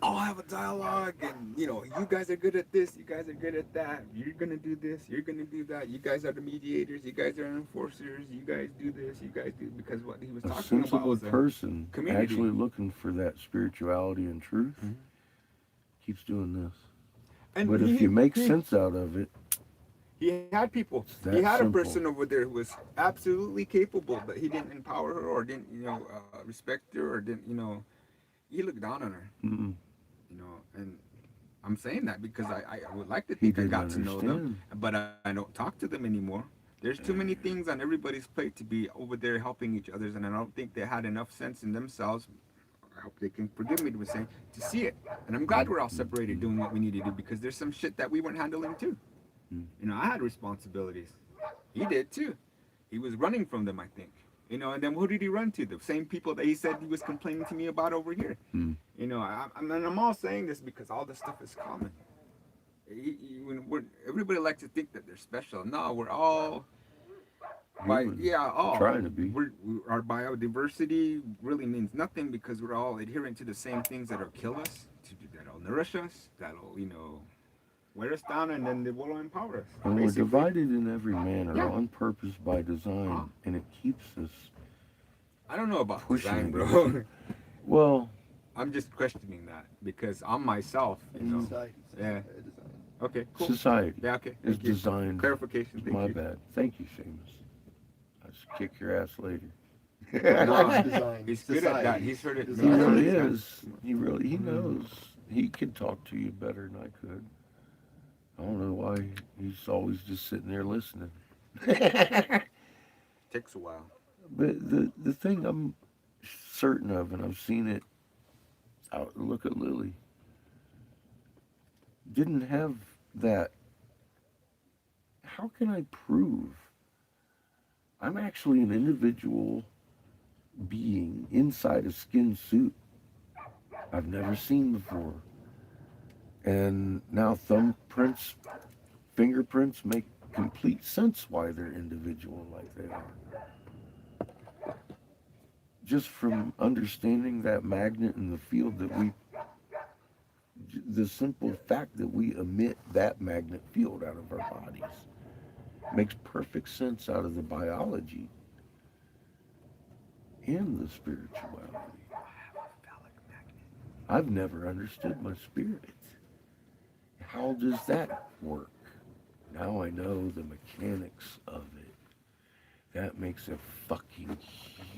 all have a dialogue, and you guys are good at this, you guys are good at that. You're gonna do this, you're gonna do that. You guys are the mediators, you guys are enforcers. You guys do this, you guys do, because what he was A talking about sensible was person community. actually looking for that spirituality and truth Mhm. keeps doing this. And But if you make sense out of it, he had people. it's that He had simple. a person over there who was absolutely capable, but he didn't empower her or didn't, respect her or didn't, he looked down on her, Mm-mm. and I'm saying that because I would like to He think I didn't got to know them, understand. but I don't talk to them anymore. There's too many things on everybody's plate to be over there helping each other, and I don't think they had enough sense in themselves. I hope they can forgive me to saying to see it, and I'm glad we're all separated doing what we need to do because there's some shit that we weren't handling too. I had responsibilities. He did too. He was running from them, I think. And then who did he run to? The same people that he said he was complaining to me about over here. Mm. I'm all saying this because all this stuff is common. Everybody likes to think that they're special. No, we're all Human. all Trying to be. Our biodiversity really means nothing because we're all adherent to the same things that'll kill us, that'll nourish us, that'll wear us down, and then they will empower us. And we're basically. divided in every manner Yeah. on purpose by design, and it keeps us. I don't know about Pushing design, it. bro. Well, I'm just questioning that because I'm myself, Society. Yeah. Design. Okay, cool. society Yeah, okay. is Thank you. designed. Clarification. Thank My you. bad. Thank you, Seamus. I'll just kick your ass later. No, Design. he's good at that. Society. He's heard it. He Design. really Yeah. is. He knows. He can talk to you better than I could. I don't know why he's always just sitting there listening. Takes a while. But the thing I'm certain of, and I've seen it out, look at Lily, didn't have that. How can I prove I'm actually an individual being inside a skin suit I've never seen before? And now thumbprints, fingerprints make complete sense why they're individual like they are. Just from understanding that magnet in the field that the simple fact that we emit that magnet field out of our bodies makes perfect sense out of the biology and the spirituality. I've never understood my spirit. How does that work? Now I know the mechanics of it. That makes a fucking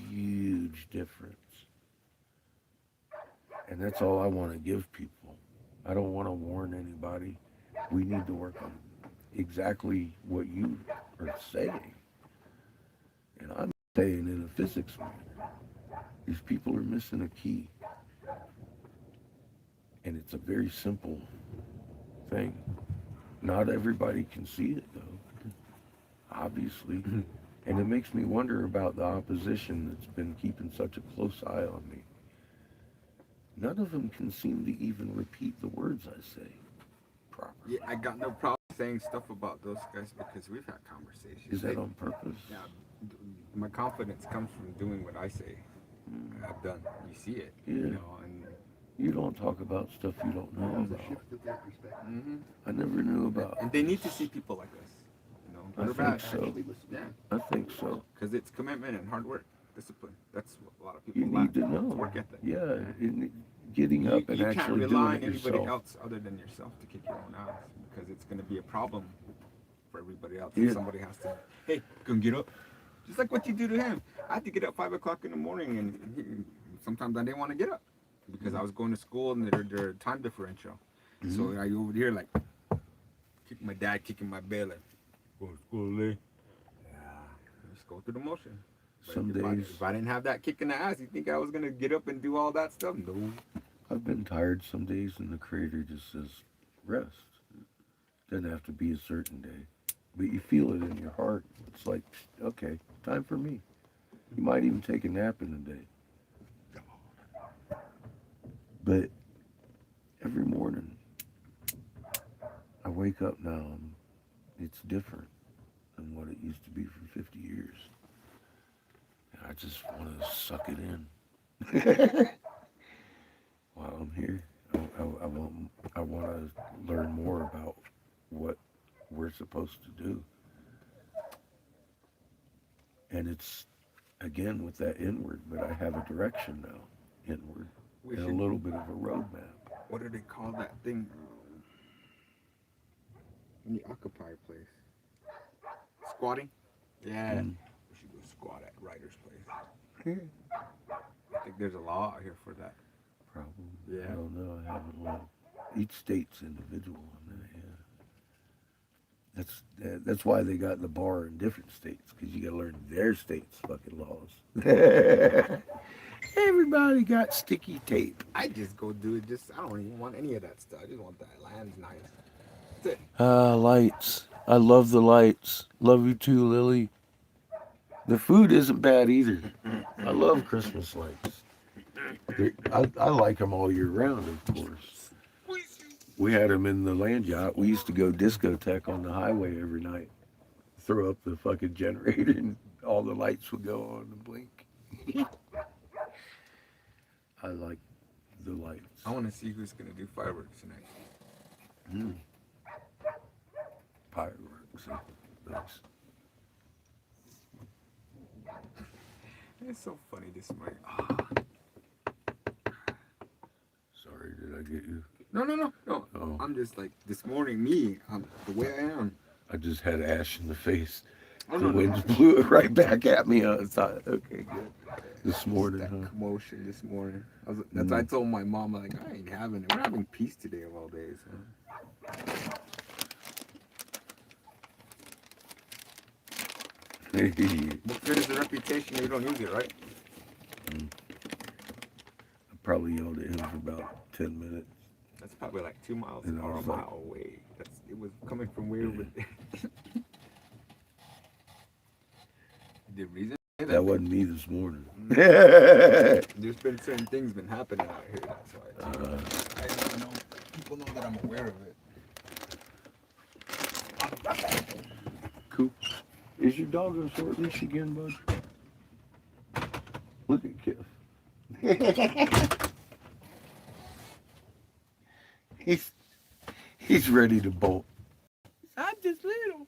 huge difference. And that's all I want to give people. I don't want to warn anybody. We need to work on exactly what you are saying. And I'm saying in a physics manner. These people are missing a key. And it's a very simple thing. Not everybody can see it though, obviously. And it makes me wonder about the opposition that's been keeping such a close eye on me. None of them can seem to even repeat the words I say properly. Yeah, I got no problem saying stuff about those guys because we've had conversations. Is that on purpose? Yeah, my confidence comes from doing what I say. I've done. You see it. Yeah. And You don't talk about stuff you don't know The about. shift of their perspective. I never knew about. and they need to see people like us. I Good or think bad. so. Actually listen. Yeah, I think so. because it's commitment and hard work, discipline. That's what a lot of people You lack. need to know. Work ethic. Yeah, getting up and you can't actually rely doing on it anybody yourself. else other than yourself to kick your own ass because it's going to be a problem for everybody else. Yeah. If somebody has to, hey, go and get up. Just like what you do to him. I had to get up 5 o'clock in the morning, and sometimes I didn't want to get up because I was going to school and their time differential. So I over here like my dad kicking my bed like, go to school today. Yeah, just go through the motion. But Some days if I didn't have that kick in the ass, you think I was gonna get up and do all that stuff? No. I've been tired some days, and the Creator just says, rest. Doesn't have to be a certain day, but you feel it in your heart. It's like, okay, time for me. You might even take a nap in the day. But every morning, I wake up now, and it's different than what it used to be for 50 years. And I just want to suck it in. While I'm here, I want to learn more about what we're supposed to do. And it's, again, with that inward, but I have a direction now, inward, We and a should- little bit of a roadmap. What do they call that thing? in the Occupy place. Squatting? Yeah. Mm. We should go squat at Ryder's place. Yeah. I think there's a law out here for that. Probably. Yeah. I don't know. I haven't looked. Each state's individual. I mean, yeah. That's why they got the bar in different states, because you got to learn their state's fucking laws. Everybody got sticky tape. I just go do it. I don't even want any of that stuff. I just want that land's nice. That's it. Lights. I love the lights. Love you too, Lily. The food isn't bad either. I love Christmas lights. I like them all year round, of course. We had them in the land yacht. We used to go discotheque on the highway every night. Throw up the fucking generator and all the lights would go on and blink. I like the lights. I want to see who's gonna do fireworks tonight. Mm. Fireworks. Nice. It's so funny this morning. Sorry, did I get you? No. Oh. I'm just like this morning. The way I am. I just had ash in the face. Oh, The no. wind blew it right back at me. I thought, okay, good. This morning, That huh? commotion this morning. That's why I told my mom, like, I ain't having it. We're having peace today of all days. Huh? What good is the reputation if you don't use it, right? I probably yelled at him for about 10 minutes. That's probably like 2 miles And I or a was like- mile away. It was coming from where with the reason That wasn't me this morning. there's been certain things been happening out here. That's why I don't know. People know that I'm aware of it. Cool. Is your dog on short leash again, bud? Look at Kiff. He's ready to bolt. I'm just little.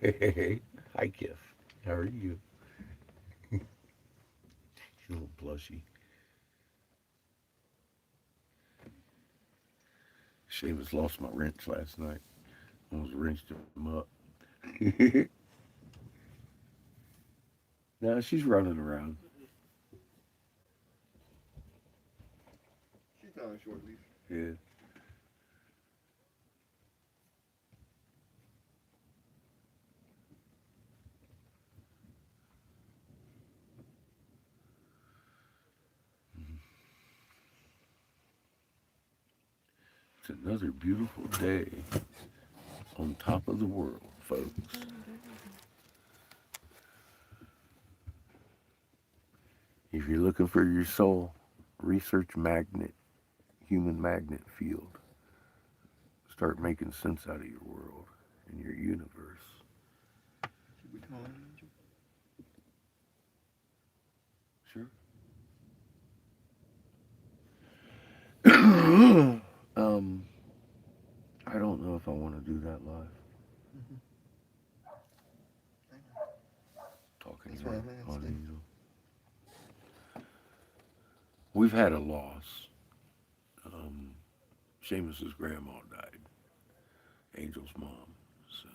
Hey, hi, Kiff. How are you? He's a little plushy. Seamus lost my wrench last night. Almost wrenched him up. Now she's running around. She's not on short leash. Yeah. It's another beautiful day on top of the world, folks. If you're looking for your soul, research magnet, human magnet field. Start making sense out of your world and your universe. Should we call an angel? Sure. I don't know if I want to do that live. Talking That's here why I'm on asking. Angel. We've had a loss. Seamus's grandma died. Angel's mom. So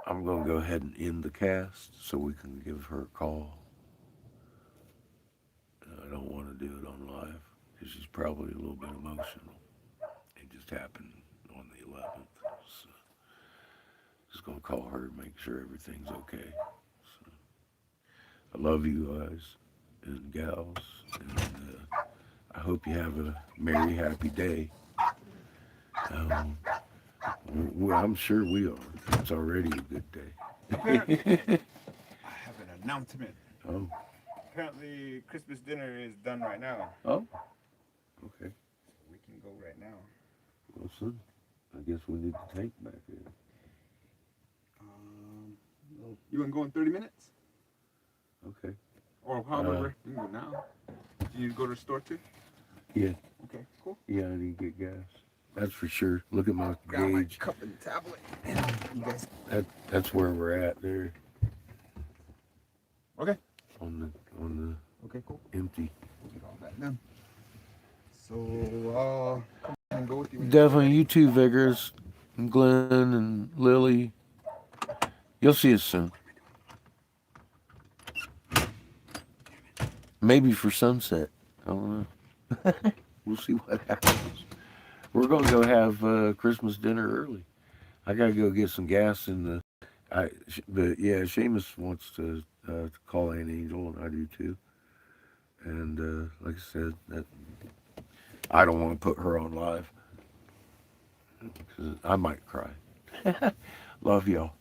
I'm going to go ahead and end the cast so we can give her a call. I don't want to do it on live because she's probably a little bit emotional. It just happened on the 11th. So just going to call her and make sure everything's okay. So I love you guys and gals, and I hope you have a merry, happy day. I'm sure we are. It's already a good day. I have an announcement. Oh, Apparently, Christmas dinner is done right now. oh, okay. We can go right now. Well, son, I guess we need the tank back in. You want to go in 30 minutes? Okay. Or however, you can go now. You need to go to the store too? Yeah, Okay, cool. yeah, I need to get gas. That's for sure. Look at my Grab my gauge. cup and tablet. You guys. That's where we're at there Okay. on Okay, cool. the empty. Get all that done. So, come and go with you. Definitely you too, Vigorous, and Glenn and Lily. You'll see us soon. Maybe for sunset. I don't know. We'll see what happens. We're going to go have Christmas dinner early. I got to go get some gas in the. But yeah, Seamus wants to call Aunt Angel, and I do too. And like I said, that I don't want to put her on live because I might cry. Love y'all.